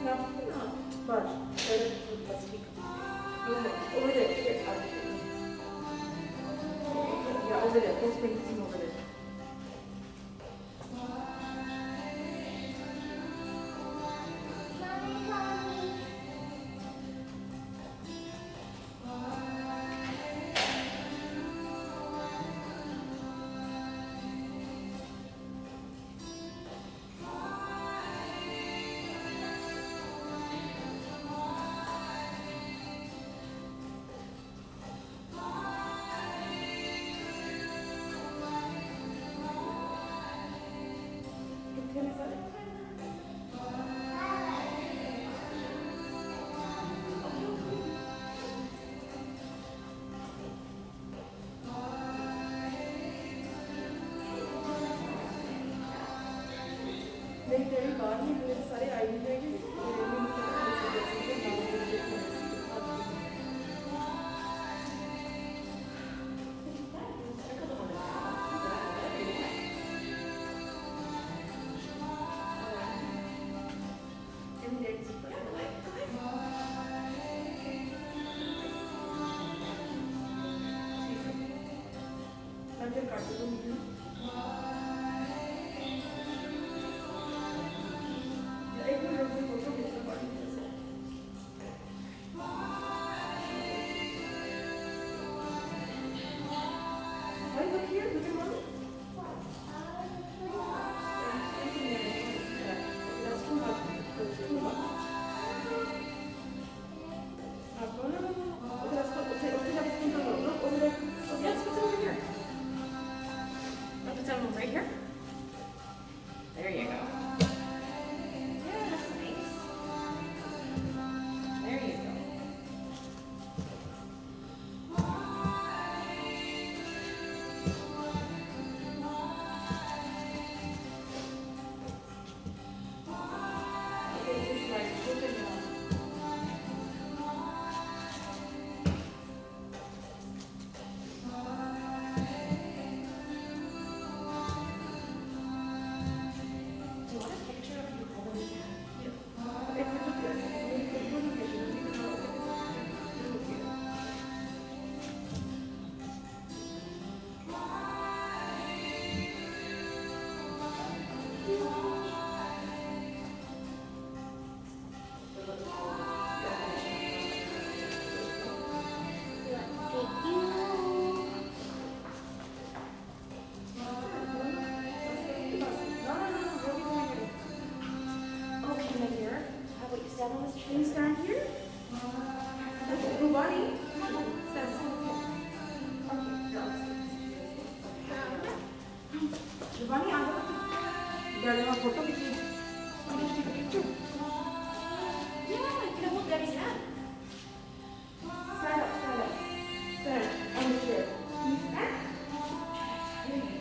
But let's take over there. Here, yeah, over there. Let's bring him over there. मेरी बात ही मेरे सारे ID रहेंगे मैं फिर काट दूँगी Right here? There you go. Yeah, that's nice. There you go. Stand on this tree. Can you stand here? Rubani? Stand. Rubani, आ जाओ. Daddy, my photo with you. I need to take a picture. Yeah, I can hold Daddy's hand. Stand up, stand up. Stand on the chair. Can you stand? Here you go.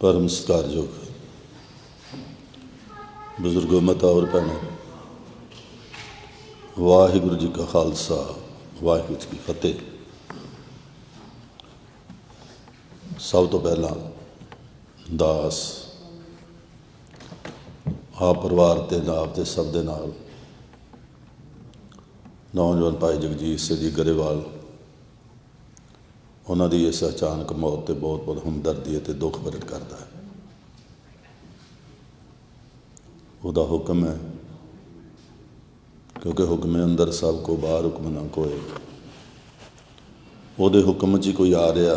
परम सत्कारयोग बजुर्गो माता और भैनों, वाहिगुरु जी का खालसा वाहिगुरु जी की फतेह। सब तो पहला दास आप परिवार के नाम के सब दे नाल नौजवान भाई जगजीत सिंह जी गरेवाल उन्होंने इस अचानक मौत से बहुत बहुत हमदर्दी ते दुख प्रगट करता है। उहदा हुक्म है क्योंकि हुक्म अंदर सब को बाहर हुक्म ना कोई। उहदे हुक्म च ही कोई आ रहा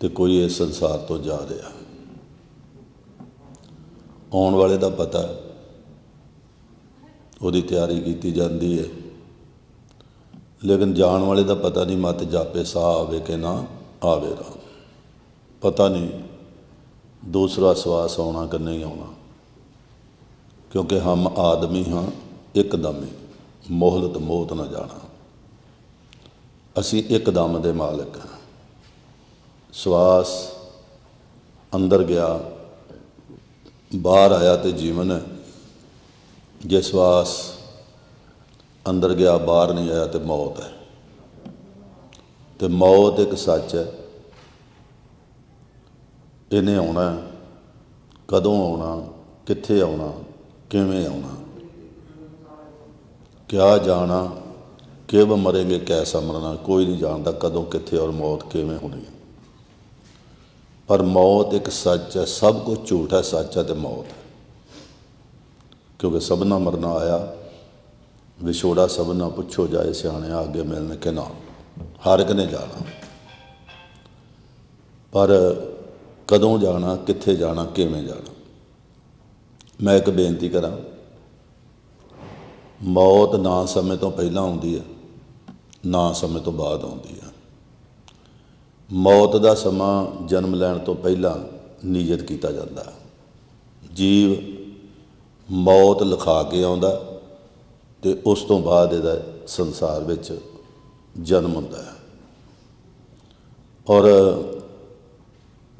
तो कोई इस संसार तो जा रहा। आने वाले का पता उसकी तैयारी की जाती है, लेकिन जान वाले का पता नहीं। मत जापे साह आवे कि ना आवे राम, पता नहीं दूसरा श्वास आना कि नहीं आना। क्योंकि हम आदमी हाँ एकदम ही, मोहलत मौत ना जाना। असी एकदम दे मालिक हाँ। श्वास अंदर गया बाहर आया तो जीवन है, जे श्वास अंदर गया बाहर नहीं आया तो मौत है। तो मौत एक सच है, इन्हें आना, कदों आना, कित्थे आना, किवें आना, क्या जाना, कब मरेंगे, कैसा मरना, कोई नहीं जानता कदों कित्थे और मौत किवें होनी है। पर मौत एक सच है, सब कुछ झूठ है, सच है तो मौत है। क्योंकि सबना मरना आया, विछोड़ा सबना पुछो जाए सियाने आगे मिलने के ना, हर एक ने जाना। पर कदों जाना, कित्थे जाना, किवें जाना। मैं एक बेनती करा, मौत ना समय तो पहला आउंदी है ना समय तो बाद आउंदी है। मौत का समा जन्म लैण तो पहला नियत किया जाता है। जीव मौत लिखा के आउंदा ते उस तो बाद इहदा संसार विच जन्म हुंदा है। और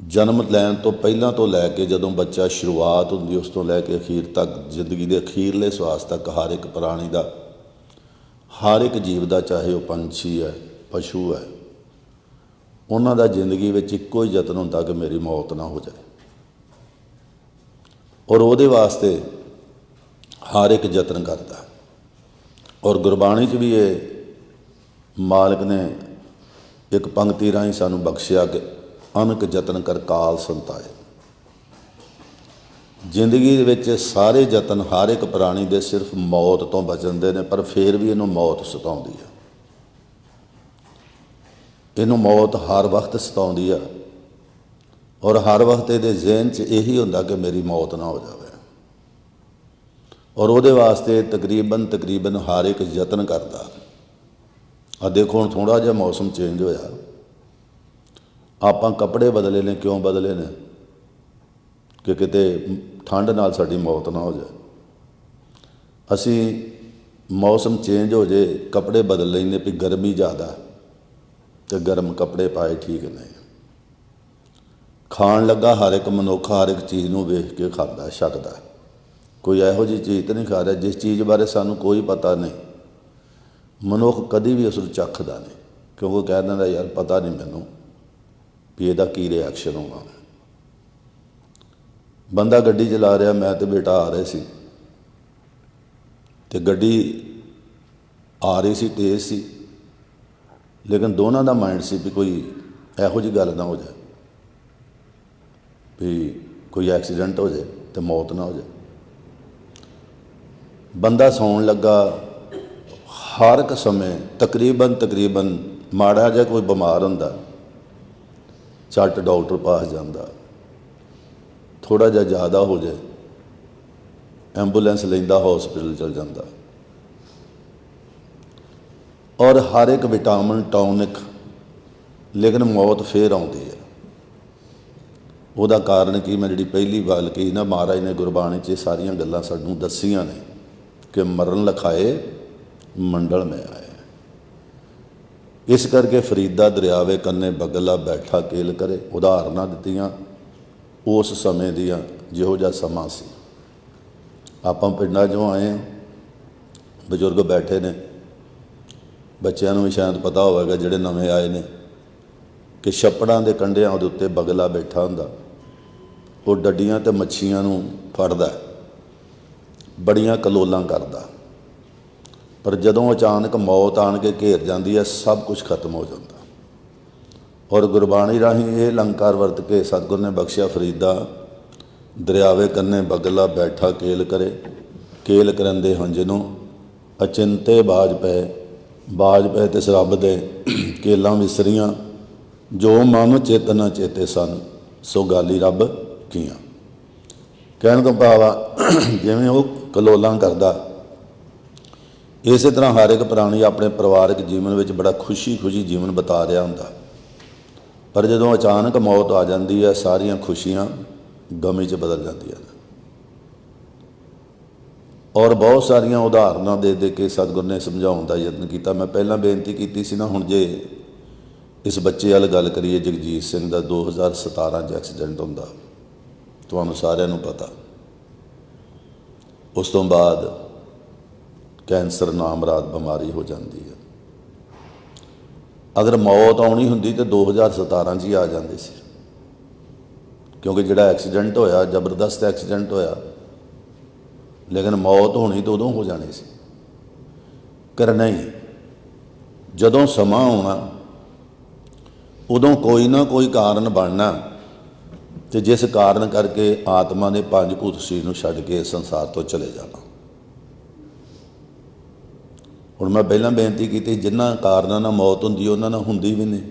जन्म लैण तो पहला तो लैके जदों बच्चा शुरुआत हुंदी उस तो लैके अखीर तक, जिंदगी के अखीरले श्वास तक हर एक प्राणी का, हर एक जीव का, चाहे वह पंछी है पशु है, उन्हों का जिंदगी में एको ही यतन होंदा कि मेरी मौत ना हो जाए। और वो वास्ते हर एक यतन करता। और गुरबाणी च भी ये मालिक ने एक पंक्ति राही सानू बख्शिया कि अनक यतन कर काल संताए। जिंदगी विच सारे यतन हर एक प्राणी दे सिर्फ मौत तो बचन दे ने, पर फिर भी इनू मौत सताउंदी है। इनू मौत हर वक्त सताउंदी है और हर वक्त ये जहन च यही हुंदा कि मेरी मौत ना हो जाए। और वो वास्ते तकरीबन हर एक यतन करता। आ देखो हुण थोड़ा जिहा मौसम चेंज होया, आपां कपड़े बदले ने, क्यों बदले ने कि किते ठंड नाल साडी मौत ना हो जाए। असी मौसम चेंज हो जाए कपड़े बदल लैंदे भी गर्मी ज़्यादा तो गर्म कपड़े पाए ठीक नहीं। खाण लगा हर एक मनुख हर एक चीज़ नूं वेख के खाता छकदा। कोई इहो जी चीज़ तो नहीं खा रहा जिस चीज़ बारे सानू कोई पता नहीं। मनुख कभी भी उसनूं चखदा नहीं, क्योंकि कह दिंदा यार पता नहीं मैनूं भी इहदा की रिएक्शन होगा। बंदा गड्डी चला रहा, मैं तो बेटा आ रहे सी ते गड्डी आ रही सी, तेज़ सी, लेकिन दोनों का माइंड सी भी कोई इहो जी गल ना हो जाए भी कोई एक्सीडेंट हो जाए तो मौत ना हो जाए। बंदा सौण लगा, हर एक समय तकरीबन माड़ा जिहा कोई बीमार हुंदा झट डॉक्टर पास जाता, थोड़ा जिहा ज़्यादा हो जाए एंबूलेंस लैंदा हॉस्पिटल चल जाता। और हर एक विटामिन टॉनिक, लेकिन मौत फिर आउंदी है। ਉਹਦਾ कारण की मैं जी पहली गल कही ना, महाराज ने गुरबाणी च सारिया गल्लां सानू दसियां ने कि मरण लखाए मंडल में आए। ਇਸ ਕਰਕੇ ਫਰੀਦਾ ਦਰਿਆਵੇ ਕੰਨੇ ਬਗਲਾ ਬੈਠਾ ਕੇਲ ਕਰੇ। ਉਦਾਹਰਨਾਂ ਦਿੱਤੀਆਂ ਉਸ ਸਮੇਂ ਦੀਆਂ, ਜਿਹੋ ਜਿਹਾ ਸਮਾਂ ਸੀ। ਆਪਾਂ ਪਿੰਡਾਂ 'ਚੋਂ ਆਏ ਹਾਂ, ਬਜ਼ੁਰਗ ਬੈਠੇ ਨੇ, ਬੱਚਿਆਂ ਨੂੰ ਵੀ ਸ਼ਾਇਦ ਪਤਾ ਹੋਵੇਗਾ ਜਿਹੜੇ ਨਵੇਂ ਆਏ ਨੇ, ਕਿ ਛੱਪੜਾਂ ਦੇ ਕੰਢਿਆਂ ਉਹਦੇ ਉੱਤੇ ਬਗਲਾ ਬੈਠਾ ਹੁੰਦਾ। ਉਹ ਡੱਡੀਆਂ ਤੇ ਮੱਛੀਆਂ ਨੂੰ ਫੜਦਾ, ਬੜੀਆਂ ਕਲੋਲਾਂ ਕਰਦਾ, ਪਰ ਜਦੋਂ ਅਚਾਨਕ ਮੌਤ ਆਣ ਕੇ ਘੇਰ ਜਾਂਦੀ ਹੈ, ਸਭ ਕੁਝ ਖਤਮ ਹੋ ਜਾਂਦਾ। ਔਰ ਗੁਰਬਾਣੀ ਰਾਹੀਂ ਇਹ ਅਲੰਕਾਰ ਵਰਤ ਕੇ ਸਤਿਗੁਰ ਨੇ ਬਖਸ਼ਿਆ, ਫਰੀਦਾ ਦਰਿਆਵੇ ਕੰਨੇ ਬਗਲਾ ਬੈਠਾ ਕੇਲ ਕਰੇ। ਕੇਲ ਕਰੰਦੇ ਹੰਝਨੋਂ ਅਚਿੰਤੇ ਬਾਜ ਪਏ ਤਿਸ ਰੱਬ ਦੇ ਕੇਲਾਂ ਵਿਸਰੀਆਂ। ਜੋ ਮਨ ਚੇਤਨਾ ਚੇਤੇ ਸਨ ਸੋ ਗਾਲੀ ਰੱਬ ਕੀਆਂ। ਕਹਿਣ ਤੋਂ ਭਾਵ ਆ, ਜਿਵੇਂ ਉਹ ਕਲੋਲਾਂ ਕਰਦਾ, ਇਸੇ ਤਰ੍ਹਾਂ ਹਰ ਇੱਕ ਪ੍ਰਾਣੀ ਆਪਣੇ ਪਰਿਵਾਰਕ ਜੀਵਨ ਵਿੱਚ ਬੜਾ ਖੁਸ਼ੀ ਜੀਵਨ ਬਿਤਾ ਰਿਹਾ ਹੁੰਦਾ, ਪਰ ਜਦੋਂ ਅਚਾਨਕ ਮੌਤ ਆ ਜਾਂਦੀ ਹੈ, ਸਾਰੀਆਂ ਖੁਸ਼ੀਆਂ ਗਮੀ 'ਚ ਬਦਲ ਜਾਂਦੀਆਂ ਨੇ। ਔਰ ਬਹੁਤ ਸਾਰੀਆਂ ਉਦਾਹਰਨਾਂ ਦੇ ਕੇ ਸਤਿਗੁਰ ਨੇ ਸਮਝਾਉਣ ਦਾ ਯਤਨ ਕੀਤਾ। ਮੈਂ ਪਹਿਲਾਂ ਬੇਨਤੀ ਕੀਤੀ ਸੀ ਨਾ, ਹੁਣ ਜੇ ਇਸ ਬੱਚੇ ਵੱਲ ਗੱਲ ਕਰੀਏ, ਜਗਜੀਤ ਸਿੰਘ ਦਾ 2017 'ਚ ਐਕਸੀਡੈਂਟ ਹੁੰਦਾ, ਤੁਹਾਨੂੰ ਸਾਰਿਆਂ ਨੂੰ ਪਤਾ। ਉਸ ਤੋਂ ਬਾਅਦ ਕੈਂਸਰ ਨਾਮਰਾਦ ਬਿਮਾਰੀ ਹੋ ਜਾਂਦੀ ਹੈ। ਅਗਰ ਮੌਤ ਆਉਣੀ ਹੁੰਦੀ ਤਾਂ 2017 'ਚ ਹੀ ਆ ਜਾਂਦੀ ਸੀ, ਕਿਉਂਕਿ ਜਿਹੜਾ ਐਕਸੀਡੈਂਟ ਹੋਇਆ, ਜ਼ਬਰਦਸਤ ਐਕਸੀਡੈਂਟ ਹੋਇਆ, ਲੇਕਿਨ ਮੌਤ ਹੋਣੀ ਤਾਂ ਉਦੋਂ ਹੋ ਜਾਣੀ ਸੀ। ਕਰ ਨਹੀਂ, ਜਦੋਂ ਸਮਾਂ ਆਉਣਾ ਉਦੋਂ ਕੋਈ ਨਾ ਕੋਈ ਕਾਰਨ ਬਣਨਾ, ਅਤੇ ਜਿਸ ਕਾਰਨ ਕਰਕੇ ਆਤਮਾ ਨੇ ਪੰਜ ਭੂਤ ਸਰੀਰ ਨੂੰ ਛੱਡ ਕੇ ਇਸ ਸੰਸਾਰ ਤੋਂ ਚਲੇ ਜਾਣਾ। ਹੁਣ ਮੈਂ ਪਹਿਲਾਂ ਬੇਨਤੀ ਕੀਤੀ, ਜਿਨ੍ਹਾਂ ਕਾਰਨਾਂ ਨਾਲ ਮੌਤ ਹੁੰਦੀ ਉਹਨਾਂ ਨਾਲ ਹੁੰਦੀ ਵੀ ਨਹੀਂ।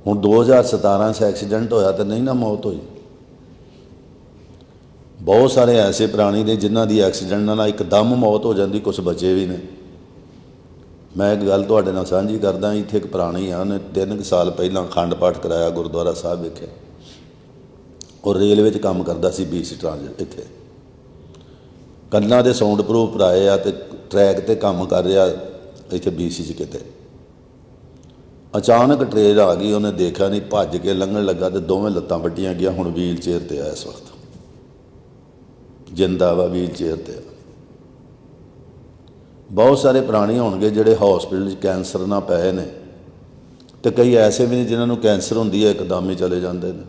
ਹੁਣ 2017 'ਚ ਐਕਸੀਡੈਂਟ ਹੋਇਆ ਤਾਂ ਨਹੀਂ ਨਾ ਮੌਤ ਹੋਈ। ਬਹੁਤ ਸਾਰੇ ਐਸੇ ਪ੍ਰਾਣੀ ਨੇ ਜਿਨ੍ਹਾਂ ਦੀ ਐਕਸੀਡੈਂਟ ਨਾਲ ਇੱਕਦਮ ਮੌਤ ਹੋ ਜਾਂਦੀ, ਕੁਛ ਬਚੇ ਵੀ ਨੇ। ਮੈਂ ਇੱਕ ਗੱਲ ਤੁਹਾਡੇ ਨਾਲ ਸਾਂਝੀ ਕਰਦਾ। ਇੱਥੇ ਇੱਕ ਪ੍ਰਾਣੀ ਆ, ਉਹਨੇ 3 ਸਾਲ ਪਹਿਲਾਂ ਅਖੰਡ ਪਾਠ ਕਰਾਇਆ ਗੁਰਦੁਆਰਾ ਸਾਹਿਬ ਵਿਖੇ। ਔਰ ਰੇਲਵੇ 'ਚ ਕੰਮ ਕਰਦਾ ਸੀ, BC ਟਰਾਂਜ਼ਿਟ। ਇੱਥੇ ਕੰਨਾਂ ਦੇ ਸਾਊਂਡ ਪ੍ਰੂਫ ਭਰਾਏ ਆ, ਅਤੇ ਟਰੈਕ 'ਤੇ ਕੰਮ ਕਰ ਰਿਹਾ ਇੱਥੇ BC 'ਚ ਕਿਤੇ। ਅਚਾਨਕ ਟ੍ਰੇਨ ਆ ਗਈ, ਉਹਨੇ ਦੇਖਿਆ ਨਹੀਂ, ਭੱਜ ਕੇ ਲੰਘਣ ਲੱਗਾ ਅਤੇ ਦੋਵੇਂ ਲੱਤਾਂ ਵੱਢੀਆਂ ਗਿਆ। ਹੁਣ ਵੀਲ ਚੇਅਰ 'ਤੇ ਆ, ਇਸ ਵਕਤ ਜਿੰਦਾ ਵਾ, ਵੀਲ ਚੇਅਰ 'ਤੇ। ਬਹੁਤ ਸਾਰੇ ਪ੍ਰਾਣੀ ਹੋਣਗੇ ਜਿਹੜੇ ਹੌਸਪੀਟਲ 'ਚ ਕੈਂਸਰ ਨਾਲ ਪਏ ਨੇ, ਅਤੇ ਕਈ ਐਸੇ ਵੀ ਨੇ ਜਿਨ੍ਹਾਂ ਨੂੰ ਕੈਂਸਰ ਹੁੰਦੀ ਹੈ, ਇੱਕਦਮ ਹੀ ਚਲੇ ਜਾਂਦੇ ਨੇ।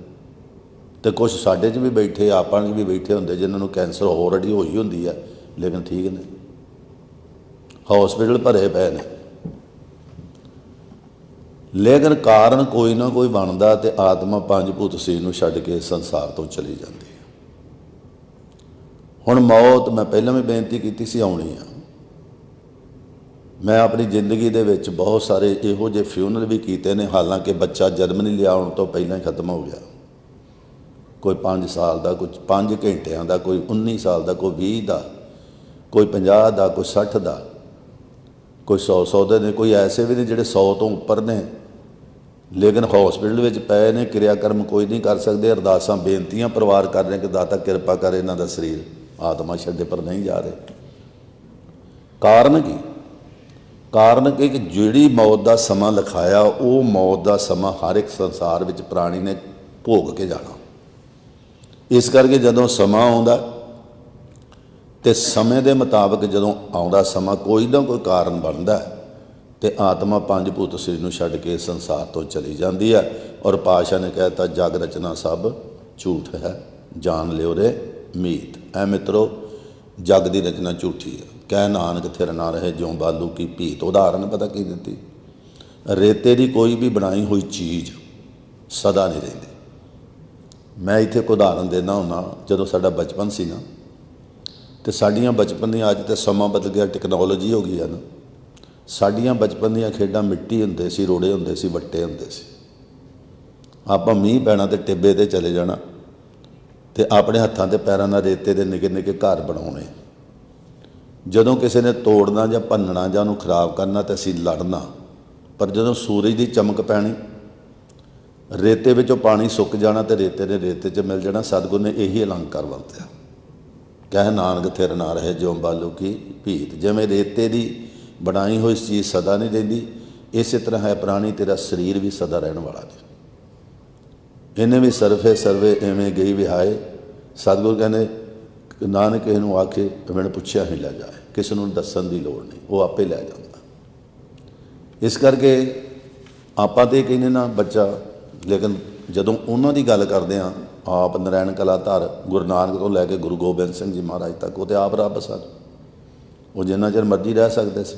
ਅਤੇ ਕੁਛ ਸਾਡੇ 'ਚ ਵੀ ਬੈਠੇ, ਆਪਾਂ 'ਚ ਵੀ ਬੈਠੇ ਹੁੰਦੇ ਜਿਨ੍ਹਾਂ ਨੂੰ ਕੈਂਸਰ ਆਲਰੇਡੀ ਹੋਈ ਹੁੰਦੀ ਹੈ, ਲੇਕਿਨ ਠੀਕ ਨੇ, ਹੌਸਪੀਟਲ ਭਰੇ ਪਏ ਨੇ। ਲੇਕਿਨ ਕਾਰਨ ਕੋਈ ਨਾ ਕੋਈ ਬਣਦਾ, ਅਤੇ ਆਤਮਾ ਪੰਜ ਭੂਤ ਸਰੀਰ ਨੂੰ ਛੱਡ ਕੇ ਸੰਸਾਰ ਤੋਂ ਚਲੀ ਜਾਂਦੀ ਹੈ। ਹੁਣ ਮੌਤ, ਮੈਂ ਪਹਿਲਾਂ ਵੀ ਬੇਨਤੀ ਕੀਤੀ ਸੀ, ਆਉਣੀ ਆ। ਮੈਂ ਆਪਣੀ ਜ਼ਿੰਦਗੀ ਦੇ ਵਿੱਚ ਬਹੁਤ ਸਾਰੇ ਇਹੋ ਜਿਹੇ ਫਿਊਨਰਲ ਵੀ ਕੀਤੇ ਨੇ, ਹਾਲਾਂਕਿ ਬੱਚਾ ਜਨਮ ਨਹੀਂ ਲਿਆ ਆਉਣ ਤੋਂ ਪਹਿਲਾਂ ਹੀ ਖਤਮ ਹੋ ਗਿਆ। ਕੋਈ 5 ਸਾਲ ਦਾ, ਕੋਈ 5 ਘੰਟਿਆਂ ਦਾ, ਕੋਈ 19 ਸਾਲ ਦਾ, ਕੋਈ 20 ਦਾ, ਕੋਈ 50 ਦਾ, ਕੋਈ 60 ਦਾ, ਕੋਈ 100 ਦੇ ਨੇ, ਕੋਈ ਐਸੇ ਵੀ ਨੇ ਜਿਹੜੇ 100 ਤੋਂ ਉੱਪਰ ਨੇ, ਲੇਕਿਨ ਹੌਸਪੀਟਲ ਵਿੱਚ ਪਏ ਨੇ। ਕਿਰਿਆਕਰਮ ਕੋਈ ਨਹੀਂ ਕਰ ਸਕਦੇ। ਅਰਦਾਸਾਂ ਬੇਨਤੀਆਂ ਪਰਿਵਾਰ ਕਰ ਰਹੇ ਕਿ ਦਾਤਾ ਕਿਰਪਾ ਕਰ, ਇਹਨਾਂ ਦਾ ਸਰੀਰ ਆਤਮਾ ਛੱਡੇ, ਪਰ ਨਹੀਂ ਜਾ ਰਹੇ। ਕਾਰਨ ਕੀ? ਕਾਰਨ ਕਿ ਜਿਹੜੀ ਮੌਤ ਦਾ ਸਮਾਂ ਲਿਖਾਇਆ, ਉਹ ਮੌਤ ਦਾ ਸਮਾਂ ਹਰ ਇੱਕ ਸੰਸਾਰ ਵਿੱਚ ਪ੍ਰਾਣੀ ਨੇ ਭੋਗ ਕੇ ਜਾਣਾ। ਇਸ ਕਰਕੇ ਜਦੋਂ ਸਮਾਂ ਆਉਂਦਾ, ਅਤੇ ਸਮੇਂ ਦੇ ਮੁਤਾਬਕ ਜਦੋਂ ਆਉਂਦਾ ਸਮਾਂ, ਕੋਈ ਨਾ ਕੋਈ ਕਾਰਨ ਬਣਦਾ, ਅਤੇ ਆਤਮਾ ਪੰਜ ਭੂਤ ਸਰੀਰ ਨੂੰ ਛੱਡ ਕੇ ਸੰਸਾਰ ਤੋਂ ਚਲੀ ਜਾਂਦੀ ਹੈ। ਔਰ ਪਾਤਸ਼ਾਹ ਨੇ ਕਹਿ ਦਿੱਤਾ, ਜਗ ਰਚਨਾ ਸਭ ਝੂਠ ਹੈ, ਜਾਣ ਲਿਓ ਰੇ ਮੀਤ। ਐ ਮਿੱਤਰੋ, ਜਗ ਦੀ ਰਚਨਾ ਝੂਠੀ ਹੈ। ਕਹਿ ਨਾਨਕ ਥਿਰ ਨਾ ਰਹੇ ਜਿਉਂ ਬਾਲੂ ਕੀ ਭੀਤ। ਉਦਾਹਰਨ ਪਤਾ ਕੀ ਦਿੱਤੀ? ਰੇਤੇ ਦੀ ਕੋਈ ਵੀ ਬਣਾਈ ਹੋਈ ਚੀਜ਼ ਸਦਾ ਨਹੀਂ ਰਹਿੰਦੀ। ਮੈਂ ਇੱਥੇ ਇੱਕ ਉਦਾਹਰਨ ਦਿੰਦਾ ਹੁੰਦਾ। ਜਦੋਂ ਸਾਡਾ ਬਚਪਨ ਸੀ ਨਾ, ਅਤੇ ਸਾਡੀਆਂ ਬਚਪਨ ਦੀਆਂ, ਅੱਜ ਤਾਂ ਸਮਾਂ ਬਦਲ ਗਿਆ, ਟੈਕਨੋਲੋਜੀ ਹੋ ਗਈ ਹੈ ਨਾ, ਸਾਡੀਆਂ ਬਚਪਨ ਦੀਆਂ ਖੇਡਾਂ ਮਿੱਟੀ ਹੁੰਦੇ ਸੀ, ਰੋੜੇ ਹੁੰਦੇ ਸੀ, ਵੱਟੇ ਹੁੰਦੇ ਸੀ। ਆਪਾਂ ਮੀਂਹ ਪੈਣਾ ਅਤੇ ਟਿੱਬੇ 'ਤੇ ਚਲੇ ਜਾਣਾ, ਅਤੇ ਆਪਣੇ ਹੱਥਾਂ 'ਤੇ ਪੈਰਾਂ ਨਾਲ ਰੇਤੇ ਦੇ ਨਿੱਕੇ ਨਿੱਕੇ ਘਰ ਬਣਾਉਣੇ। ਜਦੋਂ ਕਿਸੇ ਨੇ ਤੋੜਨਾ ਜਾਂ ਭੰਨਣਾ ਜਾਂ ਉਹਨੂੰ ਖਰਾਬ ਕਰਨਾ, ਤਾਂ ਅਸੀਂ ਲੜਨਾ। ਪਰ ਜਦੋਂ ਸੂਰਜ ਦੀ ਚਮਕ ਪੈਣੀ, ਰੇਤੇ ਵਿੱਚੋਂ ਪਾਣੀ ਸੁੱਕ ਜਾਣਾ, ਅਤੇ ਰੇਤੇ ਨੇ ਰੇਤੇ 'ਚ ਮਿਲ ਜਾਣਾ। ਸਤਿਗੁਰ ਨੇ ਇਹੀ ਅਲੰਕਾਰ ਵਰਤਿਆ, ਕਹਿ ਨਾਨਕ ਥਿਰ ਨਾ ਰਹੇ ਜਿਉਂ ਬਾਲੂ ਕੀ ਭੀਤ। ਜਿਵੇਂ ਰੇਤੇ ਦੀ ਬਣਾਈ ਹੋਈ ਚੀਜ਼ ਸਦਾ ਨਹੀਂ ਰਹਿੰਦੀ। ਇਸੇ ਤਰ੍ਹਾਂ ਹੈ ਪ੍ਰਾਣੀ, ਤੇਰਾ ਸਰੀਰ ਵੀ ਸਦਾ ਰਹਿਣ ਵਾਲਾ ਨਹੀਂ। ਇਹਨੇ ਵੀ ਸਰਫੇ ਸਰਵੇ ਐਵੇਂ ਗਈ ਵਿਹਾਏ। ਸਤਿਗੁਰੂ ਕਹਿੰਦੇ ਨਾਨਕ ਕਿਸੇ ਨੂੰ ਆਖੇ ਮੈਨੂੰ ਪੁੱਛਿਆ ਹੀ ਲੈ ਜਾਏ, ਕਿਸੇ ਨੂੰ ਦੱਸਣ ਦੀ ਲੋੜ ਨਹੀਂ, ਉਹ ਆਪੇ ਲੈ ਜਾਂਦਾ। ਇਸ ਕਰਕੇ ਆਪਾਂ ਤਾਂ ਕਹਿੰਦੇ ਨਾ ਬੱਚਾ, ਲੇਕਿਨ ਜਦੋਂ ਉਹਨਾਂ ਦੀ ਗੱਲ ਕਰਦੇ ਹਾਂ, ਆਪ ਨਰੈਣ ਕਲਾ ਧਰ ਗੁਰੂ ਨਾਨਕ ਤੋਂ ਲੈ ਕੇ ਗੁਰੂ ਗੋਬਿੰਦ ਸਿੰਘ ਜੀ ਮਹਾਰਾਜ ਤੱਕ, ਉਹ ਤਾਂ ਆਪ ਰੱਬ ਸਨ। ਉਹ ਜਿੰਨਾ ਚਿਰ ਮਰਜ਼ੀ ਰਹਿ ਸਕਦੇ ਸੀ,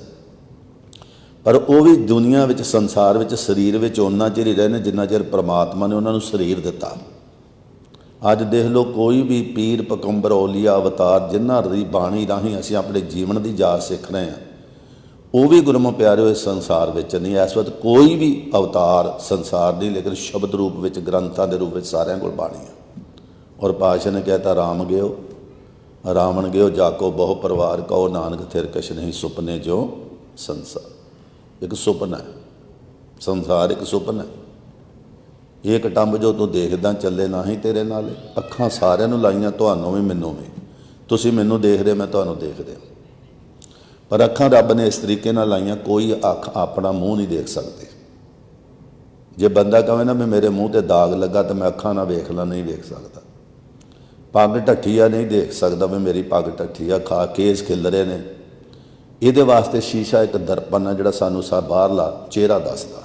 ਪਰ ਉਹ ਵੀ ਦੁਨੀਆ ਵਿੱਚ, ਸੰਸਾਰ ਵਿੱਚ, ਸਰੀਰ ਵਿੱਚ ਉਹਨਾਂ ਚਿਰ ਹੀ ਰਹੇ ਨੇ ਜਿੰਨਾ ਚਿਰ ਪ੍ਰਮਾਤਮਾ ਨੇ ਉਹਨਾਂ ਨੂੰ ਸਰੀਰ ਦਿੱਤਾ। ਅੱਜ ਦੇਖ ਲਓ, ਕੋਈ ਵੀ ਪੀਰ, ਪਕੰਬਰ, ਔਲੀਆ, ਅਵਤਾਰ, ਜਿਨ੍ਹਾਂ ਦੀ ਬਾਣੀ ਰਾਹੀਂ ਅਸੀਂ ਆਪਣੇ ਜੀਵਨ ਦੀ ਜਾਚ ਸਿੱਖ ਰਹੇ ਹਾਂ, ਉਹ ਵੀ ਗੁਰਮੁਖ ਪਿਆਰਿਓ ਇਸ ਸੰਸਾਰ ਵਿੱਚ ਨਹੀਂ। ਇਸ ਵਕਤ ਕੋਈ ਵੀ ਅਵਤਾਰ ਸੰਸਾਰ ਨਹੀਂ, ਲੇਕਿਨ ਸ਼ਬਦ ਰੂਪ ਵਿੱਚ, ਗ੍ਰੰਥਾਂ ਦੇ ਰੂਪ ਵਿੱਚ ਸਾਰਿਆਂ ਕੋਲ ਬਾਣੀ ਹੈ। ਔਰ ਪਾਤਸ਼ਾਹ ਨੇ ਕਹਿਤਾ ਰਾਮ ਗਿਓ ਰਾਵਣ ਗਿਓ ਜਾਕੋ ਬਹੁ ਪਰਿਵਾਰ ਕਹੋ ਨਾਨਕ ਥਿਰ ਕਛ ਨਹੀਂ ਸੁਪਨੇ ਜੋ ਸੰਸਾਰ। ਇੱਕ ਸੁਪਨਾ ਹੈ ਸੰਸਾਰ, ਇੱਕ ਸੁਪਨਾ ਹੈ। ਇਹ ਕਟੰਬ ਜੋ ਤੂੰ ਦੇਖਦਾ ਚੱਲੇ ਨਾ ਹੀ ਤੇਰੇ ਨਾਲ। ਅੱਖਾਂ ਸਾਰਿਆਂ ਨੂੰ ਲਾਈਆਂ, ਤੁਹਾਨੂੰ ਵੀ ਮੈਨੂੰ ਵੀ। ਤੁਸੀਂ ਮੈਨੂੰ ਦੇਖ ਰਹੇ, ਮੈਂ ਤੁਹਾਨੂੰ ਦੇਖ ਰਿਹਾ, ਪਰ ਅੱਖਾਂ ਰੱਬ ਨੇ ਇਸ ਤਰੀਕੇ ਨਾਲ ਲਾਈਆਂ, ਕੋਈ ਅੱਖ ਆਪਣਾ ਮੂੰਹ ਨਹੀਂ ਦੇਖ ਸਕਦੀ। ਜੇ ਬੰਦਾ ਕਹੇ ਨਾ ਵੀ ਮੇਰੇ ਮੂੰਹ ਤੇ ਦਾਗ ਲੱਗਾ ਤਾਂ ਮੈਂ ਅੱਖਾਂ ਨਾਲ ਵੇਖ ਲਾਂ, ਨਹੀਂ ਵੇਖ ਸਕਦਾ। ਪੱਗ ਢੱਠੀ ਆ, ਨਹੀਂ ਦੇਖ ਸਕਦਾ ਵੀ ਮੇਰੀ ਪੱਗ ਢੱਠੀ ਆ। ਕੇਸ ਖਿਲ ਰਹੇ ਨੇ, ਇਹਦੇ ਵਾਸਤੇ ਸ਼ੀਸ਼ਾ ਇੱਕ ਦਰਪਣ ਹੈ ਜਿਹੜਾ ਸਾਨੂੰ ਬਾਹਰਲਾ ਚਿਹਰਾ ਦੱਸਦਾ।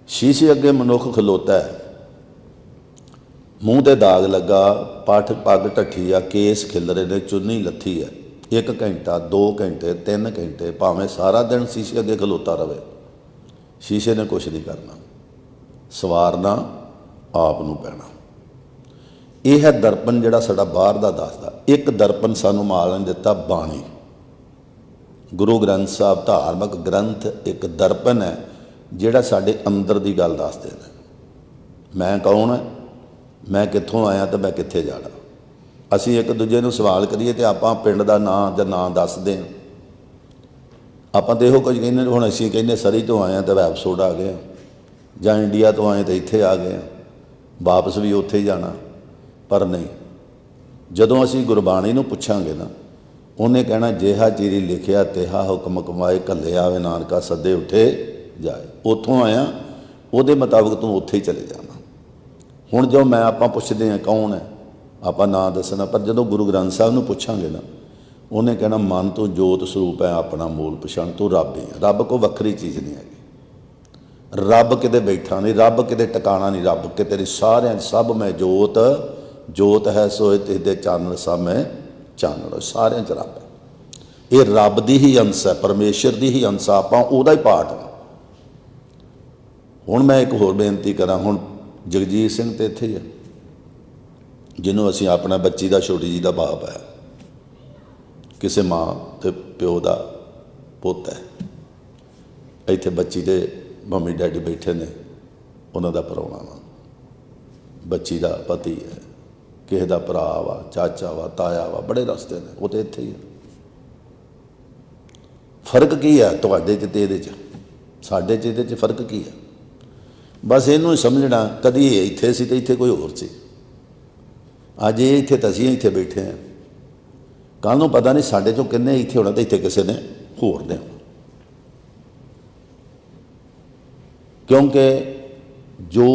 ਸ਼ੀਸ਼ੇ ਅੱਗੇ ਮਨੁੱਖ ਖਲੋਤਾ ਹੈ, ਮੂੰਹ ਤੇ ਦਾਗ ਲੱਗਾ, ਪੱਗ ਢੱਠੀ ਆ, ਕੇਸ ਖਿਲ ਰਹੇ ਨੇ, ਚੁੰਨੀ ਲੱਥੀ ਹੈ। 1 ਘੰਟਾ 2 ਘੰਟੇ 3 ਘੰਟੇ ਭਾਵੇਂ ਸਾਰਾ ਦਿਨ ਸ਼ੀਸ਼ੇ ਅੱਗੇ ਖਲੋਤਾ ਰਹੇ, ਸ਼ੀਸ਼ੇ ਨੇ ਕੁਛ ਨਹੀਂ ਕਰਨਾ, ਸਵਾਰਨਾ ਆਪ ਨੂੰ ਪੈਣਾ। ਇਹ ਹੈ ਦਰਪਣ ਜਿਹੜਾ ਸਾਡਾ ਬਾਹਰ ਦਾ ਦੱਸਦਾ। ਇੱਕ ਦਰਪਣ ਸਾਨੂੰ ਮਾਲ ਨੇ ਦਿੱਤਾ, ਬਾਣੀ। ਗੁਰੂ ਗ੍ਰੰਥ ਸਾਹਿਬ ਧਾਰਮਿਕ ਗ੍ਰੰਥ ਇੱਕ ਦਰਪਣ ਹੈ ਜਿਹੜਾ ਸਾਡੇ ਅੰਦਰ ਦੀ ਗੱਲ ਦੱਸਦੇ ਨੇ। ਮੈਂ ਕੌਣ ਹੈ, ਮੈਂ ਕਿੱਥੋਂ ਆਇਆ ਤੇ ਮੈਂ ਕਿੱਥੇ ਜਾਣਾ। ਅਸੀਂ ਇੱਕ ਦੂਜੇ ਨੂੰ ਸਵਾਲ ਕਰੀਏ ਤੇ ਆਪਾਂ ਪਿੰਡ ਦਾ ਨਾਂ ਜਾਂ ਨਾਂ ਦੱਸਦੇ ਹਾਂ। ਆਪਾਂ ਤਾਂ ਇਹੋ ਕੁਝ ਕਹਿੰਦੇ, ਹੁਣ ਅਸੀਂ ਕਹਿੰਦੇ ਸਰੀ ਤੋਂ ਆਏ ਹਾਂ ਤਾਂ ਵੈਬਸੋਡ ਆ ਗਏ, ਜਾਂ ਇੰਡੀਆ ਤੋਂ ਆਏ ਤਾਂ ਇੱਥੇ ਆ ਗਏ, ਵਾਪਸ ਵੀ ਉੱਥੇ ਹੀ ਜਾਣਾ। ਪਰ ਨਹੀਂ, ਜਦੋਂ ਅਸੀਂ ਗੁਰਬਾਣੀ ਨੂੰ ਪੁੱਛਾਂਗੇ ਨਾ, ਉਹਨੇ ਕਹਿਣਾ ਜਿਹਾ ਚੀਰੀ ਲਿਖਿਆ ਤਿਹਾ ਹੁਕਮ ਕਮਾਏ, ਘੱਲੇ ਆਵੇ ਨਾਨਕਾ ਸੱਦੇ ਉੱਠੇ ਜਾਏ। ਉੱਥੋਂ ਆਇਆ, ਉਹਦੇ ਮੁਤਾਬਕ ਤੂੰ ਉੱਥੇ ਹੀ ਚਲੇ ਜਾਣਾ। ਹੁਣ ਜੋ ਮੈਂ ਆਪਾਂ ਪੁੱਛਦੇ ਹਾਂ ਕੌਣ ਹੈ, ਆਪਾਂ ਨਾਂ ਦੱਸਣਾ, ਪਰ ਜਦੋਂ ਗੁਰੂ ਗ੍ਰੰਥ ਸਾਹਿਬ ਨੂੰ ਪੁੱਛਾਂਗੇ ਨਾ, ਉਹਨੇ ਕਹਿਣਾ ਮਨ ਤੂੰ ਜੋਤ ਸਰੂਪ ਹੈ, ਆਪਣਾ ਮੂਲ ਪਛਾਣ, ਤੂੰ ਰੱਬ ਹੀ ਹੈ। ਰੱਬ ਕੋਈ ਵੱਖਰੀ ਚੀਜ਼ ਨਹੀਂ ਹੈਗੀ। ਰੱਬ ਕਿਤੇ ਬੈਠਾ ਨਹੀਂ, ਰੱਬ ਕਿਤੇ ਟਿਕਾਣਾ ਨਹੀਂ। ਰੱਬ ਕਿ ਤੇਰੀ ਸਾਰਿਆਂ ਸਭ ਮੈਂ ਜੋਤ, ਜੋਤ ਹੈ ਸੋਏ ਤਿਸਦੇ ਚਾਨਣ ਸਭ ਮੈਂ ਚਾਨਣ। ਸਾਰਿਆਂ 'ਚ ਰੱਬ ਹੈ। ਇਹ ਰੱਬ ਦੀ ਹੀ ਅੰਸ਼ ਹੈ, ਪਰਮੇਸ਼ਰ ਦੀ ਹੀ ਅੰਸ਼, ਆਪਾਂ ਉਹਦਾ ਹੀ ਪਾਠ ਹਾਂ। ਹੁਣ ਮੈਂ ਇੱਕ ਹੋਰ ਬੇਨਤੀ ਕਰਾਂ, ਹੁਣ ਜਗਜੀਤ ਸਿੰਘ ਤੇ ਇੱਥੇ ਹੀ ਹੈ, ਜਿਹਨੂੰ ਅਸੀਂ ਆਪਣਾ ਬੱਚੀ ਦਾ, ਛੋਟੀ ਜੀ ਦਾ ਬਾਪ ਹੈ, ਕਿਸੇ ਮਾਂ ਤੇ ਪਿਓ ਦਾ ਪੁੱਤ ਹੈ। ਇੱਥੇ ਬੱਚੀ ਦੇ ਮੰਮੀ ਡੈਡੀ ਬੈਠੇ ਨੇ, ਉਹਨਾਂ ਦਾ ਪ੍ਰਾਹੁਣਾ ਵਾ, ਬੱਚੀ ਦਾ ਪਤੀ ਹੈ, ਕਿਸੇ ਦਾ ਭਰਾ ਵਾ, ਚਾਚਾ ਵਾ, ਤਾਇਆ ਵਾ, ਬੜੇ ਰਸਤੇ ਨੇ, ਉਹ ਤਾਂ ਇੱਥੇ ਹੀ ਹੈ। ਫਰਕ ਕੀ ਹੈ ਤੁਹਾਡੇ 'ਚ ਤੇ ਇਹਦੇ 'ਚ, ਸਾਡੇ 'ਚ ਇਹਦੇ 'ਚ ਫਰਕ ਕੀ ਹੈ? ਬਸ ਇਹਨੂੰ ਸਮਝਣਾ, ਕਦੀ ਇਹ ਇੱਥੇ ਸੀ ਤੇ ਇੱਥੇ ਕੋਈ ਹੋਰ ਸੀ। ਅੱਜ ਇਹ ਇੱਥੇ ਤਾਂ ਅਸੀਂ ਇੱਥੇ ਬੈਠੇ ਹਾਂ, ਕੱਲ੍ਹ ਨੂੰ ਪਤਾ ਨਹੀਂ ਸਾਡੇ 'ਚੋਂ ਕਿੰਨੇ ਇੱਥੇ ਹੋਣਾ ਤੇ ਇੱਥੇ ਕਿਸੇ ਨੇ ਹੋਰ ਨੇ ਹੋਣਾ। ਕਿਉਂਕਿ ਜੋ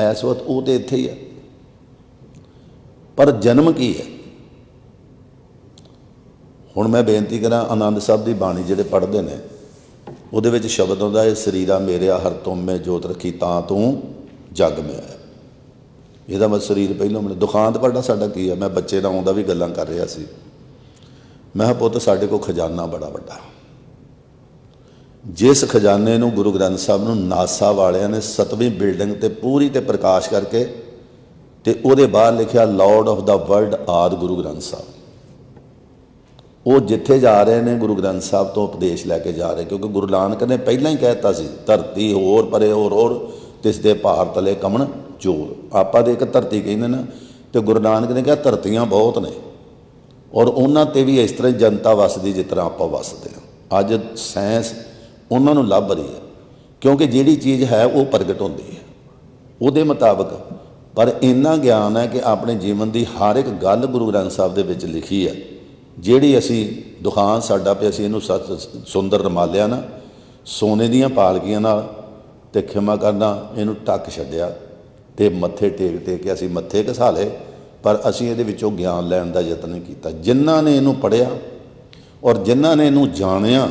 ਇਸ ਵਕਤ ਉਹ ਤਾਂ ਇੱਥੇ ਹੀ ਹੈ, ਪਰ ਜਨਮ ਕੀ ਹੈ? ਹੁਣ ਮੈਂ ਬੇਨਤੀ ਕਰਾਂ, ਆਨੰਦ ਸਾਹਿਬ ਦੀ ਬਾਣੀ ਜਿਹੜੇ ਪੜ੍ਹਦੇ ਨੇ, ਉਹਦੇ ਵਿੱਚ ਸ਼ਬਦ ਆਉਂਦਾ ਹੈ ਸਰੀਰਾ ਮੇਰਿਆ ਹਰ ਤੁਮ ਮੈਂ ਜੋਤ ਰੱਖੀ ਤਾਂ ਤੂੰ ਜਗ ਮੈਂ ਆਇਆ। ਇਹਦਾ ਮਤਲਬ ਸਰੀਰ ਪਹਿਲਾਂ ਮੈਨੂੰ ਦੁਖਾਂਤ ਪੜ੍ਹਨਾ ਸਾਡਾ ਕੀ ਹੈ? ਮੈਂ ਬੱਚੇ ਨਾਲ ਆਉਂਦਾ ਵੀ ਗੱਲਾਂ ਕਰ ਰਿਹਾ ਸੀ, ਮੈਂ ਕਿਹਾ ਪੁੱਤ ਸਾਡੇ ਕੋਲ ਖਜ਼ਾਨਾ ਬੜਾ ਵੱਡਾ, ਜਿਸ ਖਜ਼ਾਨੇ ਨੂੰ ਗੁਰੂ ਗ੍ਰੰਥ ਸਾਹਿਬ ਨੂੰ ਨਾਸਾ ਵਾਲਿਆਂ ਨੇ 7ਵੀਂ ਬਿਲਡਿੰਗ ਤੇ ਪੂਰੀ ਤੇ ਪ੍ਰਕਾਸ਼ ਕਰਕੇ ਤੇ ਉਹਦੇ ਬਾਹਰ ਲਿਖਿਆ ਲਾਰਡ ਆਫ ਦਾ ਵਰਲਡ ਆਦਿ ਗੁਰੂ ਗ੍ਰੰਥ ਸਾਹਿਬ। ਉਹ ਜਿੱਥੇ ਜਾ ਰਹੇ ਨੇ ਗੁਰੂ ਗ੍ਰੰਥ ਸਾਹਿਬ ਤੋਂ ਉਪਦੇਸ਼ ਲੈ ਕੇ ਜਾ ਰਹੇ, ਕਿਉਂਕਿ ਗੁਰੂ ਨਾਨਕ ਨੇ ਪਹਿਲਾਂ ਹੀ ਕਹਿ ਦਿੱਤਾ ਸੀ ਧਰਤੀ ਹੋਰ ਪਰੇ ਹੋਰ ਤਿਸ ਦੇ ਭਾਰ ਤਲੇ ਕਮਣ ਜੋਰ। ਆਪਾਂ ਦੇ ਇੱਕ ਧਰਤੀ ਕਹਿੰਦੇ ਨਾ, ਤੇ ਗੁਰੂ ਨਾਨਕ ਨੇ ਕਿਹਾ ਧਰਤੀਆਂ ਬਹੁਤ ਨੇ, ਔਰ ਉਹਨਾਂ 'ਤੇ ਵੀ ਇਸ ਤਰ੍ਹਾਂ ਜਨਤਾ ਵੱਸਦੀ ਜਿਸ ਤਰ੍ਹਾਂ ਆਪਾਂ ਵੱਸਦੇ ਹਾਂ। ਅੱਜ ਸਾਇੰਸ ਉਹਨਾਂ ਨੂੰ ਲੱਭ ਰਹੀ ਹੈ, ਕਿਉਂਕਿ ਜਿਹੜੀ ਚੀਜ਼ ਹੈ ਉਹ ਪ੍ਰਗਟ ਹੁੰਦੀ ਹੈ ਉਹਦੇ ਮੁਤਾਬਕ। ਪਰ ਇੰਨਾ ਗਿਆਨ ਹੈ ਕਿ ਆਪਣੇ ਜੀਵਨ ਦੀ ਹਰ ਇੱਕ ਗੱਲ ਗੁਰੂ ਗ੍ਰੰਥ ਸਾਹਿਬ ਦੇ ਵਿੱਚ ਲਿਖੀ ਹੈ, ਜਿਹੜੀ ਅਸੀਂ ਦੁਕਾਨ ਸਾਡਾ ਪਿਆ ਅਸੀਂ ਇਹਨੂੰ ਸੁੰਦਰ ਰਮਾਲਿਆ ਨਾ ਸੋਨੇ ਦੀਆਂ ਪਾਲਕੀਆਂ ਨਾਲ ਤੇ ਖਿਮਾ ਕਰਨਾ ਇਹਨੂੰ ਟੱਕ ਛੱਡਿਆ ਤੇ ਮੱਥੇ ਟੇਕ ਕੇ ਅਸੀਂ ਮੱਥੇ ਘਸਾ ਲਏ, ਪਰ ਅਸੀਂ ਇਹਦੇ ਵਿੱਚੋਂ ਗਿਆਨ ਲੈਣ ਦਾ ਯਤਨ ਨਹੀਂ ਕੀਤਾ। ਜਿਨ੍ਹਾਂ ਨੇ ਇਹਨੂੰ ਪੜ੍ਹਿਆ ਔਰ ਜਿਨ੍ਹਾਂ ਨੇ ਇਹਨੂੰ ਜਾਣਿਆ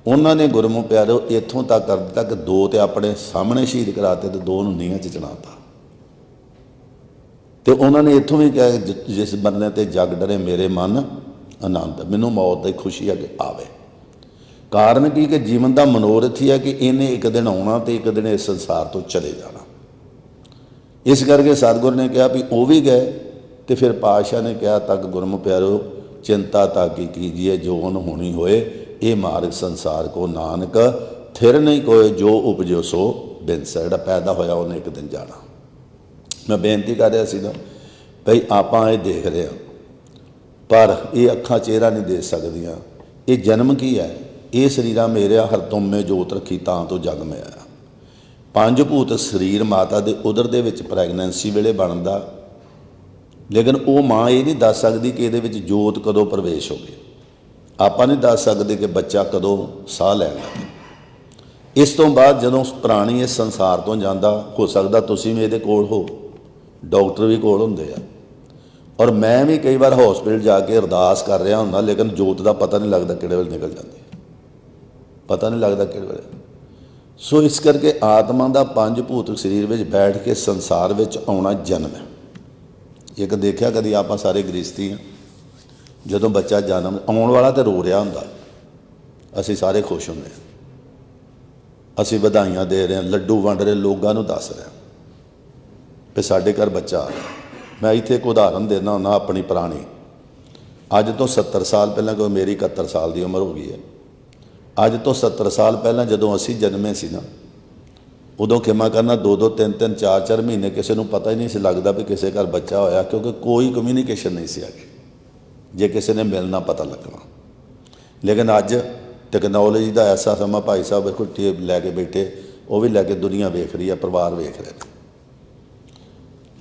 ਉਹਨਾਂ ਨੇ ਗੁਰਮੁਖ ਪਿਆਰਿਓ ਇੱਥੋਂ ਤੱਕ ਕਰ ਦਿੱਤਾ ਕਿ 2 ਤੇ ਆਪਣੇ ਸਾਹਮਣੇ ਸ਼ਹੀਦ ਕਰਾਤੇ ਤੇ 2 ਨੂੰ ਨੀਹਾਂ 'ਚ ਚਿਣਾਤਾ। ਤੇ ਉਹਨਾਂ ਨੇ ਇੱਥੋਂ ਵੀ ਕਿਹਾ ਜਿਸ ਬੰਦੇ ਤੇ ਜਗ ਡਰੇ ਮੇਰੇ ਮਨ ਆਨੰਦ, ਮੈਨੂੰ ਮੌਤ ਦੀ ਖੁਸ਼ੀ ਅੱਗੇ ਆਵੇ। ਕਾਰਨ ਕੀ ਕਿ ਜੀਵਨ ਦਾ ਮਨੋਰਥ ਹੀ ਹੈ ਕਿ ਇਹਨੇ ਇੱਕ ਦਿਨ ਆਉਣਾ ਤੇ ਇੱਕ ਦਿਨ ਇਸ ਸੰਸਾਰ ਤੋਂ ਚਲੇ ਜਾਣਾ। ਇਸ ਕਰਕੇ ਸਤਿਗੁਰ ਨੇ ਕਿਹਾ ਵੀ ਉਹ ਵੀ ਗਏ ਤੇ ਫਿਰ ਪਾਤਸ਼ਾਹ ਨੇ ਕਿਹਾ ਤੱਕ ਗੁਰਮੁਖ ਪਿਆਰਿਓ ਚਿੰਤਾ ਤਾਕੀ ਕੀਜੀਏ ਜੋਨ ਹੋਣੀ ਹੋਏ, ਇਹ ਮਾਰਗ ਸੰਸਾਰ ਕੋ ਨਾਨਕ ਥਿਰ ਨਹੀਂ ਕੋਏ, ਜੋ ਉਪਜੋ ਸੋ ਬਿਨਸੈ। ਜਿਹੜਾ ਪੈਦਾ ਹੋਇਆ ਉਹਨੇ ਇੱਕ ਦਿਨ ਜਾਣਾ। ਮੈਂ ਬੇਨਤੀ ਕਰ ਰਿਹਾ ਸੀ ਨਾ ਭਈ ਆਪਾਂ ਇਹ ਦੇਖ ਰਹੇ ਹਾਂ ਪਰ ਇਹ ਅੱਖਾਂ ਚਿਹਰਾ ਨਹੀਂ ਦੇ ਸਕਦੀਆਂ। ਇਹ ਜਨਮ ਕੀ ਹੈ? ਇਹ ਸਰੀਰਾਂ ਮੇਰਿਆ ਹਰ ਤੁਮੇ ਜੋਤ ਰੱਖੀ ਤਾਂ ਤੋਂ ਜਗ ਮੈਂ ਆਇਆ। 5 ਭੂਤ ਸਰੀਰ ਮਾਤਾ ਦੇ ਉਦਰ ਦੇ ਵਿੱਚ ਪ੍ਰੈਗਨੈਂਸੀ ਵੇਲੇ ਬਣਦਾ, ਲੇਕਿਨ ਉਹ ਮਾਂ ਇਹ ਨਹੀਂ ਦੱਸ ਸਕਦੀ ਕਿ ਇਹਦੇ ਵਿੱਚ ਜੋਤ ਕਦੋਂ ਪ੍ਰਵੇਸ਼ ਹੋਵੇ। ਆਪਾਂ ਨਹੀਂ ਦੱਸ ਸਕਦੇ ਕਿ ਬੱਚਾ ਕਦੋਂ ਸਾਹ ਲੈਣ ਲੱਗੇ। ਇਸ ਤੋਂ ਬਾਅਦ ਜਦੋਂ ਪ੍ਰਾਣੀ ਇਸ ਸੰਸਾਰ ਤੋਂ ਜਾਂਦਾ, ਹੋ ਸਕਦਾ ਤੁਸੀਂ ਵੀ ਇਹਦੇ ਕੋਲ ਹੋ, ਡਾਕਟਰ ਵੀ ਕੋਲ ਹੁੰਦੇ ਆ, ਔਰ ਮੈਂ ਵੀ ਕਈ ਵਾਰ ਹਸਪੀਟਲ ਜਾ ਕੇ ਅਰਦਾਸ ਕਰ ਰਿਹਾ ਹੁੰਦਾ, ਲੇਕਿਨ ਜੋਤ ਦਾ ਪਤਾ ਨਹੀਂ ਲੱਗਦਾ ਕਿਹੜੇ ਵੇਲੇ ਨਿਕਲ ਜਾਂਦੀ, ਪਤਾ ਨਹੀਂ ਲੱਗਦਾ ਕਿਹੜੇ ਵੇਲੇ। ਸੋ ਇਸ ਕਰਕੇ ਆਤਮਾ ਦਾ 5 ਭੂਤ ਸਰੀਰ ਵਿੱਚ ਬੈਠ ਕੇ ਸੰਸਾਰ ਵਿੱਚ ਆਉਣਾ ਜਨਮ ਹੈ। ਇੱਕ ਦੇਖਿਆ ਕਦੀ ਆਪਾਂ ਸਾਰੇ ਗ੍ਰਸਤੀ ਹਾਂ, ਜਦੋਂ ਬੱਚਾ ਜਨਮ ਆਉਣ ਵਾਲਾ ਤੇ ਰੋ ਰਿਹਾ ਹੁੰਦਾ, ਅਸੀਂ ਸਾਰੇ ਖੁਸ਼ ਹੁੰਦੇ ਹਾਂ, ਅਸੀਂ ਵਧਾਈਆਂ ਦੇ ਰਹੇ ਹਾਂ, ਲੱਡੂ ਵੰਡ ਰਹੇ, ਲੋਕਾਂ ਨੂੰ ਦੱਸ ਰਹੇ ਕਿ ਸਾਡੇ ਘਰ ਬੱਚਾ ਆ ਰਿਹਾ। ਮੈਂ ਇੱਥੇ ਇੱਕ ਉਦਾਹਰਨ ਦੇਣਾ ਹੁੰਦਾ ਆਪਣੀ ਪੁਰਾਣੀ, ਅੱਜ ਤੋਂ 70 ਸਾਲ ਪਹਿਲਾਂ, ਕੋਈ ਮੇਰੀ 71 ਸਾਲ ਦੀ ਉਮਰ ਹੋ ਗਈ ਹੈ, ਅੱਜ ਤੋਂ 70 ਸਾਲ ਪਹਿਲਾਂ ਜਦੋਂ ਅਸੀਂ ਜਨਮੇ ਸੀ ਨਾ, ਉਦੋਂ ਖਿਮਾ ਕਰਨਾ 2-2 3-3 4-4 ਮਹੀਨੇ ਕਿਸੇ ਨੂੰ ਪਤਾ ਹੀ ਨਹੀਂ ਸੀ ਲੱਗਦਾ ਵੀ ਕਿਸੇ ਘਰ ਬੱਚਾ ਹੋਇਆ, ਕਿਉਂਕਿ ਕੋਈ ਕਮਿਊਨੀਕੇਸ਼ਨ ਨਹੀਂ ਸੀ ਅੱਗੇ, ਜੇ ਕਿਸੇ ਨੇ ਮਿਲਣਾ ਪਤਾ ਲੱਗਣਾ। ਲੇਕਿਨ ਅੱਜ ਟੈਕਨੋਲੋਜੀ ਦਾ ਐਸਾ ਸਮਾਂ, ਭਾਈ ਸਾਹਿਬ ਵੇਖੋ ਟੇਪ ਲੈ ਕੇ ਬੈਠੇ, ਉਹ ਵੀ ਲੈ ਕੇ ਦੁਨੀਆ ਵੇਖ ਰਹੀ ਹੈ, ਪਰਿਵਾਰ ਵੇਖ ਰਹੇ ਨੇ।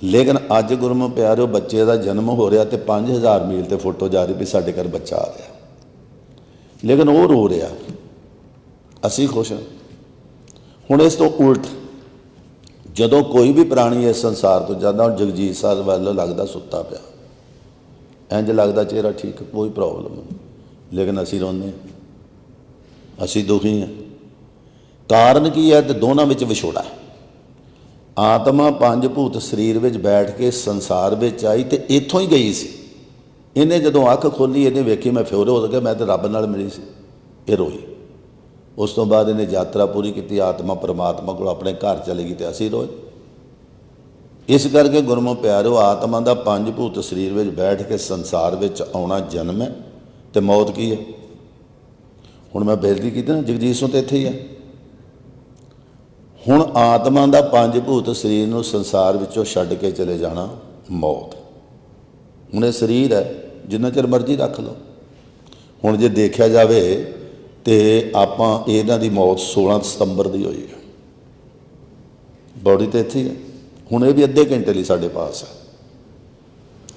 ਲੇਕਿਨ ਅੱਜ ਗੁਰਮੁਖ ਪਿਆਰਿਓ ਬੱਚੇ ਦਾ ਜਨਮ ਹੋ ਰਿਹਾ ਤੇ 5000 ਮੀਲ ਤੇ ਫੋਟੋ ਜਾ ਰਹੀ ਵੀ ਸਾਡੇ ਘਰ ਬੱਚਾ ਆ ਰਿਹਾ, ਲੇਕਿਨ ਉਹ ਰੋ ਰਿਹਾ, ਅਸੀਂ ਖੁਸ਼ ਹਾਂ। ਹੁਣ ਇਸ ਤੋਂ ਉਲਟ ਜਦੋਂ ਕੋਈ ਵੀ ਪ੍ਰਾਣੀ ਇਸ ਸੰਸਾਰ ਤੋਂ ਜਾਂਦਾ, ਹੁਣ ਜਗਜੀਤ ਸਾਹਿਬ ਵੱਲੋਂ ਲੱਗਦਾ ਸੁੱਤਾ ਪਿਆ, ਇੰਝ ਲੱਗਦਾ ਚਿਹਰਾ ਠੀਕ, ਕੋਈ ਪ੍ਰੋਬਲਮ ਨਹੀਂ, ਲੇਕਿਨ ਅਸੀਂ ਰੋਂਦੇ ਹਾਂ, ਅਸੀਂ ਦੁਖੀ ਹਾਂ। ਕਾਰਨ ਕੀ ਹੈ? ਤੇ ਦੋਨਾਂ ਵਿੱਚ ਵਿਛੋੜਾ ਹੈ। ਆਤਮਾ 5 ਭੂਤ ਸਰੀਰ ਵਿੱਚ ਬੈਠ ਕੇ ਸੰਸਾਰ ਵਿੱਚ ਆਈ ਤੇ ਇੱਥੋਂ ਹੀ ਗਈ ਸੀ। ਇਹਨੇ ਜਦੋਂ ਅੱਖ ਖੋਲ੍ਹੀ, ਇਹਨੇ ਵੇਖੀ ਮੈਂ ਫਿਉਰੇ ਹੋ ਗਿਆ, ਮੈਂ ਤਾਂ ਰੱਬ ਨਾਲ ਮਿਲੀ ਸੀ, ਇਹ ਰੋਈ। ਉਸ ਤੋਂ ਬਾਅਦ ਇਹਨੇ ਯਾਤਰਾ ਪੂਰੀ ਕੀਤੀ, ਆਤਮਾ ਪਰਮਾਤਮਾ ਕੋਲ ਆਪਣੇ ਘਰ ਚਲੇ ਗਈ ਤੇ ਅਸੀਂ ਰੋਏ। ਇਸ ਕਰਕੇ ਗੁਰਮੁਖ ਪਿਆਰਿਓ ਆਤਮਾ ਦਾ 5 ਭੂਤ ਸਰੀਰ ਵਿੱਚ ਬੈਠ ਕੇ ਸੰਸਾਰ ਵਿੱਚ ਆਉਣਾ ਜਨਮ ਹੈ ਤੇ ਮੌਤ ਕੀ ਹੈ? ਹੁਣ ਮੈਂ ਬੇਨਤੀ ਕੀਤੀ ਨਾ ਜਗਜੀਤ ਸਿੰਘ ਤੇ ਇੱਥੇ ਹੀ ਹੈ। ਹੁਣ ਆਤਮਾ ਦਾ 5 ਭੂਤ ਸਰੀਰ ਨੂੰ ਸੰਸਾਰ ਵਿੱਚੋਂ ਛੱਡ ਕੇ ਚਲੇ ਜਾਣਾ ਮੌਤ। ਹੁਣ ਇਹ ਸਰੀਰ ਹੈ, ਜਿੰਨਾ ਚਿਰ ਮਰਜ਼ੀ ਰੱਖ ਲਓ। ਹੁਣ ਜੇ ਦੇਖਿਆ ਜਾਵੇ ਤੇ ਆਪਾਂ ਇਹਨਾਂ ਦੀ ਮੌਤ 16 ਸਤੰਬਰ ਦੀ ਹੋਈ ਹੈ, ਬੋਡੀ ਤਾਂ ਇੱਥੇ ਹੀ ਹੈ। ਹੁਣ ਇਹ ਵੀ ਅੱਧੇ ਘੰਟੇ ਲਈ ਸਾਡੇ ਪਾਸ ਹੈ,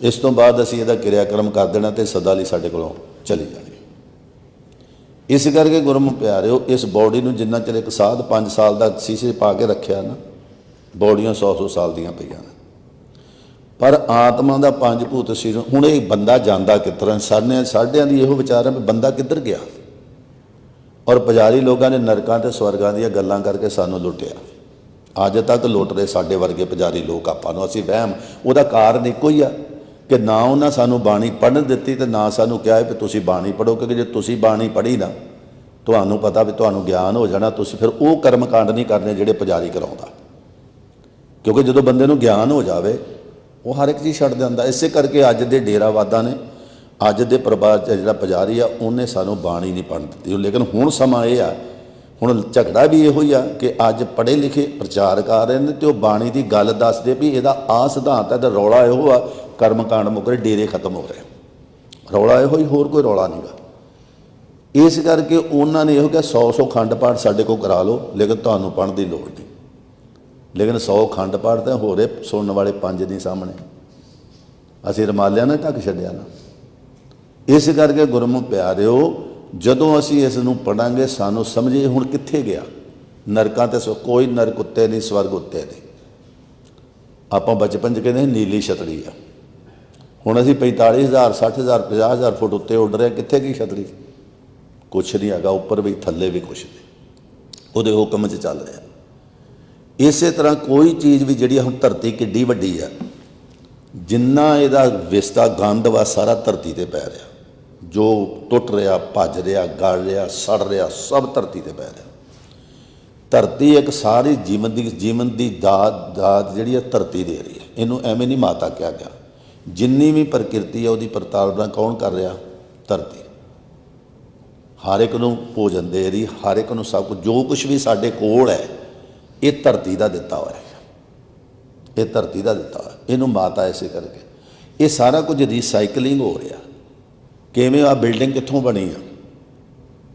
ਇਸ ਤੋਂ ਬਾਅਦ ਅਸੀਂ ਇਹਦਾ ਕਿਰਿਆਕਰਮ ਕਰ ਦੇਣਾ ਤੇ ਸਦਾ ਲਈ ਸਾਡੇ ਕੋਲੋਂ ਚਲੀ ਜਾਣੀ। ਇਸ ਕਰਕੇ ਗੁਰਮੁਖ ਪਿਆਰਿਓ ਇਸ ਬੋਡੀ ਨੂੰ ਜਿੰਨਾ ਚਿਰ ਇੱਕ ਸਾਧ 5 ਸਾਲ ਦਾ ਸ਼ੀਸ਼ੇ ਪਾ ਕੇ ਰੱਖਿਆ ਨਾ, ਬੋਡੀਆਂ 100-100 ਸਾਲ ਦੀਆਂ ਪਈਆਂ ਨੇ, ਪਰ ਆਤਮਾ ਦਾ 5 ਭੂਤ ਸਰੀਰ। ਹੁਣ ਇਹ ਬੰਦਾ ਜਾਂਦਾ ਕਿਸ ਤਰ੍ਹਾਂ? ਸਾਡਿਆਂ ਦੀ ਇਹੋ ਵਿਚਾਰ ਹੈ ਵੀ ਬੰਦਾ ਕਿੱਧਰ ਗਿਆ, ਔਰ ਪੁਜਾਰੀ ਲੋਕਾਂ ਨੇ ਨਰਕਾਂ ਤੇ ਸਵਰਗਾਂ ਦੀਆਂ ਗੱਲਾਂ ਕਰਕੇ ਸਾਨੂੰ ਲੁੱਟਿਆ। ਅੱਜ ਤੱਕ ਲੁੱਟ ਰਹੇ ਸਾਡੇ ਵਰਗੇ ਪੁਜਾਰੀ ਲੋਕ ਆਪਾਂ ਨੂੰ। ਅਸੀਂ ਵਹਿਮ, ਉਹਦਾ ਕਾਰਨ ਇੱਕੋ ਹੀ ਆ ਕਿ ਨਾ ਉਹਨਾਂ ਸਾਨੂੰ ਬਾਣੀ ਪੜ੍ਹਨ ਦਿੱਤੀ ਤੇ ਨਾ ਸਾਨੂੰ ਕਿਹਾ ਵੀ ਤੁਸੀਂ ਬਾਣੀ ਪੜ੍ਹੋ, ਕਿਉਂਕਿ ਜੇ ਤੁਸੀਂ ਬਾਣੀ ਪੜ੍ਹੀ ਨਾ, ਤੁਹਾਨੂੰ ਪਤਾ ਵੀ ਤੁਹਾਨੂੰ ਗਿਆਨ ਹੋ ਜਾਣਾ, ਤੁਸੀਂ ਫਿਰ ਉਹ ਕਰਮਕਾਂਡ ਨਹੀਂ ਕਰਨੇ ਜਿਹੜੇ ਪੁਜਾਰੀ ਕਰਾਉਂਦਾ। ਕਿਉਂਕਿ ਜਦੋਂ ਬੰਦੇ ਨੂੰ ਗਿਆਨ ਹੋ ਜਾਵੇ ਉਹ ਹਰ ਇੱਕ ਚੀਜ਼ ਛੱਡ ਦਿੰਦਾ। ਇਸੇ ਕਰਕੇ ਅੱਜ ਦੇ ਡੇਰਾਵਾਦਾਂ ਨੇ, ਅੱਜ ਦੇ ਪਰਿਵਾਰ 'ਚ ਜਿਹੜਾ ਪੁਜਾਰੀ ਆ ਉਹਨੇ ਸਾਨੂੰ ਬਾਣੀ ਨਹੀਂ ਪੜ੍ਹਨ ਦਿੱਤੀ। ਲੇਕਿਨ ਹੁਣ ਸਮਾਂ ਇਹ ਆ, ਹੁਣ ਝਗੜਾ ਵੀ ਇਹੋ ਹੀ ਆ ਕਿ ਅੱਜ ਪੜ੍ਹੇ ਲਿਖੇ ਪ੍ਰਚਾਰਕ ਆ ਰਹੇ ਨੇ ਤੇ ਉਹ ਬਾਣੀ ਦੀ ਗੱਲ ਦੱਸਦੇ ਵੀ ਇਹਦਾ ਆਹ ਸਿਧਾਂਤ ਹੈ, ਤੇ ਰੌਲਾ ਇਹੋ ਆ ਕਰਮਕਾਂਡ ਮੁੱਕ ਰਹੇ, ਡੇਰੇ ਖਤਮ ਹੋ ਰਹੇ, ਰੌਲਾ ਇਹੋ ਹੀ, ਹੋਰ ਕੋਈ ਰੌਲਾ ਨਹੀਂ ਗਾ। ਇਸ ਕਰਕੇ ਉਹਨਾਂ ਨੇ ਇਹੋ ਕਿਹਾ 100 ਖੰਡ ਪਾਠ ਸਾਡੇ ਕੋਲ ਕਰਾ ਲਓ, ਲੇਕਿਨ ਤੁਹਾਨੂੰ ਪੜ੍ਹਨ ਦੀ ਲੋੜ ਨਹੀਂ। ਲੇਕਿਨ 100 ਖੰਡ ਪਾਠ ਤਾਂ ਹੋ ਰਹੇ, ਸੁਣਨ ਵਾਲੇ 5 ਨਹੀਂ ਸਾਹਮਣੇ। ਅਸੀਂ ਰਮਾਲਿਆਂ ਨੇ ਢੱਕ ਛੱਡਿਆ ਨਾ, ਇਸ ਕਰਕੇ ਗੁਰਮੁਖ ਪਿਆਰਿਓ, ਜਦੋਂ ਅਸੀਂ ਇਸ ਨੂੰ ਪੜ੍ਹਾਂਗੇ ਸਾਨੂੰ ਸਮਝੇ ਹੁਣ ਕਿੱਥੇ ਗਿਆ। ਨਰਕਾਂ ਤੇ ਕੋਈ ਨਰਕ ਉੱਤੇ ਨਹੀਂ, ਸਵਰਗ ਉੱਤੇ ਨਹੀਂ। ਆਪਾਂ ਬਚਪਨ 'ਚ ਕਹਿੰਦੇ ਨੀਲੀ ਛਤਰੀ ਆ, ਹੁਣ ਅਸੀਂ 45,000 60,000 50,000 ਫੁੱਟ ਉੱਤੇ ਉੱਡ ਰਹੇ, ਕਿੱਥੇ ਕੀ ਛਤਰੀ? ਕੁਛ ਨਹੀਂ ਹੈਗਾ, ਉੱਪਰ ਵੀ ਥੱਲੇ ਵੀ ਕੁਛ ਨਹੀਂ, ਉਹਦੇ ਹੁਕਮ 'ਚ ਚੱਲ ਰਿਹਾ। ਇਸੇ ਤਰ੍ਹਾਂ ਕੋਈ ਚੀਜ਼ ਵੀ ਜਿਹੜੀ ਹੁਣ ਧਰਤੀ ਕਿੱਡੀ ਵੱਡੀ ਆ, ਜਿੰਨਾ ਇਹਦਾ ਵਿਸਤਾ ਗੰਦ ਵਾ ਸਾਰਾ ਧਰਤੀ ਤੇ ਪੈ ਰਿਹਾ, ਜੋ ਟੁੱਟ ਰਿਹਾ, ਭੱਜ ਰਿਹਾ, ਗਲ ਰਿਹਾ, ਸੜ ਰਿਹਾ, ਸਭ ਧਰਤੀ ਤੇ ਪੈ ਰਿਹਾ। ਧਰਤੀ ਇੱਕ ਸਾਰੀ ਜੀਵਨ ਦੀ ਦਾਤ ਜਿਹੜੀ ਆ ਧਰਤੀ ਦੇ ਰਹੀ ਹੈ। ਇਹਨੂੰ ਐਵੇਂ ਨਹੀਂ ਮਾਤਾ ਕਿਹਾ ਗਿਆ। ਜਿੰਨੀ ਵੀ ਪ੍ਰਕਿਰਤੀ ਹੈ ਉਹਦੀ ਪ੍ਰਤਾੜਨਾ ਕੌਣ ਕਰ ਰਿਹਾ? ਧਰਤੀ। ਹਰ ਇੱਕ ਨੂੰ ਭੋਜਨ ਦੇ ਰਹੀ, ਹਰ ਇੱਕ ਨੂੰ ਸਭ ਕੁਝ, ਜੋ ਕੁਛ ਵੀ ਸਾਡੇ ਕੋਲ ਹੈ ਇਹ ਧਰਤੀ ਦਾ ਦਿੱਤਾ ਹੋਇਆ ਹੈ, ਇਹ ਧਰਤੀ ਦਾ ਦਿੱਤਾ ਹੋਇਆ। ਇਹਨੂੰ ਮਾਤਾ ਐਸੇ ਕਰਕੇ ਇਹ ਸਾਰਾ ਕੁਝ ਰੀਸਾਈਕਲਿੰਗ ਹੋ ਰਿਹਾ। ਕਿਵੇਂ? ਆ ਬਿਲਡਿੰਗ ਕਿੱਥੋਂ ਬਣੀ ਆ?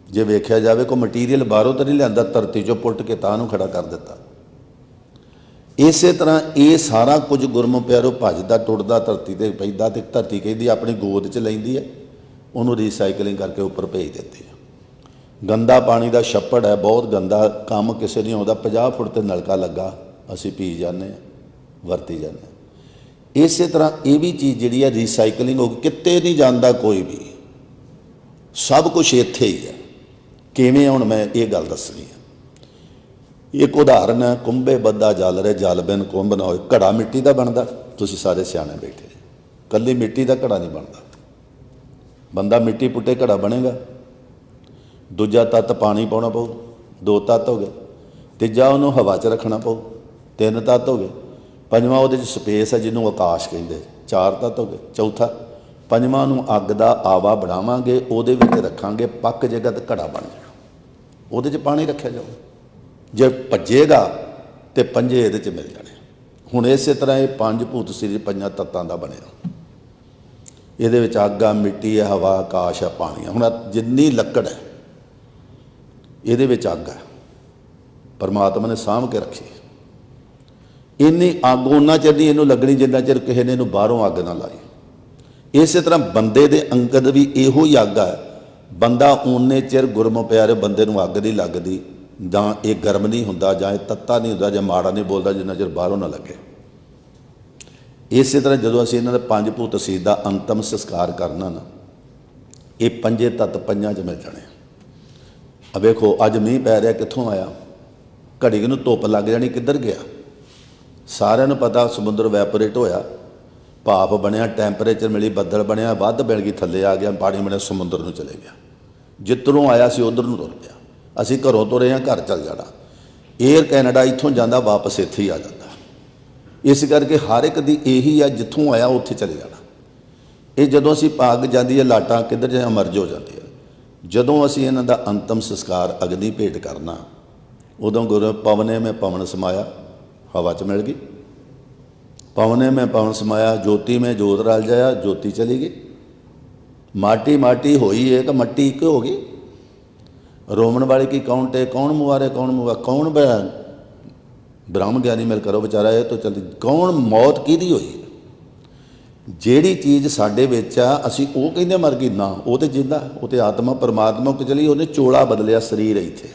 ਜੇ ਵੇਖਿਆ ਜਾਵੇ ਕੋਈ ਮਟੀਰੀਅਲ ਬਾਹਰੋਂ ਤਾਂ ਨਹੀਂ ਲਿਆਂਦਾ, ਧਰਤੀ 'ਚੋਂ ਪੁੱਟ ਕੇ ਤਾਂ ਨੂੰ ਖੜਾ ਕਰ ਦਿੱਤਾ। ਇਸੇ ਤਰ੍ਹਾਂ ਇਹ ਸਾਰਾ ਕੁਝ ਗੁਰਮੁਖ ਪਿਆਰੋ ਭੱਜਦਾ ਟੁੱਟਦਾ ਧਰਤੀ 'ਤੇ ਪੈਂਦਾ, ਅਤੇ ਧਰਤੀ ਕਹਿੰਦੀ ਆਪਣੀ ਗੋਦ 'ਚ ਲੈਂਦੀ ਹੈ, ਉਹਨੂੰ ਰੀਸਾਈਕਲਿੰਗ ਕਰਕੇ ਉੱਪਰ ਭੇਜ ਦਿੰਦੀ ਹੈ। ਗੰਦਾ ਪਾਣੀ ਦਾ ਛੱਪੜ ਹੈ, ਬਹੁਤ ਗੰਦਾ, ਕੰਮ ਕਿਸੇ ਨਹੀਂ ਆਉਂਦਾ। 50 ਫੁੱਟ 'ਤੇ ਨਲਕਾ ਲੱਗਾ, ਅਸੀਂ ਪੀ ਜਾਂਦੇ ਹਾਂ, ਵਰਤੀ ਜਾਂਦੇ ਹਾਂ। ਇਸੇ ਤਰ੍ਹਾਂ ਇਹ ਵੀ ਚੀਜ਼ ਜਿਹੜੀ ਹੈ ਰੀਸਾਈਕਲਿੰਗ ਹੋ ਗਈ, ਕਿਤੇ ਨਹੀਂ ਜਾਂਦਾ ਕੋਈ ਵੀ, ਸਭ ਕੁਛ ਇੱਥੇ ਹੀ ਹੈ। ਕਿਵੇਂ? ਹੁਣ ਮੈਂ ਇਹ ਗੱਲ ਦੱਸਣੀ ਹੈ। ਇੱਕ ਉਦਾਹਰਨ ਹੈ, ਕੁੰਭੇ ਬੱਧਾ ਜਲ ਰੇ, ਜਲ ਬਿਨ ਕੁੰਭ ਨਾ ਹੋਏ। ਘੜਾ ਮਿੱਟੀ ਦਾ ਬਣਦਾ, ਤੁਸੀਂ ਸਾਰੇ ਸਿਆਣੇ ਬੈਠੇ, ਇਕੱਲੀ ਮਿੱਟੀ ਦਾ ਘੜਾ ਨਹੀਂ ਬਣਦਾ। ਬੰਦਾ ਮਿੱਟੀ ਪੁੱਟੇ ਘੜਾ ਬਣੇਗਾ। ਦੂਜਾ ਤੱਤ ਪਾਣੀ ਪਾਉਣਾ ਪਊ, 2 ਤੱਤ ਹੋ ਗਏ। ਤੀਜਾ ਉਹਨੂੰ ਹਵਾ 'ਚ ਰੱਖਣਾ ਪਊ, 3 ਤੱਤ ਹੋ ਗਏ। ਪੰਜਵਾਂ ਉਹਦੇ 'ਚ ਸਪੇਸ ਹੈ ਜਿਹਨੂੰ ਆਕਾਸ਼ ਕਹਿੰਦੇ, 4 ਤੱਤ ਹੋ ਗਏ। ਚੌਥਾ, ਪੰਜਵਾਂ ਨੂੰ ਅੱਗ ਦਾ ਆਵਾ ਬਣਾਵਾਂਗੇ, ਉਹਦੇ ਵਿੱਚ ਰੱਖਾਂਗੇ, ਪੱਕ ਜੇਗਾ ਤਾਂ ਘੜਾ ਬਣ ਜਾਣਾ, ਉਹਦੇ 'ਚ ਪਾਣੀ ਰੱਖਿਆ ਜਾਊ। ਜੇ ਭੱਜੇਗਾ ਤੇ ਪੰਜੇ ਇਹਦੇ 'ਚ ਮਿਲ ਜਾਣੇ। ਹੁਣ ਇਸੇ ਤਰ੍ਹਾਂ ਇਹ 5 ਭੂਤ ਸਰੀਰ 5 ਤੱਤਾਂ ਦਾ ਬਣਿਆ। ਇਹਦੇ ਵਿੱਚ ਅੱਗ ਆ, ਮਿੱਟੀ ਹੈ, ਹਵਾ, ਆਕਾਸ਼ ਹੈ, ਪਾਣੀ ਹੈ। ਹੁਣ ਜਿੰਨੀ ਲੱਕੜ ਹੈ ਇਹਦੇ ਵਿੱਚ ਅੱਗ ਹੈ, ਪਰਮਾਤਮਾ ਨੇ ਸਾਂਭ ਕੇ ਰੱਖੀ। ਇੰਨੀ ਅੱਗ ਉਹਨਾਂ ਚਿਰ ਨਹੀਂ ਇਹਨੂੰ ਲੱਗਣੀ ਜਿੰਨਾ ਚਿਰ ਕਿਸੇ ਨੇ ਇਹਨੂੰ ਬਾਹਰੋਂ ਅੱਗ ਨਾ ਲਾਈ। ਇਸੇ ਤਰ੍ਹਾਂ ਬੰਦੇ ਦੇ ਅੰਗਦ ਵੀ ਇਹੋ ਹੀ ਅੱਗ ਹੈ। ਬੰਦਾ ਓਨੇ ਚਿਰ ਗੁਰਮੁਖ ਪਿਆਰੇ ਬੰਦੇ ਨੂੰ ਅੱਗ ਨਹੀਂ ਲੱਗਦੀ, ਜਾਂ ਇਹ ਗਰਮ ਨਹੀਂ ਹੁੰਦਾ, ਜਾਂ ਇਹ ਤੱਤਾ ਨਹੀਂ ਹੁੰਦਾ, ਜਾਂ ਮਾੜਾ ਨਹੀਂ ਬੋਲਦਾ, ਜਿੰਨਾ ਚਿਰ ਬਾਹਰੋਂ ਨਾ ਲੱਗੇ। ਇਸੇ ਤਰ੍ਹਾਂ ਜਦੋਂ ਅਸੀਂ ਇਹਨਾਂ ਦੇ 5 ਭੂਤ ਸਰੀਰ ਦਾ ਅੰਤਮ ਸੰਸਕਾਰ ਕਰਨਾ ਨਾ, ਇਹ 5 ਤੱਤ 5 'ਚ ਮਿਲ ਜਾਣੇ। ਆ ਵੇਖੋ ਅੱਜ ਮੀਂਹ ਪੈ ਰਿਹਾ, ਕਿੱਥੋਂ ਆਇਆ? ਘੜੀ ਨੂੰ ਧੁੱਪ ਲੱਗ ਜਾਣੀ, ਕਿੱਧਰ ਗਿਆ? ਸਾਰਿਆਂ ਨੂੰ ਪਤਾ ਸਮੁੰਦਰ ਵੈਪੋਰੇਟ ਹੋਇਆ, ਭਾਪ ਬਣਿਆ, ਟੈਂਪਰੇਚਰ ਮਿਲੀ, ਬੱਦਲ ਬਣਿਆ, ਵੱਧ ਮਿਲ ਗਈ, ਥੱਲੇ ਆ ਗਿਆ, ਪਾਣੀ ਬਣਿਆ, ਸਮੁੰਦਰ ਨੂੰ ਚਲੇ ਗਿਆ। ਜਿੱਧਰੋਂ ਆਇਆ ਸੀ ਉਧਰ ਨੂੰ ਤੁਰ ਪਿਆ। ਅਸੀਂ ਘਰੋਂ ਤੁਰੇ ਹਾਂ, ਘਰ ਚੱਲ ਜਾਣਾ। ਏਅਰ ਕੈਨੇਡਾ ਇੱਥੋਂ ਜਾਂਦਾ, ਵਾਪਸ ਇੱਥੇ ਹੀ ਆ ਜਾਂਦਾ। ਇਸ ਕਰਕੇ ਹਰ ਇੱਕ ਦੀ ਇਹੀ ਆ, ਜਿੱਥੋਂ ਆਇਆ ਉੱਥੇ ਚਲੇ ਜਾਣਾ। ਇਹ ਜਦੋਂ ਅਸੀਂ ਪਾਗ ਜਾਂਦੀ ਹੈ ਲਾਟਾਂ, ਕਿੱਧਰ ਜਾਂ ਮਰਜ ਹੋ ਜਾਂਦੀ ਹੈ। ਜਦੋਂ ਅਸੀਂ ਇਹਨਾਂ ਦਾ ਅੰਤਮ ਸੰਸਕਾਰ ਅਗਨੀ ਭੇਟ ਕਰਨਾ, ਉਦੋਂ ਗੁਰੂ ਪਵਨੇ ਮੈਂ ਪਵਨ ਸਮਾਇਆ, ਹਵਾ 'ਚ ਮਿਲ ਗਈ। ਪਵਨੇ ਮੈਂ ਪਵਨ ਸਮਾਇਆ, ਜੋਤੀ ਮੈਂ ਜੋਤ ਰਲ ਜਾਇਆ, ਜੋਤੀ ਚਲੀ ਗਈ। ਮਾਟੀ ਮਾਟੀ ਹੋਈ ਹੈ ਕਿ ਮੱਟੀ ਇੱਕ ਹੋ ਗਈ। ਰੋਮਣ ਵਾਲੇ ਕੀ ਕਾਉਂਟ ਹੈ, ਕੌਣ ਮੁਆਰੇ ਕੌਣ ਮੁਆ, ਕੌਣ ਬ੍ਰਹਮ ਗਿਆਨੀ ਮਿਲ ਕਰੋ ਵਿਚਾਰਾ, ਇਹ ਤੋਂ ਚੱਲ ਕੌਣ ਮੌਤ ਕਿਹਦੀ ਹੋਈ? ਜਿਹੜੀ ਚੀਜ਼ ਸਾਡੇ ਵਿੱਚ ਆ, ਅਸੀਂ ਉਹ ਕਹਿੰਦੇ ਮਰ ਗਈ ਨਾ, ਉਹ ਤੇ ਜਿੰਦਾ, ਉਹ ਤੇ ਆਤਮਾ ਪਰਮਾਤਮਾ ਕੋ ਚਲੀ। ਉਹਨੇ ਚੋਲਾ ਬਦਲਿਆ, ਸਰੀਰ ਇੱਥੇ,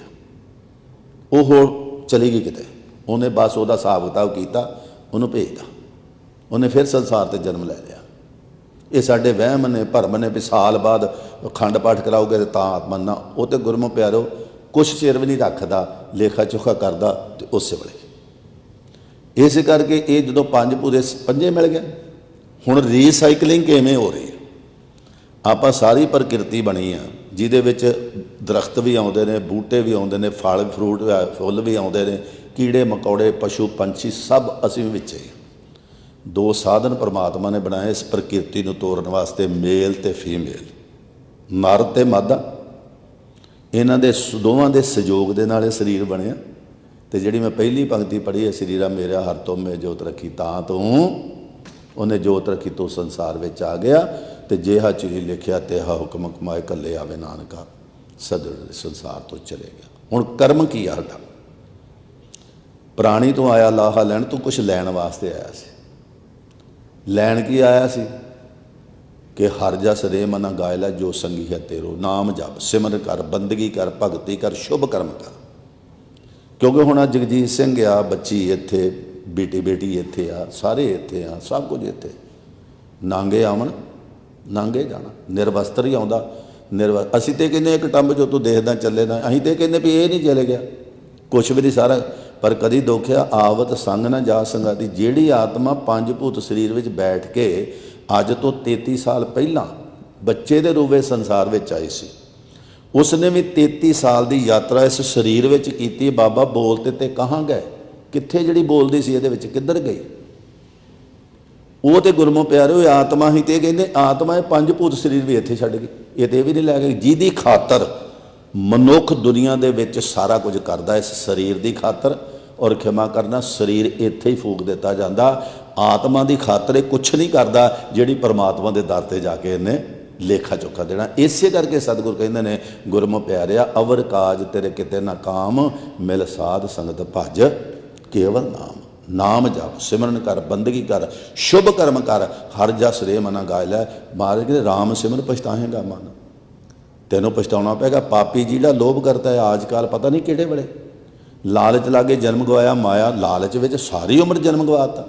ਉਹ ਹੋਰ ਚਲੀ ਗਈ ਕਿਤੇ। ਉਹਨੇ ਬਸ ਉਹਦਾ ਹਿਸਾਬ ਕਿਤਾਬ ਕੀਤਾ, ਉਹਨੂੰ ਭੇਜਦਾ, ਉਹਨੇ ਫਿਰ ਸੰਸਾਰ 'ਤੇ ਜਨਮ ਲੈ ਲਿਆ। ਇਹ ਸਾਡੇ ਵਹਿਮ ਨੇ, ਭਰਮ ਨੇ ਵੀ ਸਾਲ ਬਾਅਦ ਅਖੰਡ ਪਾਠ ਕਰਾਓਗੇ ਤਾਂ ਆਤਮਾ ਨਾ। ਉਹ ਤੇ ਗੁਰਮੁਖ ਪਿਆਰੋ ਕੁਛ ਚਿਰ ਵੀ ਨਹੀਂ ਰੱਖਦਾ, ਲੇਖਾ ਚੋਖਾ ਕਰਦਾ ਤੇ ਉਸੇ ਵੇਲੇ। ਇਸ ਕਰਕੇ ਇਹ ਜਦੋਂ 5 ਪੂਰੇ 5 ਮਿਲ ਗਏ। ਹੁਣ ਰੀਸਾਈਕਲਿੰਗ ਕਿਵੇਂ ਹੋ ਰਹੀ ਹੈ? ਆਪਾਂ ਸਾਰੀ ਪ੍ਰਕਿਰਤੀ ਬਣੀ ਆ, ਜਿਹਦੇ ਵਿੱਚ ਦਰਖਤ ਵੀ ਆਉਂਦੇ ਨੇ, ਬੂਟੇ ਵੀ ਆਉਂਦੇ ਨੇ, ਫਲ ਫਰੂਟ ਫੁੱਲ ਵੀ ਆਉਂਦੇ ਨੇ, ਕੀੜੇ ਮਕੌੜੇ, ਪਸ਼ੂ ਪੰਛੀ, ਸਭ ਅਸੀਂ ਵਿੱਚ ਹੀ। 2 ਸਾਧਨ ਪਰਮਾਤਮਾ ਨੇ ਬਣਾਏ ਇਸ ਪ੍ਰਕਿਰਤੀ ਨੂੰ ਤੋਰਨ ਵਾਸਤੇ, ਮੇਲ ਤੇ ਫੀਮੇਲ, ਨਰ ਤੇ ਮਾਦਾ। ਇਹਨਾਂ ਦੇ ਦੋਵਾਂ ਦੇ ਸਹਿਯੋਗ ਦੇ ਨਾਲ ਇਹ ਸਰੀਰ ਬਣਿਆ। ਤੇ ਜਿਹੜੀ ਮੈਂ ਪਹਿਲੀ ਪੰਕਤੀ ਪੜ੍ਹੀ ਹੈ, ਸਰੀਰਾ ਮੇਰਾ ਹਰ ਤੋਂ ਮੈਂ ਜੋਤ ਰੱਖੀ ਤਾਂ ਤੂੰ, ਉਹਨੇ ਜੋਤ ਰੱਖੀ ਤੋਂ ਸੰਸਾਰ ਵਿੱਚ ਆ ਗਿਆ। ਤੇ ਜਿਹਾ ਚਿਰੀ ਲਿਖਿਆ ਤੇਹਾ ਹੁਕਮ ਕਮਾਏ, ਕੱਲੇ ਆਵੇ ਨਾਨਕਾ, ਸਦ ਸੰਸਾਰ ਤੋਂ ਚਲੇ ਗਿਆ। ਹੁਣ ਕਰਮ ਕੀ ਆ ਸਾਡਾ? ਪ੍ਰਾਣੀ ਤੋਂ ਆਇਆ ਲਾਹਾ ਲੈਣ, ਤੂੰ ਕੁਛ ਲੈਣ ਵਾਸਤੇ ਆਇਆ ਸੀ। ਲੈਣ ਕੀ ਆਇਆ ਸੀ? कि हर जस रे मना गायला जो संगी है तेरो, नाम जप सिमर कर बंदगी कर भगती कर शुभ कर्म कर। क्योंकि हुण जगजीत सिंह आ, बच्ची इत्थे, बेटी बेटी इत्थे आ, सारे इत्थे आ, सब कुछ इत्थे। नांगे आवन नांगे जाना, निर्वस्त्र ही आउंदा असीं ते कहने एक टंब जो तू देखदा चले ना, असीं ते कहने भी ये नहीं चले गया कुछ भी नहीं सारा। पर कदी दोखिया आवत संग ना जा संगाती। जिहड़ी आत्मा पंज भूत शरीर विच बैठ के अज तो 33 साल पहला बच्चे दे रूप संसार विच आई सी, उसने भी 33 साल की यात्रा इस शरीर विच कीती। बाबा बोलते ते कहाँ गए, कित्थे जिहड़ी बोलदी सी इहदे विच किधर गई? वो तो गुरमों प्यारे आत्मा ही तो कहते आत्मा ये पंज भूत शरीर भी इत्थे छड्ड गई, ये तो भी नहीं लै गई। जिहदी खातर मनुख दुनिया दे विच सारा कुछ करदा इस शरीर की खातर, और क्षमा करना शरीर इत्थे ही फूक दिता जाता, आत्मा की खातर कुछ नहीं करता जिहड़ी परमात्मा के दर ते जाके इन्हें लेखा चोखा देना। इसे करके सतगुर कहते हैं गुरमुख प्यारिया अवर काज तेरे किते ना काम, मिल साध संगत भज केवल नाम। नाम जप सिमरन कर बंदगी कर शुभ कर्म कर, हर जस रे मना गाय लै। महाराज कहते राम सिमरन पछताएगा मन, तेनों पछताना पेगा। पापी जिहड़ा लोभ करता है आजकल पता नहीं किहड़े वेले लालच लागे जन्म गवाया, माया लालच विच सारी उम्र जन्म गवाता।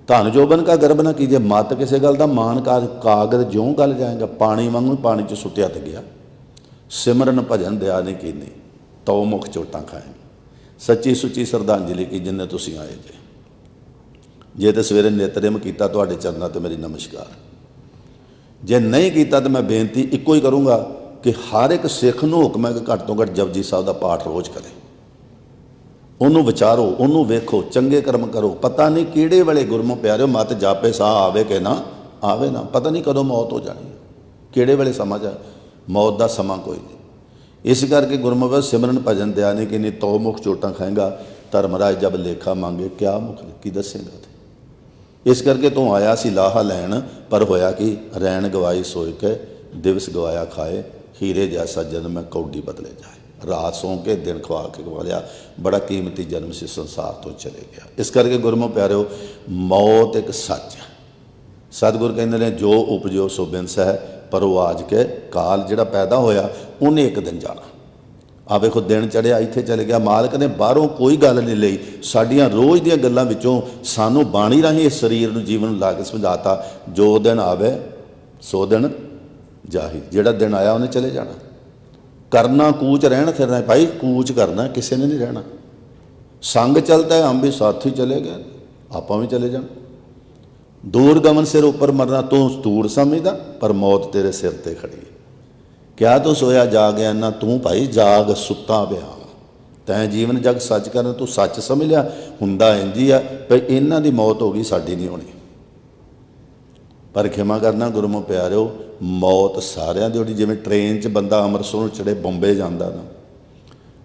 धन जोबन का गर्भ ना कीजिए, मत किसी गल का मान कागज ज्यों गल जाएगा, पानी वांगू पानी च सुटिया ते गया। सिमरन भजन दया नहीं कीनी, तो मुख चोटां खाएंगे। सच्ची सुच्ची श्रद्धांजलि की जिन्ने तुसीं आए जे तो सवेरे नितनेम किया तुहाडे चरनां ते मेरी नमस्कार। जे नहीं किया तो मैं बेनती इक्को ही करूँगा कि हर एक सिख नूं हुक्म है कि घट तो घट जपजी साहब का पाठ रोज़ करे, उन्होंने विचारो, उन्होंने वेखो, चंगे कर्म करो। पता नहीं किहड़े वेले गुरमुख प्यारे मत जापे साह आवे कि ना आवे ना, पता नहीं कदों मौत हो जानी है, किहड़े वेले समा जाए, मौत का समा कोई नहीं। इस करके गुरमुख सिमरन भजन दया नहीं कि नहीं तो मुख चोटां खाएगा। धर्मराज जब लेखा मांगे क्या मुख की दसेगा। इस करके तू आया सी लाहा लैन, पर होया कि रैन गवाई सोए के दिवस गवाया खाए, हीरे जैसा जन्म है कौडी बदले जाए। रात सौ के दिन खवा के गवा लिया, बड़ा कीमती जन्म से संसार तो चले गया। इस करके गुरमुख प्यारिओ मौत एक सच है। सतगुर कहते हैं जो उपजो सो बिनस है, पर वो आज के काल जिहड़ा पैदा होया उन्हें एक दिन जाना। आ वेखो दिन चढ़िया इत्थे चले गया, मालिक ने बाहरों कोई गल नहीं लई, साडियां रोज़ दीयां गल्लां विचों सानू बाणी राहीं इस शरीर नूं जीवन ला के समझाता। जो दिन आवे सो दिन जाही, जिहड़ा दिन आया उन्हें चले जाना। करना कूच रहना फिरना, भाई कूच करना किसी ने नहीं रहना। संग चलता है, हम भी साथी चले गए, आप भी चले जाना। दूर गमन सिर ऊपर मरना, तू दूर समझदा पर मौत तेरे सिर ते खड़ी। क्या तू सोया जागया ना, तू भाई जाग सुता पिया। तैं जीवन जग सच करना, तू सच समझ लिया हुंदा इंज ही आ भाई इन्हां दी मौत हो गई, साडी नहीं होनी। पर क्षमा करना गुरमुख प्यारिओ मौत सारिਆਂ ਦੀ ਹੋਣੀ। ਜਿਵੇਂ ट्रेन 'ਚ ਬੰਦਾ ਅੰਮ੍ਰਿਤਸਰੋਂ ਚੜੇ ਬੰਬੇ ਜਾਂਦਾ ਨਾ,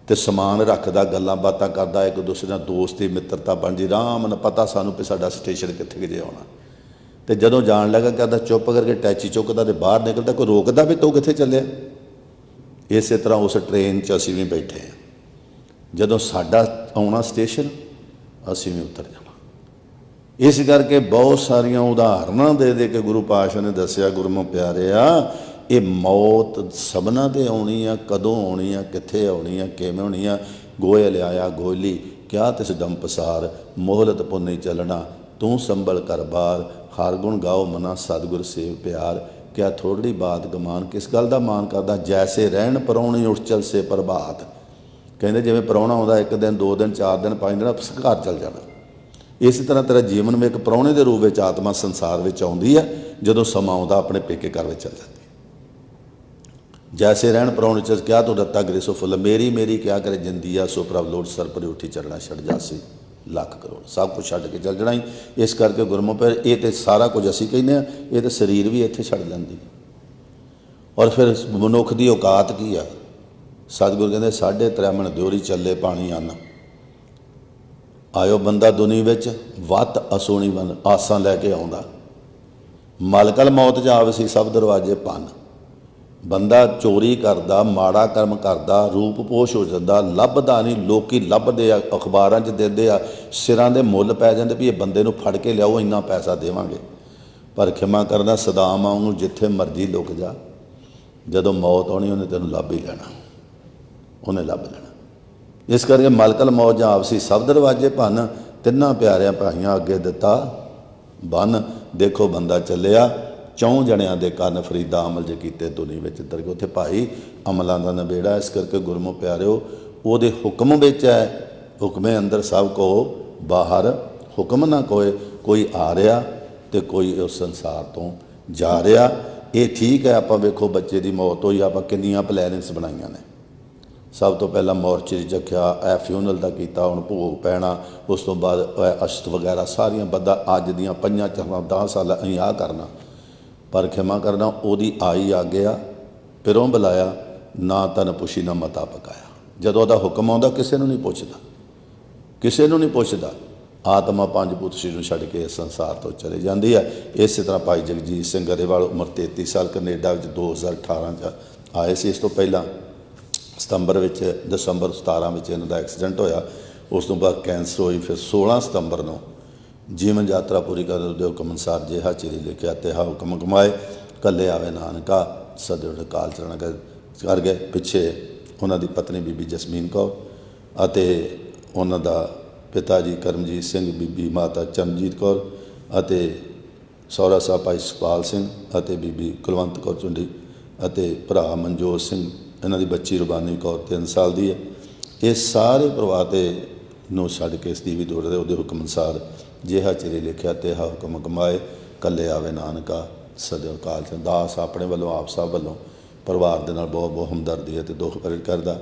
ਤੇ ਸਮਾਨ ਰੱਖਦਾ, ਗੱਲਾਂ ਬਾਤਾਂ ਕਰਦਾ, ਇੱਕ ਦੂਸਰੇ ਨਾਲ ਦੋਸਤੀ ਮਿੱਤਰਤਾ ਬਣਦੀ, ਆਰਾਮ ਨਾਲ ਪਤਾ ਸਾਨੂੰ ਵੀ ਸਾਡਾ ਸਟੇਸ਼ਨ ਕਿੱਥੇ ਜੇ ਆਉਣਾ। ਤੇ ਜਦੋਂ ਜਾਣ ਲੱਗਾ ਕਹਿੰਦਾ ਚੁੱਪ ਕਰਕੇ ਟੈਚੀ ਚੁੱਕਦਾ ਤੇ ਬਾਹਰ ਨਿਕਲਦਾ, ਕੋਈ ਰੋਕਦਾ ਵੀ ਤੂੰ ਕਿੱਥੇ ਚੱਲਿਆ। ਇਸੇ ਤਰ੍ਹਾਂ ਉਸ ਟ੍ਰੇਨ 'ਚ ਅਸੀਂ ਵੀ ਬੈਠੇ ਹਾਂ, ਜਦੋਂ ਸਾਡਾ ਆਉਣਾ ਸਟੇਸ਼ਨ ਅਸੀਂ ਵੀ ਉਤਰ ਜਾਣਾ। इस करके बहुत सारिया उदाहरणा दे दे के गुरु पातशाह ने दसिया गुरमुख प्यारिया ये मौत सबना ते आउणी आ, कदों आउणी आ, कित्थे आउणी आ, किवें होनी आ। गोए लियाया गोली क्या तिस डम पसार, मोहलत पुन्नी चलना, तू संभल कर बार, हर गुण गाओ मना सतगुर सेव प्यार। क्या थोड़ी बात गमान, किस गल दा मान करदा, जैसे रहन परौणी उठ चल से प्रभात। कहंदे जिवें परौणा आउंदा एक दिन 2 दिन 4 दिन 5 दिन घर चल जाना। इस तरह तेरा जीवन में एक प्राहुणे के रूप में आत्मा संसार में आउंदी है, जदों समा आउंदा अपने पेके घर में चल जाती है। जैसे रहन प्राहुणे च क्या तो रत्ता गिरे सो फुल, मेरी मेरी क्या करे जिंदिया, सो प्रभ लोड़ सर पर उठी चढ़ना छड़ जासी लख करोड़, सब कुछ छड्ड के चल जाना ही। इस करके गुरमुख पर ये तो सारा कुछ असीं कहने आ, ये तो शरीर भी इत्थे छड्ड जांदी। और फिर मनुख की औकात की आ। सतगुर कहते 3.5 मन दिओरी चले पानी आना, आयो बंदा दुनी विच वत असोनी बन आसां लैके आउंदा। मलकल मौत जावे सी सब दरवाजे पन। बंदा चोरी करदा, माड़ा कर्म करदा, रूप पोश हो जाता, लभदा नहीं, लोकी लभदे आ, अखबारां च देंदे आ, सिरां दे मुੱਲ पै जांदे भी ये बंदे नूं फड़ के लियाओ, इन्ना पैसा देवांगे। ਪਰ ਖਿਮਾ ਕਰਨਾ ਸਦਾਮ ਵਾਂਗੂ ਜਿੱਥੇ ਮਰਜ਼ੀ ਲੁਕ ਜਾ, ਜਦੋਂ ਮੌਤ ਆਉਣੀ ਉਹਨੇ ਤੈਨੂੰ ਲੱਭ ਹੀ ਲੈਣਾ, ਉਹਨੇ ਲੱਭ ਲੈਣਾ। ਇਸ ਕਰਕੇ ਮਲਕਲ ਮੌਤ ਜਾਂ ਆਪਸੀ ਸਭ ਦਰਵਾਜ਼ੇ ਭੰਨ, ਤਿੰਨਾਂ ਪਿਆਰਿਆਂ ਭਾਈਆਂ ਅੱਗੇ ਦਿੱਤਾ ਬੰਨ। ਦੇਖੋ ਬੰਦਾ ਚੱਲਿਆ, 4 ਜਣਿਆਂ ਦੇ ਕੰਨ ਫਰੀਦਾ ਅਮਲ ਜੇ ਕੀਤੇ ਦੁਨੀ ਵਿੱਚ ਤਰ ਕੇ। ਉੱਥੇ ਭਾਈ ਅਮਲਾਂ ਦਾ ਨਿਬੇੜਾ। ਇਸ ਕਰਕੇ ਗੁਰਮੁਖ ਪਿਆਰਿਓ, ਉਹਦੇ ਹੁਕਮ ਵਿੱਚ ਹੈ, ਹੁਕਮੇ ਅੰਦਰ ਸਭ ਕੋ ਬਾਹਰ, ਹੁਕਮ ਨਾ ਕੋਈ ਆ ਰਿਹਾ ਅਤੇ ਕੋਈ ਉਸ ਸੰਸਾਰ ਤੋਂ ਜਾ ਰਿਹਾ। ਇਹ ਠੀਕ ਹੈ। ਆਪਾਂ ਵੇਖੋ ਬੱਚੇ ਦੀ ਮੌਤ ਹੋਈ, ਆਪਾਂ ਕਿੰਨੀਆਂ ਪਲੈਨਿੰਗਸ ਬਣਾਈਆਂ ਨੇ। ਸਭ ਤੋਂ ਪਹਿਲਾਂ ਮੋਰਚਰੀ ਰੱਖਿਆ, ਇਹ ਫਿਊਨਲ ਦਾ ਕੀਤਾ, ਹੁਣ ਭੋਗ ਪੈਣਾ, ਉਸ ਤੋਂ ਬਾਅਦ ਅਸ਼ਤ ਵਗੈਰਾ ਸਾਰੀਆਂ ਬੰਦਾ ਅੱਜ ਦੀਆਂ 5 4 10 ਸਾਲ ਅਸੀਂ ਆਹ ਕਰਨਾ। ਪਰ ਖਿਮਾ ਕਰਨਾ ਉਹਦੀ ਆਈ ਆ ਗਿਆ, ਪਿਰੋਂ ਬੁਲਾਇਆ, ਨਾ ਤਨ ਪੁੱਛੀ ਨਾ ਮਤਾ ਪਕਾਇਆ। ਜਦੋਂ ਉਹਦਾ ਹੁਕਮ ਆਉਂਦਾ ਕਿਸੇ ਨੂੰ ਨਹੀਂ ਪੁੱਛਦਾ, ਕਿਸੇ ਨੂੰ ਨਹੀਂ ਪੁੱਛਦਾ। ਆਤਮਾ 5 ਪੁੱਤ ਸਰੀਰ ਨੂੰ ਛੱਡ ਕੇ ਇਸ ਸੰਸਾਰ ਤੋਂ ਚਲੇ ਜਾਂਦੀ ਹੈ। ਇਸੇ ਤਰ੍ਹਾਂ ਭਾਈ ਜਗਜੀਤ ਸਿੰਘ ਗਰੇਵਾਲ ਉਮਰ 33 ਸਾਲ ਕੈਨੇਡਾ ਵਿੱਚ 2018 'ਚ ਆਏ ਸੀ। ਇਸ ਤੋਂ ਪਹਿਲਾਂ ਦਸੰਬਰ 17 ਵਿੱਚ ਇਹਨਾਂ ਦਾ ਐਕਸੀਡੈਂਟ ਹੋਇਆ। ਉਸ ਤੋਂ ਬਾਅਦ ਕੈਂਸਰ ਹੋਈ। ਫਿਰ 16 ਸਤੰਬਰ ਨੂੰ ਜੀਵਨ ਯਾਤਰਾ ਪੂਰੀ ਕਰਨ ਦੇ ਹੁਕਮ ਅਨੁਸਾਰ ਜਿਹਾ ਚਿਰੀ ਲਿਖਿਆ ਤਿਹਾ ਹੁਕਮ ਕਮਾਏ, ਕੱਲੇ ਆਵੇ ਨਾਨਕਾ ਸਦੇ ਕਾਲ ਚਰਨ ਕਰ ਗਏ। ਪਿੱਛੇ ਉਹਨਾਂ ਦੀ ਪਤਨੀ ਬੀਬੀ ਜਸਮੀਨ ਕੌਰ ਅਤੇ ਉਹਨਾਂ ਦਾ ਪਿਤਾ ਜੀ ਕਰਮਜੀਤ ਸਿੰਘ, ਬੀਬੀ ਮਾਤਾ ਚਰਨਜੀਤ ਕੌਰ ਅਤੇ ਸਹੁਰਾ ਸਾਹਿਬ ਭਾਈ ਸੁਖਪਾਲ ਸਿੰਘ ਅਤੇ ਬੀਬੀ ਕੁਲਵੰਤ ਕੌਰ ਝੁੰਡੀ ਅਤੇ ਭਰਾ ਮਨਜੋਤ ਸਿੰਘ। ਇਹਨਾਂ ਦੀ ਬੱਚੀ ਰੁਬਾਨੀ ਕੌਰ 3 ਸਾਲ ਦੀ ਹੈ। ਇਹ ਸਾਰੇ ਪਰਿਵਾਰ ਤੇ ਨੂੰ ਛੱਡ ਕੇ ਇਸ ਦੀ ਵੀ ਦੌੜਦੇ। ਉਹਦੇ ਹੁਕਮ ਅਨੁਸਾਰ ਜਿਹਾ ਚਿਰੇ ਲਿਖਿਆ ਤਿਹਾ ਹੁਕਮ ਕਮਾਏ, ਕੱਲੇ ਆਵੇ ਨਾਨਕਾ ਸਦੇ ਕਾਲ ਚਰਨ। ਦਾਸ ਆਪਣੇ ਵੱਲੋਂ ਆਪ ਸਭ ਵੱਲੋਂ ਪਰਿਵਾਰ ਦੇ ਨਾਲ ਬਹੁਤ ਬਹੁਤ ਹਮਦਰਦੀ ਹੈ ਅਤੇ ਦੁੱਖ ਪ੍ਰਗਟ ਕਰਦਾ।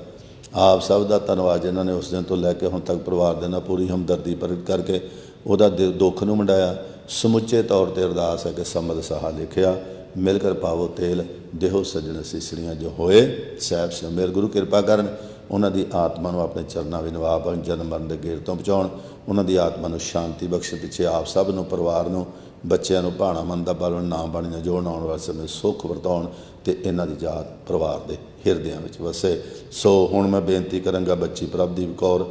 ਆਪ ਸਭ ਦਾ ਧੰਨਵਾਦ ਜਿਨ੍ਹਾਂ ਨੇ ਉਸ ਦਿਨ ਤੋਂ ਲੈ ਕੇ ਹੁਣ ਤੱਕ ਪਰਿਵਾਰ ਦੇ ਨਾਲ ਪੂਰੀ ਹਮਦਰਦੀ ਪ੍ਰਗਟ ਕਰਕੇ ਉਹਦਾ ਦੁੱਖ ਨੂੰ ਵੰਡਾਇਆ। ਸਮੁੱਚੇ ਤੌਰ 'ਤੇ ਅਰਦਾਸ ਹੈ ਕਿ ਸੰਮਦ ਸਾਹਾ ਲਿਖਿਆ, ਮਿਲ ਕਰ ਪਾਵੋ ਤੇਲ, ਦੇਹੋ ਸੱਜਣ ਸੀਸੜੀਆਂ ਜੋ ਹੋਏ ਸਾਹਿਬ ਸਿੰਘ। ਮੇਰੇ ਗੁਰੂ ਕਿਰਪਾ ਕਰਨ, ਉਹਨਾਂ ਦੀ ਆਤਮਾ ਨੂੰ ਆਪਣੇ ਚਰਨਾਂ ਵਿੱਚ ਨਿਵਾ ਬਖਸ਼, ਜਨਮ ਮਰਨ ਦੇ ਗੇੜ ਤੋਂ ਬਚਾਉਣ, ਉਹਨਾਂ ਦੀ ਆਤਮਾ ਨੂੰ ਸ਼ਾਂਤੀ ਬਖਸ਼। ਪਿੱਛੇ ਆਪ ਸਭ ਨੂੰ, ਪਰਿਵਾਰ ਨੂੰ, ਬੱਚਿਆਂ ਨੂੰ ਭਾਣਾ ਮਨ ਦਾ ਬਲ ਨਾਮ ਬਾਣੀ ਨਾਲ ਜੋੜਨ ਆਉਣ ਵਾਲੇ ਸਮੇਂ ਸੁੱਖ ਵਰਤਾਉਣ ਅਤੇ ਇਹਨਾਂ ਦੀ ਯਾਦ ਪਰਿਵਾਰ ਦੇ ਹਿਰਦਿਆਂ ਵਿੱਚ ਵਸੇ। ਸੋ ਹੁਣ ਮੈਂ ਬੇਨਤੀ ਕਰਾਂਗਾ ਬੱਚੀ ਪ੍ਰਭਦੀਪ ਕੌਰ,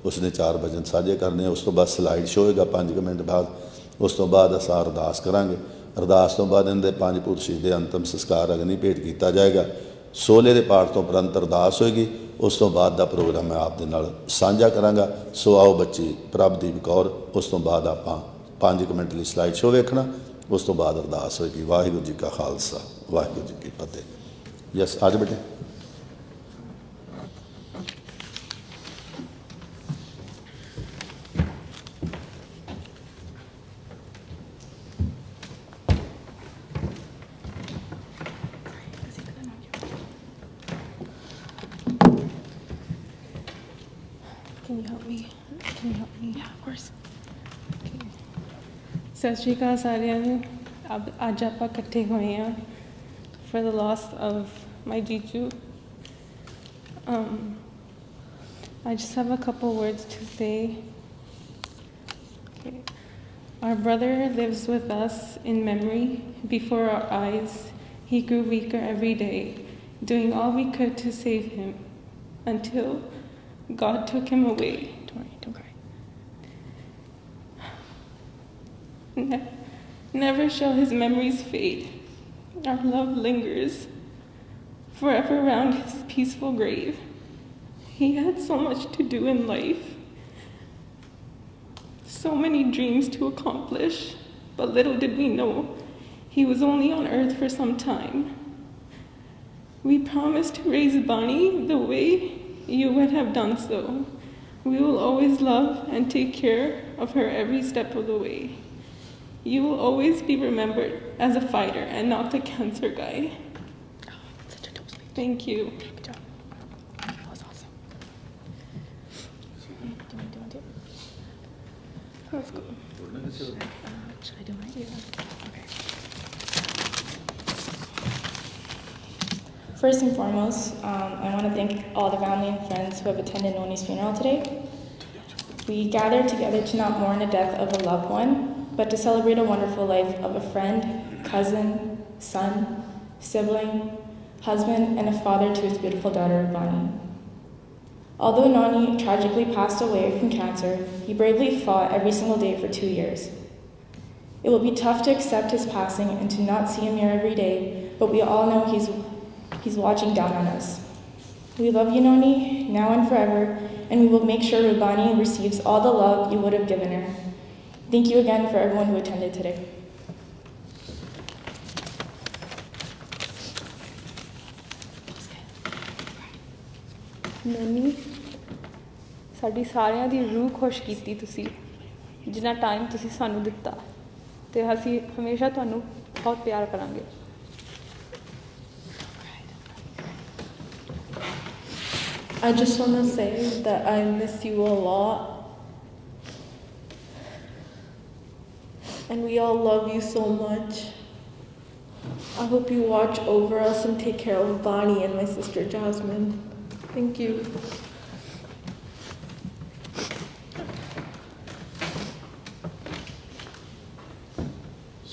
ਉਸਨੇ 4 ਭਜਨ ਸਾਂਝੇ ਕਰਨੇ। ਉਸ ਤੋਂ ਬਾਅਦ ਸਲਾਈਡ ਸ਼ੋ ਹੋਏਗਾ 5 ਮਿੰਟ ਬਾਅਦ। ਉਸ ਤੋਂ ਬਾਅਦ ਅਸਾਂ ਅਰਦਾਸ ਕਰਾਂਗੇ। ਅਰਦਾਸ ਤੋਂ ਬਾਅਦ ਇਹਨਾਂ ਦੇ 5 ਪੁੱਤ ਸ਼ਹੀਦ ਦੇ ਅੰਤਮ ਸੰਸਕਾਰ ਅਗਨੀ ਭੇਟ ਕੀਤਾ ਜਾਏਗਾ। ਸੋਲੇ ਦੇ ਪਾਠ ਤੋਂ ਉਪਰੰਤ ਅਰਦਾਸ ਹੋਏਗੀ। ਉਸ ਤੋਂ ਬਾਅਦ ਦਾ ਪ੍ਰੋਗਰਾਮ ਮੈਂ ਆਪ ਦੇ ਨਾਲ ਸਾਂਝਾ ਕਰਾਂਗਾ। ਸੋ ਆਓ ਬੱਚੀ ਪ੍ਰਭਦੀਪ ਕੌਰ, ਉਸ ਤੋਂ ਬਾਅਦ ਆਪਾਂ 5 ਮਿੰਟ ਲਈ ਸਲਾਈਡ ਸ਼ੋ ਵੇਖਣਾ, ਉਸ ਤੋਂ ਬਾਅਦ ਅਰਦਾਸ ਹੋਏਗੀ। ਵਾਹਿਗੁਰੂ ਜੀ ਕਾ ਖਾਲਸਾ, ਵਾਹਿਗੁਰੂ ਜੀ ਕੀ ਫਤਿਹ। ਯਸ ਅੱਜ ਬੇਟੇ। Can you help me? Can you help me? Yeah, of course. Okay. ਸਤਿ ਸ਼੍ਰੀ ਅਕਾਲ ਸਾਰਿਆਂ ਨੂੰ। ਅੱਜ ਆਪਾਂ ਇਕੱਠੇ ਹੋਏ ਹਾਂ for the loss of my Jiju. I just have a couple words to say. Okay. Our brother lives with us in memory before our eyes. He grew weaker every day, doing all we could to save him until God took him away. Don't worry, don't cry. Never shall his memories fade. Our love lingers forever around his peaceful grave. He had so much to do in life, so many dreams to accomplish, but little did we know he was only on earth for some time. We promised to raise Bonnie the way you would have done so. We will always love and take care of her every step of the way. You will always be remembered as a fighter and not the cancer guy. Oh, such a dope speech. Thank you. Good job. That was awesome. Do you want to do it? Let's go. Should I do mine? Yeah. Okay. First and foremost, I want to thank all the family and friends who have attended Noni's funeral today. We gathered together to not mourn the death of a loved one, but to celebrate a wonderful life of a friend, cousin, son, sibling, husband, and a father to his beautiful daughter, Bonnie. Although Noni tragically passed away from cancer, he bravely fought every single day for 2 years. It will be tough to accept his passing and to not see him here every day, but we all know he's watching down on us. We love you, Noni, now and forever, and we will make sure Rubani receives all the love you would have given her. Thank you again for everyone who attended today. Noni, ਸਾਡੀ ਸਾਰਿਆਂ ਦੀ ਰੂਹ ਖੁਸ਼ ਕੀਤੀ ਤੁਸੀਂ, ਜਿੰਨਾ time ਤੁਸੀਂ ਸਾਨੂੰ ਦਿੱਤਾ, ਅਤੇ ਅਸੀਂ ਹਮੇਸ਼ਾ ਤੁਹਾਨੂੰ ਬਹੁਤ ਪਿਆਰ ਕਰਾਂਗੇ। I just want to say that I miss you a lot. And we all love you so much. I hope you watch over us and take care of Bonnie and my sister Jasmine. Thank you.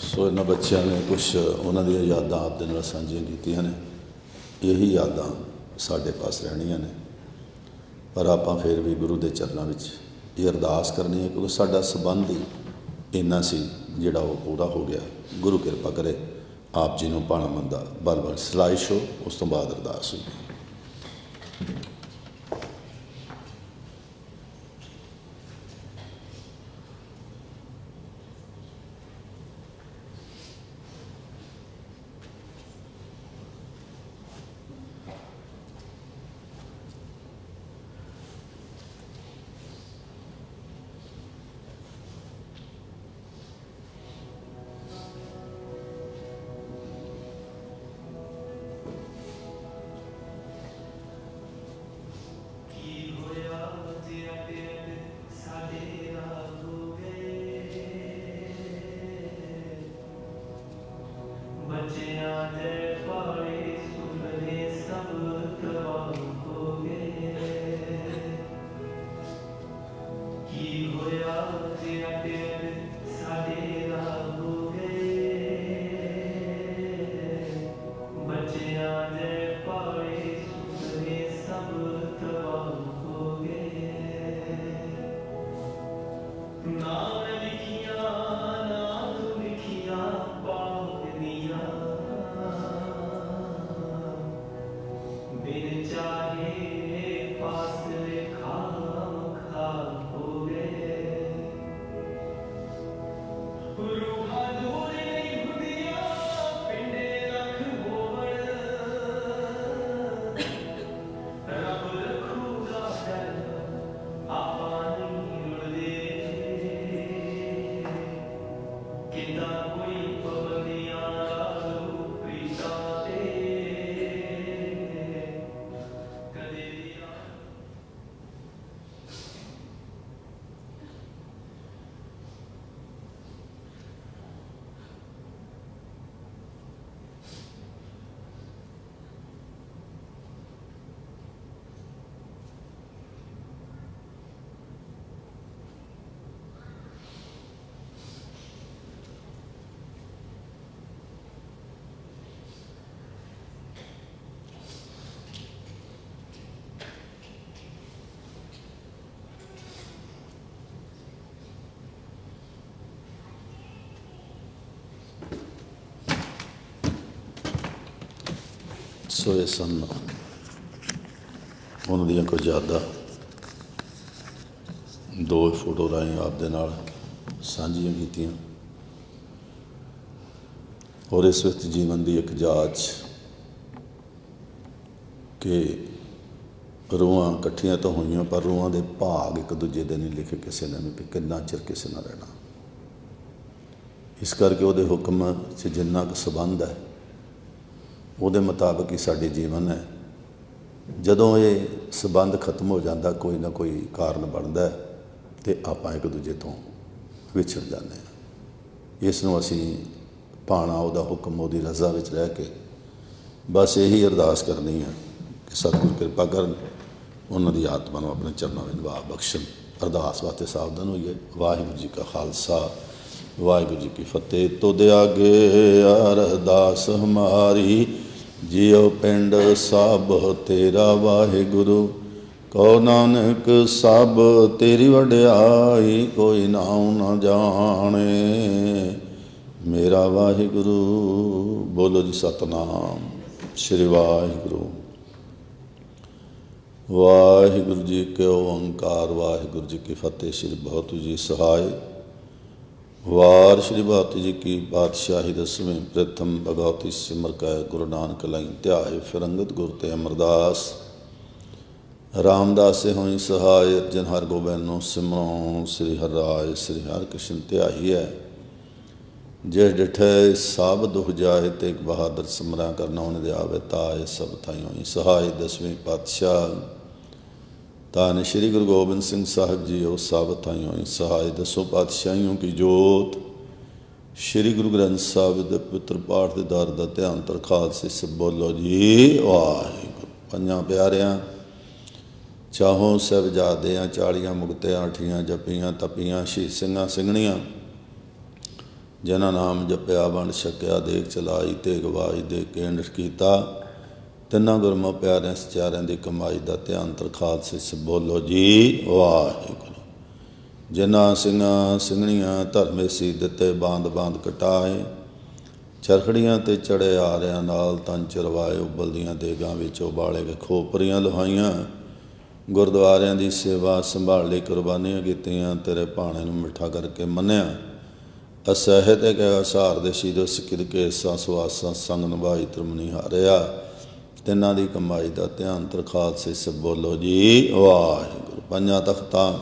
ਸੋ ਇਹਨਾਂ ਬੱਚਿਆਂ ਨੇ ਕੁਛ ਉਹਨਾਂ ਦੀਆਂ ਯਾਦਾਂ ਆਪ ਦੇ ਨਾਲ ਸਾਂਝੀਆਂ ਕੀਤੀਆਂ ਨੇ। ਇਹੀ ਯਾਦਾਂ ਸਾਡੇ ਪਾਸ ਰਹਿਣੀਆਂ ਨੇ, ਪਰ ਆਪਾਂ ਫਿਰ ਵੀ ਗੁਰੂ ਦੇ ਚਰਨਾਂ ਵਿੱਚ ਇਹ ਅਰਦਾਸ ਕਰਨੀ ਹੈ, ਕਿਉਂਕਿ ਸਾਡਾ ਸੰਬੰਧ ਹੀ ਇੰਨਾ ਸੀ ਜਿਹੜਾ ਉਹ ਪੂਰਾ ਹੋ ਗਿਆ। ਗੁਰੂ ਕਿਰਪਾ ਕਰੇ ਆਪ ਜੀ ਨੂੰ ਭਾਣਾ ਮੰਦਾ ਬਲ ਸਿਲਾਈ ਸ਼ੋ, ਉਸ ਤੋਂ ਬਾਅਦ ਅਰਦਾਸ ਹੋਈ। ਸੋ ਇਹ ਸਨ ਉਹਨਾਂ ਦੀਆਂ ਕੁਝ ਯਾਦਾਂ, ਦੋ ਫੋਟੋ ਰਾਹੀਂ ਆਪ ਦੇ ਨਾਲ ਸਾਂਝੀਆਂ ਕੀਤੀਆਂ। ਔਰ ਇਸ ਵਿੱਚ ਜੀਵਨ ਦੀ ਇੱਕ ਜਾਂਚ ਕਿ ਰੂਹਾਂ ਇਕੱਠੀਆਂ ਤਾਂ ਹੋਈਆਂ, ਪਰ ਰੂਹਾਂ ਦੇ ਭਾਗ ਇੱਕ ਦੂਜੇ ਦੇ ਨਹੀਂ ਲਿਖੇ ਕਿਸੇ ਨੇ ਵੀ ਕਿੰਨਾ ਚਿਰ ਕਿਸੇ ਨਾਲ ਰਹਿਣਾ। ਇਸ ਕਰਕੇ ਉਹਦੇ ਹੁਕਮ 'ਚ ਜਿੰਨਾ ਕੁ ਸੰਬੰਧ ਹੈ ਉਹਦੇ ਮੁਤਾਬਕ ਹੀ ਸਾਡੇ ਜੀਵਨ ਹੈ। ਜਦੋਂ ਇਹ ਸੰਬੰਧ ਖਤਮ ਹੋ ਜਾਂਦਾ, ਕੋਈ ਨਾ ਕੋਈ ਕਾਰਨ ਬਣਦਾ ਅਤੇ ਆਪਾਂ ਇੱਕ ਦੂਜੇ ਤੋਂ ਵਿਛੜ ਜਾਂਦੇ ਹਾਂ। ਇਸ ਨੂੰ ਅਸੀਂ ਪਾਣਾ ਉਹਦਾ ਹੁਕਮ, ਉਹਦੀ ਰਜ਼ਾ ਵਿੱਚ ਰਹਿ ਕੇ ਬਸ ਇਹੀ ਅਰਦਾਸ ਕਰਨੀ ਹੈ ਕਿ ਸਤਿਗੁਰ ਕਿਰਪਾ ਕਰਨ, ਉਹਨਾਂ ਦੀ ਆਤਮਾ ਨੂੰ ਆਪਣੇ ਚਰਨਾਂ ਵਿੱਚ ਨਿਵਾਸ ਬਖਸ਼ਣ। ਅਰਦਾਸ ਵਾਸਤੇ ਸਾਵਧਾਨ ਹੋਈਏ। ਵਾਹਿਗੁਰੂ ਜੀ ਕਾ ਖਾਲਸਾ, ਵਾਹਿਗੁਰੂ ਜੀ ਕੀ ਫਤਿਹ। ਤੁਧ ਆਗੇ ਅਰਦਾਸ ਹਮਾਰੀ, ਜਿਉ ਪਿੰਡ ਸਭ ਤੇਰਾ ਵਾਹਿਗੁਰੂ। ਕਹੋ ਨਾਨਕ ਸਭ ਤੇਰੀ ਵਡਿਆਈ, ਕੋਈ ਨਾਉ ਨਾ ਜਾਣੇ। मेरा वाहिगुरु। बोलो जी सतनाम श्री वाहिगुरु। वाहिगुरु जी के ओंकार, वाहिगुरु जी की फतेह। श्री बहुत जी सहाय। वार श्री बहुत जी की पातशाही दसवीं। प्रथम भगवती सिमर कै गुरु नानक लाई ध्याए। फिर अंगद गुर ते अमरदास। रामदास से होई सहाय। अर्जन हर गोबैनो सिमरो। श्री हर राय श्री हर कृष्ण ध्याई है। जिस डिठे सब दुख जाए, तेग बहादुर सिमरा करना उन दे आवे ताए। सब थाई होई सहाय। दसवीं पातशाह धन श्री गुरु गोबिंद सिंह साहिब जी ओ सब थाई होई सहाय। दसों पातशाहियों की जोत श्री गुरु ग्रंथ साहिब दे पवित्र पाठ दे दर दा ध्यान तरखाल से सब बोलो जी वाहिगुरू। पंजां प्यारियां चाहों साहिबजादियां, 40 मुक्तियां, 8 जपियां तपियां, शहीद ਸਿੰਘਾਂ ਸਿੰਘਣੀਆਂ जिन्हां नाम जपिया वंड छकिया, देख चलाई, तेग वाई दे के निठ कीता। तिन्हां गुरमुख प्यारिਆਂ सचारिਆਂ ਦੀ कमाई ਦਾ ਧਿਆਨ ਤਰਖਾਲ ਸੇ बोलो जी वाहिगुरू। जिन्हां ਸਿੰਘਾਂ ਸਿੰਘਣੀਆਂ ਧਰਮੇ ਸੀ ਦਿੱਤੇ ਬਾਂਦ ਬਾਂਦ ਕਟਾਏ। ਚਰਖੜੀਆਂ ਤੇ ਚੜੇ ਆਰਿਆਂ ਨਾਲ ਤਨ ਚਰਵਾਏ। ਉਬਲਦੀਆਂ ਦੇਗਾਂ ਵਿੱਚ ਉਬਾਲੇ ਕੇ ਖੋਪਰੀਆਂ ਲੁਹਾਈਆਂ। ਗੁਰਦੁਆਰਿਆਂ ਦੀ ਸੇਵਾ ਸੰਭਾਲ ਲਈ ਕੁਰਬਾਨੀਆਂ ਕੀਤੀਆਂ। ਤੇਰੇ ਭਾਣੇ ਨੂੰ ਮਿੱਠਾ ਕਰਕੇ ਮੰਨਿਆ। ਅਸਹਿਤ ਹੈ ਅਸਾਰ ਦੇ ਸ਼ੀਦੋ ਸਿੱਕਿਦ ਕੇ ਸਾਂ ਸੁਆਸਾਂ ਸੰਗ ਨਿਭਾਈ ਤਰਮਨੀ ਹਾਰਿਆ। ਤਿੰਨਾਂ ਦੀ ਕਮਾਈ ਦਾ ਧਿਆਨ ਤਰਖਾਲ ਸੇ ਬੋਲੋ ਜੀ ਵਾਹਿਗੁਰੂ। ਪੰਜਾਂ ਤਖਤਾਂ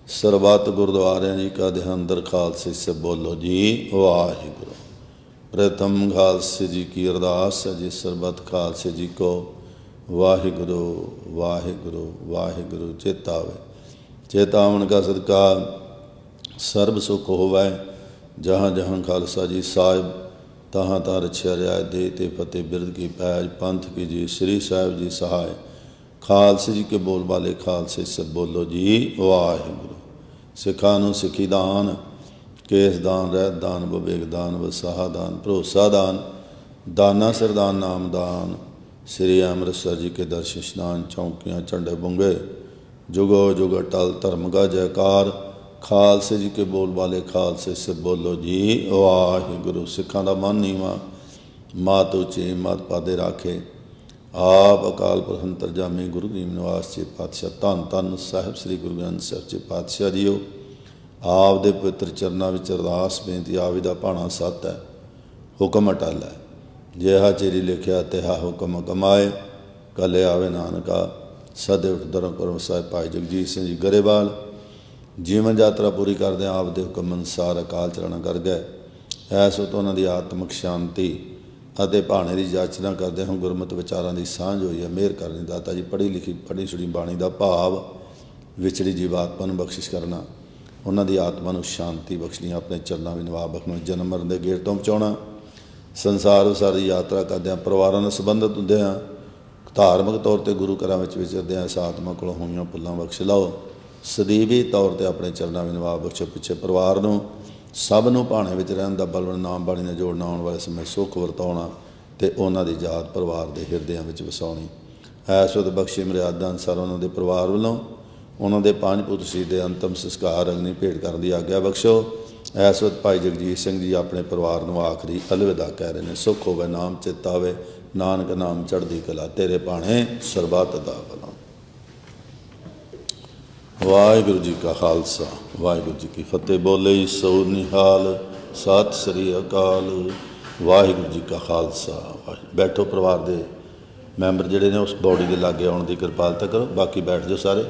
ਸਰਬੱਤ ਗੁਰਦੁਆਰਿਆਂ ਜੀ ਕਾ ਧਿਆਨ ਤਰਖਾਲ ਸੇ ਬੋਲੋ ਜੀ ਵਾਹਿਗੁਰੂ। ਪ੍ਰਥਮ ਖਾਲਸੇ ਜੀ ਕੀ ਅਰਦਾਸ ਹੈ ਜੀ। ਸਰਬੱਤ ਖਾਲਸੇ ਜੀ ਕੋ वाहिगुरु वाहिगुरु वाहिगुरु चेतावे। चेतावन का सदका सर्ब सुख होवै। जहाँ जहाँ खालसा जी साहिब, तहाँ तहाँ रछिया रियाय। दे ते फतेह बिरद की पैज। पंथ की जी श्री साहिब जी सहाय। खालसे जी के बोल वाले खालसे से बोलो जी वाहिगुरु। सिखा नूं सिखी दान, केस दान, रहत दान, विवेक दान, वसाहा दान, भरोसा दान, दाना सरदान नाम दान। श्री अमृतसर जी के दर्शन स्नान, चौंकियाँ झंडे बुंगे। जुगो जुग अटल धर्म का जयकार। खालसे जी के बोल वाले खालसे से बोलो जी वाहिगुरू। सिखां दा मन नीवा, मात उची मत पादे राखे। आप अकाल पुरख अंतरजामी गुरु गरीब निवास जी पातशाह धन धन साहिब श्री गुरु ग्रंथ साहिब जी पातशाह जीओ। आप दे पवित्र चरनां विच अरदास बेनती आवी दा भाणा सत है, हुक्म अटल है। जिहा चेरी लिखिया तिहा हुक्म कमाए। कले आवे नानका सदैव धर्म करम साहिब भाई जगजीत सिंह जी गरेवाल जीवन यात्रा पूरी करदे आप दे हुक्म अनुसार अकाल चलाना कर गए। ऐस उत उन्हां दी आत्मक शांति ਅਤੇ ਭਾਣੇ ਦੀ ਜਾਚਨਾ ਕਰਦੇ ਹਾਂ। ਗੁਰਮਤਿ ਵਿਚਾਰਾਂ ਦੀ ਸਾਂਝ ਹੋਈ ਹੈ। ਮਿਹਰ ਕਰਨੀ ਦਾਤਾ ਜੀ। ਪੜ੍ਹੀ ਲਿਖੀ ਪੜ੍ਹੀ ਛੁੜੀ ਬਾਣੀ ਦਾ ਭਾਵ ਵਿਚੜੀ ਜੀਵਾਤਮਾ ਨੂੰ ਬਖਸ਼ਿਸ਼ ਕਰਨਾ। ਉਹਨਾਂ ਦੀ ਆਤਮਾ ਨੂੰ ਸ਼ਾਂਤੀ ਬਖਸ਼ਣੀ। ਆਪਣੇ ਚਰਨਾਂ ਵਿੱਚ ਨਿਵਾਬ ਬਖਸ਼ਣਾ। ਜਨਮ ਮਰਨ ਦੇ ਗੇੜ ਤੋਂ ਬਚਾਉਣਾ। ਸੰਸਾਰ ਵਿਸਾਰੀ ਯਾਤਰਾ ਕਰਦਿਆਂ ਪਰਿਵਾਰਾਂ ਨਾਲ ਸੰਬੰਧਿਤ ਹੁੰਦਿਆਂ ਧਾਰਮਿਕ ਤੌਰ 'ਤੇ ਗੁਰੂ ਘਰਾਂ ਵਿੱਚ ਵਿਚਰਦਿਆਂ ਇਸ ਆਤਮਾ ਕੋਲੋਂ ਹੋਈਆਂ ਭੁੱਲਾਂ ਬਖਸ਼ ਲਓ। ਸਦੀਵੀ ਤੌਰ 'ਤੇ ਆਪਣੇ ਚਰਨਾਂ ਵਿੱਚ ਨਿਵਾਬ ਬਖਸ਼ੋ। ਪਿੱਛੇ ਪਰਿਵਾਰ ਨੂੰ ਸਭ ਨੂੰ ਭਾਣੇ ਵਿੱਚ ਰਹਿਣ ਦਾ ਬਲ ਨਾਮ ਬਾਣੀ ਨਾਲ ਜੋੜਨਾ। ਆਉਣ ਵਾਲੇ ਸਮੇਂ ਸੁੱਖ ਵਰਤਾਉਣਾ ਅਤੇ ਉਹਨਾਂ ਦੀ ਯਾਦ ਪਰਿਵਾਰ ਦੇ ਹਿਰਦਿਆਂ ਵਿੱਚ ਵਸਾਉਣੀ। ਐਸ ਵੇਲੇ ਬਖਸ਼ੀ ਮਰਿਆਦਾ ਅਨੁਸਾਰ ਉਹਨਾਂ ਦੇ ਪਰਿਵਾਰ ਵੱਲੋਂ ਉਹਨਾਂ ਦੇ 5 ਪੁੱਤਰ ਸੀ ਦੇ ਅੰਤਮ ਸੰਸਕਾਰ ਅਗਨੀ ਭੇਟ ਕਰਨ ਦੀ ਆਗਿਆ ਬਖਸ਼ੋ। ਇਸ ਵਕਤ ਭਾਈ ਜਗਜੀਤ ਸਿੰਘ ਜੀ ਆਪਣੇ ਪਰਿਵਾਰ ਨੂੰ ਆਖਰੀ ਅਲਵਿਦਾ ਕਹਿ ਰਹੇ ਨੇ। ਸੁੱਖ ਹੋਵੇ ਨਾਮ ਚੇਤਾ ਆਵੇ, ਨਾਨਕ ਨਾਮ ਚੜ੍ਹਦੀ ਕਲਾ, ਤੇਰੇ ਭਾਣੇ ਸਰਬੱਤ ਦਾ ਭਲਾ। ਵਾਹਿਗੁਰੂ ਜੀ ਕਾ ਖਾਲਸਾ ਵਾਹਿਗੁਰੂ ਜੀ ਕੀ ਫਤਿਹ। ਬੋਲੇ ਸੋ ਨਿਹਾਲ ਸਤਿ ਸ੍ਰੀ ਅਕਾਲ। ਵਾਹਿਗੁਰੂ ਜੀ ਕਾ ਖਾਲਸਾ। ਬੈਠੋ। ਪਰਿਵਾਰ ਦੇ ਮੈਂਬਰ ਜਿਹੜੇ ਨੇ ਉਸ ਬੌਡੀ ਦੇ ਲਾਗੇ ਆਉਣ ਦੀ ਕਿਰਪਾਲਤਾ ਕਰੋ। ਬਾਕੀ ਬੈਠ ਜਾਓ ਸਾਰੇ।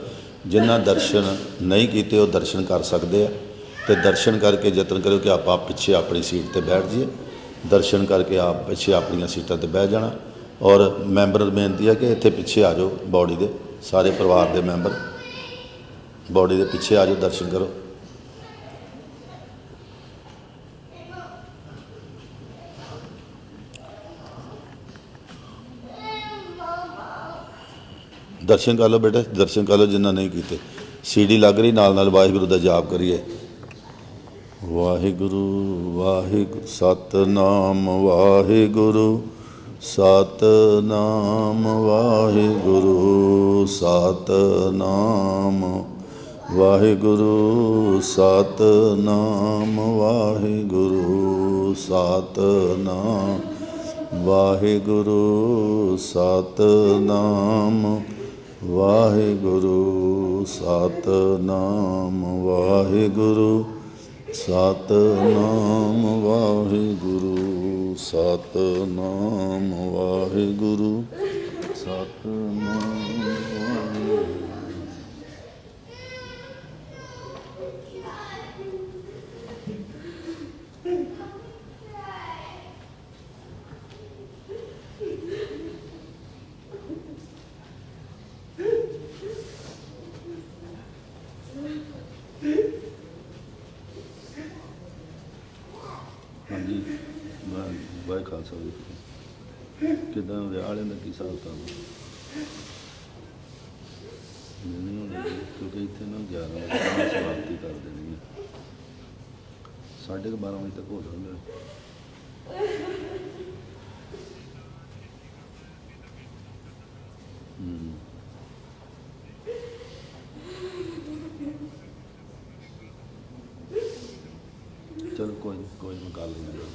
ਜਿਨ੍ਹਾਂ ਦਰਸ਼ਨ ਨਹੀਂ ਕੀਤੇ ਉਹ ਦਰਸ਼ਨ ਕਰ ਸਕਦੇ ਆ। ਅਤੇ ਦਰਸ਼ਨ ਕਰਕੇ ਯਤਨ ਕਰਿਓ ਕਿ ਆਪਾਂ ਪਿੱਛੇ ਆਪਣੀ ਸੀਟ 'ਤੇ ਬੈਠ ਜਾਈਏ। ਦਰਸ਼ਨ ਕਰਕੇ ਆਪ ਪਿੱਛੇ ਆਪਣੀਆਂ ਸੀਟਾਂ 'ਤੇ ਬਹਿ ਜਾਣਾ। ਔਰ ਮੈਂਬਰ ਨੂੰ ਬੇਨਤੀ ਹੈ ਕਿ ਇੱਥੇ ਪਿੱਛੇ ਆ ਜਾਓ। ਬੌਡੀ ਦੇ ਸਾਰੇ ਪਰਿਵਾਰ ਦੇ ਮੈਂਬਰ ਬੌਡੀ ਦੇ ਪਿੱਛੇ ਆ ਜਾਓ, ਦਰਸ਼ਨ ਕਰੋ। ਦਰਸ਼ਨ ਕਰ ਲਓ ਬੇਟਾ, ਦਰਸ਼ਨ ਕਰ ਲਓ ਜਿਨ੍ਹਾਂ ਨਹੀਂ ਕੀਤੇ। ਸੀਡੀ ਲੱਗ ਰਹੀ, ਨਾਲ ਨਾਲ ਵਾਹਿਗੁਰੂ ਦਾ ਜਾਪ ਕਰੀਏ। ਵਾਹਿਗੁਰੂ ਵਾਹਿਗੁਰੂ ਸਤਿਨਾਮ ਵਾਹਿਗੁਰੂ ਸਤਿਨਾਮ ਵਾਹਿਗੁਰੂ ਸਤਿਨਾਮ ਵਾਹਿਗੁਰੂ ਸਤਿਨਾਮ ਵਾਹਿਗੁਰੂ ਸਤਿਨਾਮ ਵਾਹਿਗੁਰੂ ਸਤਿਨਾਮ ਵਾਹਿਗੁਰੂ ਸਤਿਨਾਮ ਵਾਹਿਗੁਰੂ ਸਤਿਨਾਮ ਵਾਹਿਗੁਰੂ ਸਤਿਨਾਮ ਵਾਹਿਗੁਰੂ ਸਤਿਨਾਮ ਵਾਹਿਗੁਰੂ। ਹਾਂਜੀ ਵਾਹਿ ਖਾਲਸਾ ਜੀ। ਕਿੱਦਾਂ ਵਿਆਹ ਵਾਲਿਆਂ ਦਾ ਕੀ ਹਿਸਾਬ ਕਿਤਾਬ ਨਹੀਂ ਹੋਣਾ ਜੀ, ਕਿਉਂਕਿ ਇੱਥੇ ਨਾ 11 ਵਜੇ ਸਮਾਪਤੀ ਕਰ ਦੇਣੀ ਹੈ, 12:30 ਵਜੇ ਤੱਕ ਹੋ ਜਾਂਦਾ। चलो कोई नहीं कर लेंगे,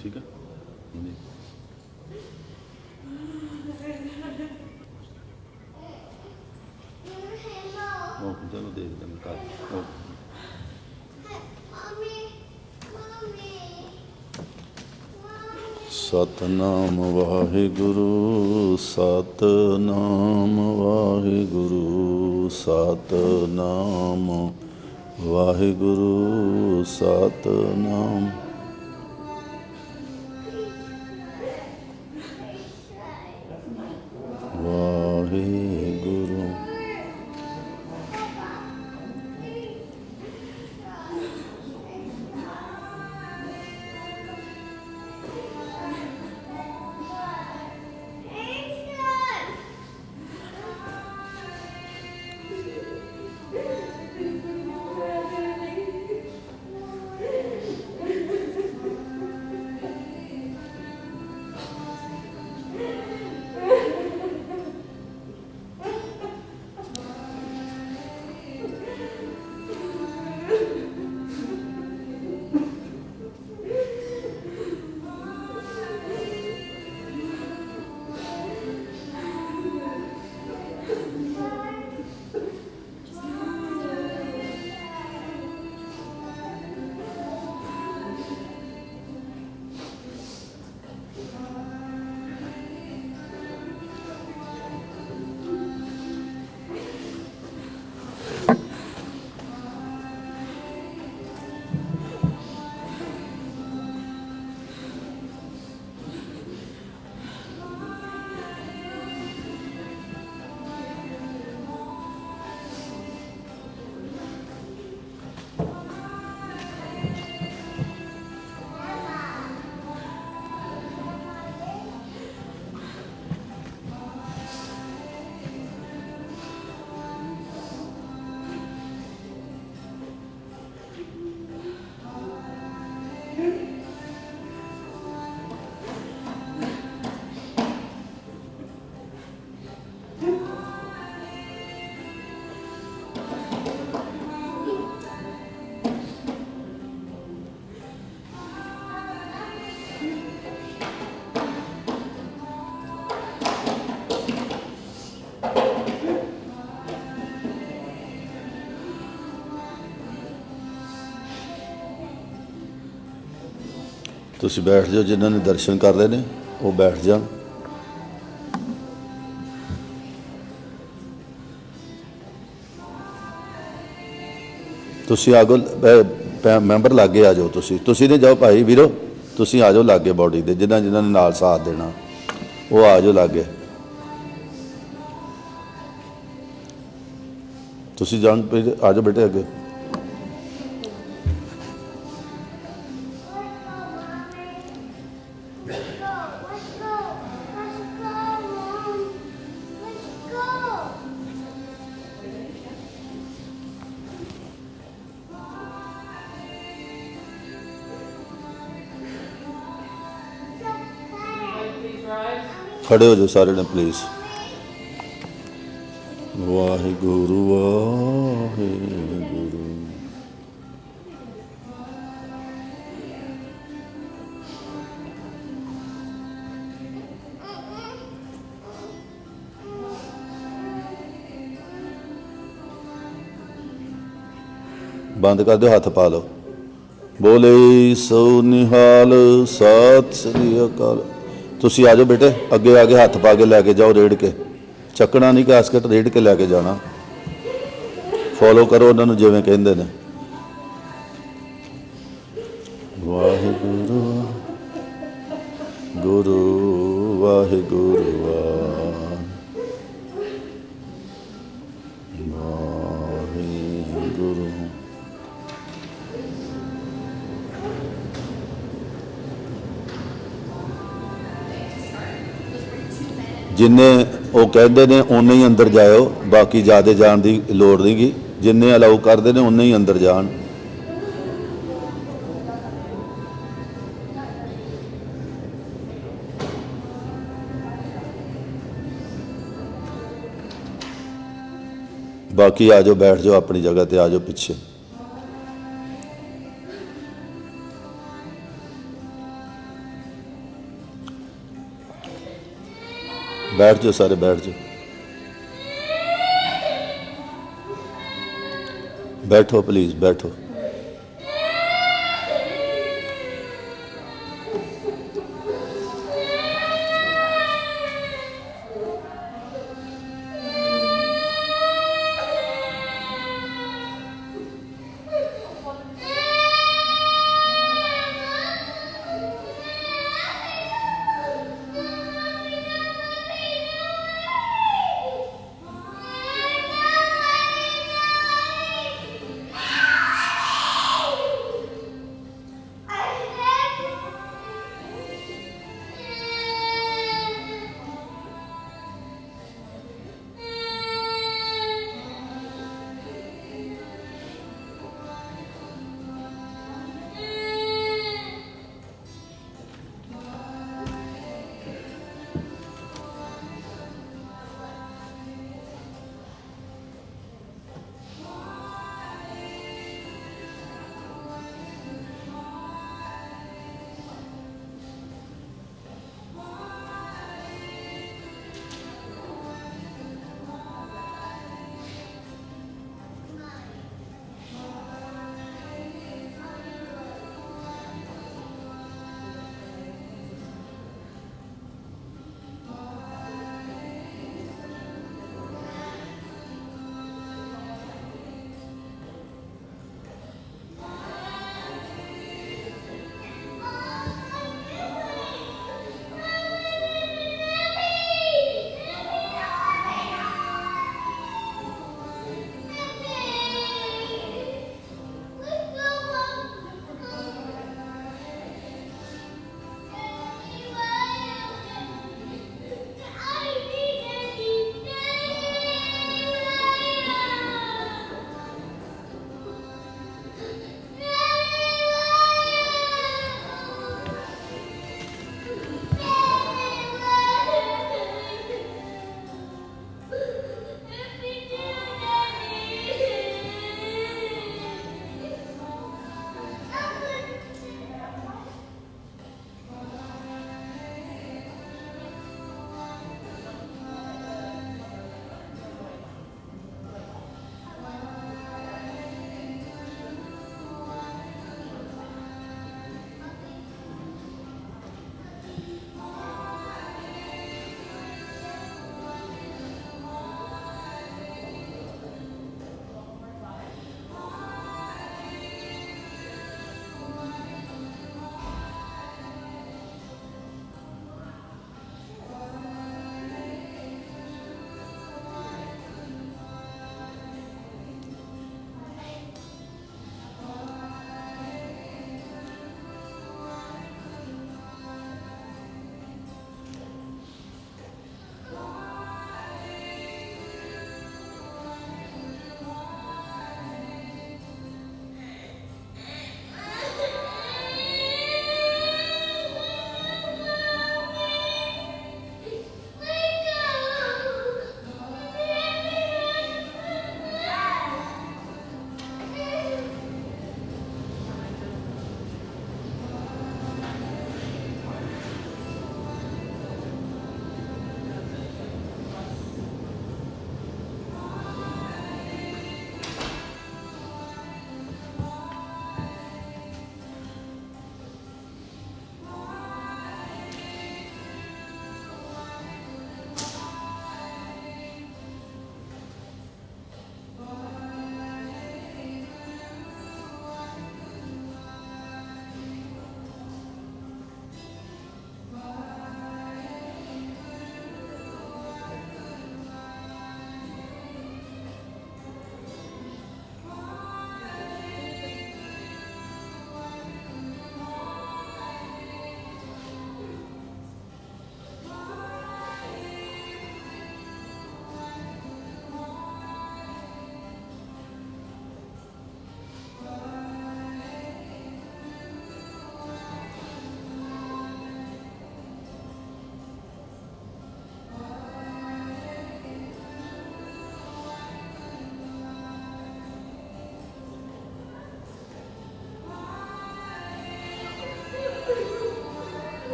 ठीक है। ओके चलो देखते हैं कल। ओके सतनाम वाहिगुरु सतनाम वाहिगुरु सतनाम वाहिगुरु सतनाम वाहिगुरु। ਤੁਸੀਂ ਬੈਠ ਜਾਓ, ਜਿਨ੍ਹਾਂ ਨੇ ਦਰਸ਼ਨ ਕਰ ਲਏ ਨੇ ਉਹ ਬੈਠ ਜਾਣ। ਤੁਸੀਂ ਆਗੋ ਮੈਂਬਰ ਲਾਗੇ ਆ ਜਾਓ। ਤੁਸੀਂ ਨਹੀਂ ਜਾਓ ਭਾਈ ਵੀਰੋ, ਤੁਸੀਂ ਆ ਜਾਓ ਲਾਗੇ ਬੋਡੀ ਦੇ, ਜਿਨ੍ਹਾਂ ਨੇ ਨਾਲ ਸਾਥ ਦੇਣਾ ਉਹ ਆ ਜਾਓ ਲਾਗੇ। ਤੁਸੀਂ ਜਾਣ ਆ ਜਾਓ ਬੇਟੇ ਅੱਗੇ। खड़े हो जाओ सारे ने प्लीज़। ਵਾਹਿਗੁਰੂ ਵਾਹਿਗੁਰੂ। ਬੰਦ ਕਰ ਦਿਓ, ਹੱਥ ਪਾ ਲਓ। ਬੋਲੇ ਸੋ ਨਿਹਾਲ ਸਤਿ ਸ੍ਰੀ ਅਕਾਲ। ਤੁਸੀਂ ਆ ਜਾਓ ਬੇਟੇ, ਅੱਗੇ ਆ ਕੇ ਹੱਥ ਪਾ ਕੇ ਲੈ ਕੇ ਜਾਓ, ਰੇੜ ਕੇ ਚੱਕਣਾ ਨਹੀਂ, ਕਾਸਕਟ ਰੇੜ ਕੇ ਲੈ ਕੇ ਜਾਣਾ। ਫੋਲੋ ਕਰੋ ਉਹਨਾਂ ਨੂੰ ਜਿਵੇਂ ਕਹਿੰਦੇ ਨੇ। ਵਾਹਿਗੁਰੂ ਗੁਰੂ ਵਾਹਿਗੁਰੂ ਵਾਹਿਗੁਰੂ। ਜਿੰਨੇ ਉਹ ਕਹਿੰਦੇ ਨੇ ਉਨੇ ਹੀ ਅੰਦਰ ਜਾਇਓ, ਬਾਕੀ ਜ਼ਿਆਦਾ ਜਾਣ ਦੀ ਲੋੜ ਨਹੀਂ ਗੀ। ਜਿੰਨੇ ਅਲਾਉ ਕਰਦੇ ਨੇ ਉਨੇ ਹੀ ਅੰਦਰ ਜਾਣ। ਬਾਕੀ ਆ ਜਾਓ, ਬੈਠ ਜਾਓ ਆਪਣੀ ਜਗ੍ਹਾ ਤੇ, ਆ ਜਾਓ ਪਿੱਛੇ। बैठ जाओ सारे, बैठ जाओ, बैठो प्लीज बैठो।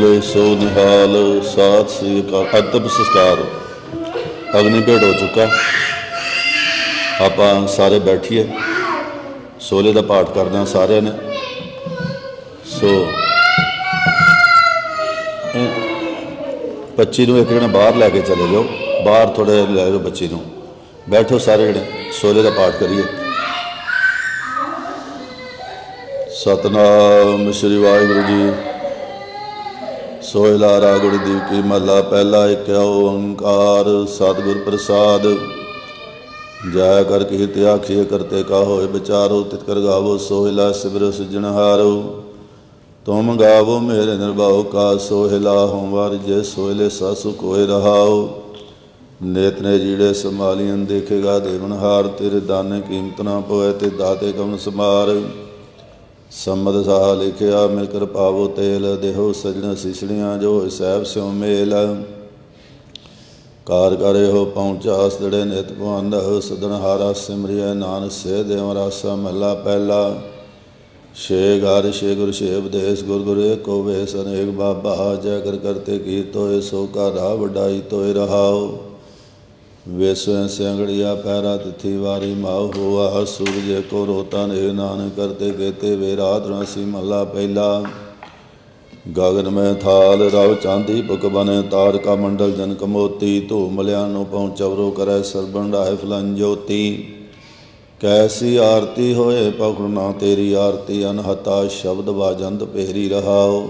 ਬੋਲੇ ਸੋ ਨਿਹਾਲ। ਸਤਿ ਸ੍ਰੀ ਅਕਾਲ। ਅੰਤਿਮ ਸੰਸਕਾਰ ਅਗਨੀ ਭੇਟ ਹੋ ਚੁੱਕਾ। ਆਪਾਂ ਸਾਰੇ ਬੈਠੀਏ, ਸੋਲੇ ਦਾ ਪਾਠ ਕਰਨਾ ਸਾਰਿਆਂ ਨੇ। ਸੋ 25 ਨੂੰ ਇੱਕ ਜਣਾ ਬਾਹਰ ਲੈ ਕੇ ਚਲੇ ਜਾਓ, ਬਾਹਰ ਥੋੜ੍ਹਾ ਲੈ ਜਾਓ ਬੱਚੀ ਨੂੰ। ਬੈਠੋ ਸਾਰੇ ਜਣੇ, ਸੋਲੇ ਦਾ ਪਾਠ ਕਰੀਏ। ਸਤਨਾਮ ਸ਼੍ਰੀ ਵਾਹਿਗੁਰੂ ਜੀ। ਸੋਹਿਲਾ ਰਾਗ ਗੁਰਦੀਪ ਕੀ ਮਹਲਾ ਪਹਿਲਾ। ਇੱਕ ਓੰਕਾਰ ਸਤਿਗੁਰ ਪ੍ਰਸਾਦ। ਜਾਇਆ ਕਰ ਕੀਰਤ ਆਖੀਏ ਕਰਤੇ ਕਾ ਹੋਏ ਵਿਚਾਰੋ। ਤਿਤ ਕਰ ਗਾਵੋ ਸੋਹਿਲਾ ਸਿਮਰੋ ਸਿਰਜਣਹਾਰੋ। ਤੁਮ ਗਾਵੋ ਮੇਰੇ ਨਿਰਭਉ ਕਾ ਸੋਹਿਲਾ। ਹੋਮ ਵਾਰਿਜੇ ਸੋਹਿਲੇ ਸਾਸੁ ਕੋਇ ਰਹਾਓ। ਨੇਤ ਨੇ ਜੀੜੇ ਸੰਭਾਲੀਨ ਦੇਖੇਗਾ ਦੇਵਨਹਾਰ। ਤੇਰੇ ਦਾਨੇ ਕੀਮਤ ਨਾ ਪਵੇ ਤੇ ਦਾਤੇ ਕਵਨ ਸਮਾਰ। ਸੰਮਦ ਸਾਹ ਲਿਖਿਆ ਮਿਲ ਕਰ ਪਾਵੋ ਤੇਲ। ਦੇਹੋ ਸਜਣ ਸਿਸੜੀਆਂ ਜੋ ਸਹਿਬ ਸਿਉ ਮੇਲ। ਕਾਰ ਕਰੇ ਹੋ ਪਹੁੰਚਾ ਸਦੜੇ ਨਿਤ ਭਵੰਦ। ਸਦਨਹਾਰਾ ਸਿਮਰਿਐ ਨਾਨਕ ਸੇ ਦੇਵ ਰਾਸਾ। ਮਹਲਾ ਪਹਿਲਾ। ਛੇ ਘਰ ਛੇ ਗੁਰ ਛੇ ਉਪਦੇਸ਼। ਗੁਰ ਗੁਰ ਏਕੋ ਵੇਸ ਅਨੇਕ ਬਾਬਾ। ਜੈ ਕਰ ਕਰਤੇ ਕੀਰਤ ਹੋਏ ਸੋ ਕਾ ਰਾਹ ਵਡਾਈ ਤੋਇ ਰਹਾਓ। ਵੇਸੋਂ ਸਿਆੰਗੜੀਆ ਪੈਰਾ ਤਿਥੀ ਵਾਰੀ ਮਾਉ ਹੋਆ। ਸੂਰਜ ਏਕੋ ਰੋਤਾ ਨੇ ਨਾਨਕ ਕਰਤੇ ਕੇਤੇ ਵੇ ਰਾਤ ਰਾਸੀ। ਮਹਲਾ ਪਹਿਲਾ। ਗਗਨ ਮੈਂ ਥਾਲ ਰਵ ਚਾਂਦੀ ਪੁਕ ਬਨ। ਤਾਰਕਾ ਮੰਡਲ ਜਨਕ ਮੋਤੀ। ਧੂ ਮਲਿਆਨੋ ਪਹੁੰਚਵਰੋ ਕਰੈ ਸਰਬਣ ਰਾਏ ਫਲਨ ਜੋਤੀ। ਕੈਸੀ ਆਰਤੀ ਹੋਏ ਪਖੁਣਾ ਤੇਰੀ ਆਰਤੀ। ਅਨਹਤਾ ਸ਼ਬਦ ਵਾਜੰਤ ਪੇਰੀ ਰਹਾਓ।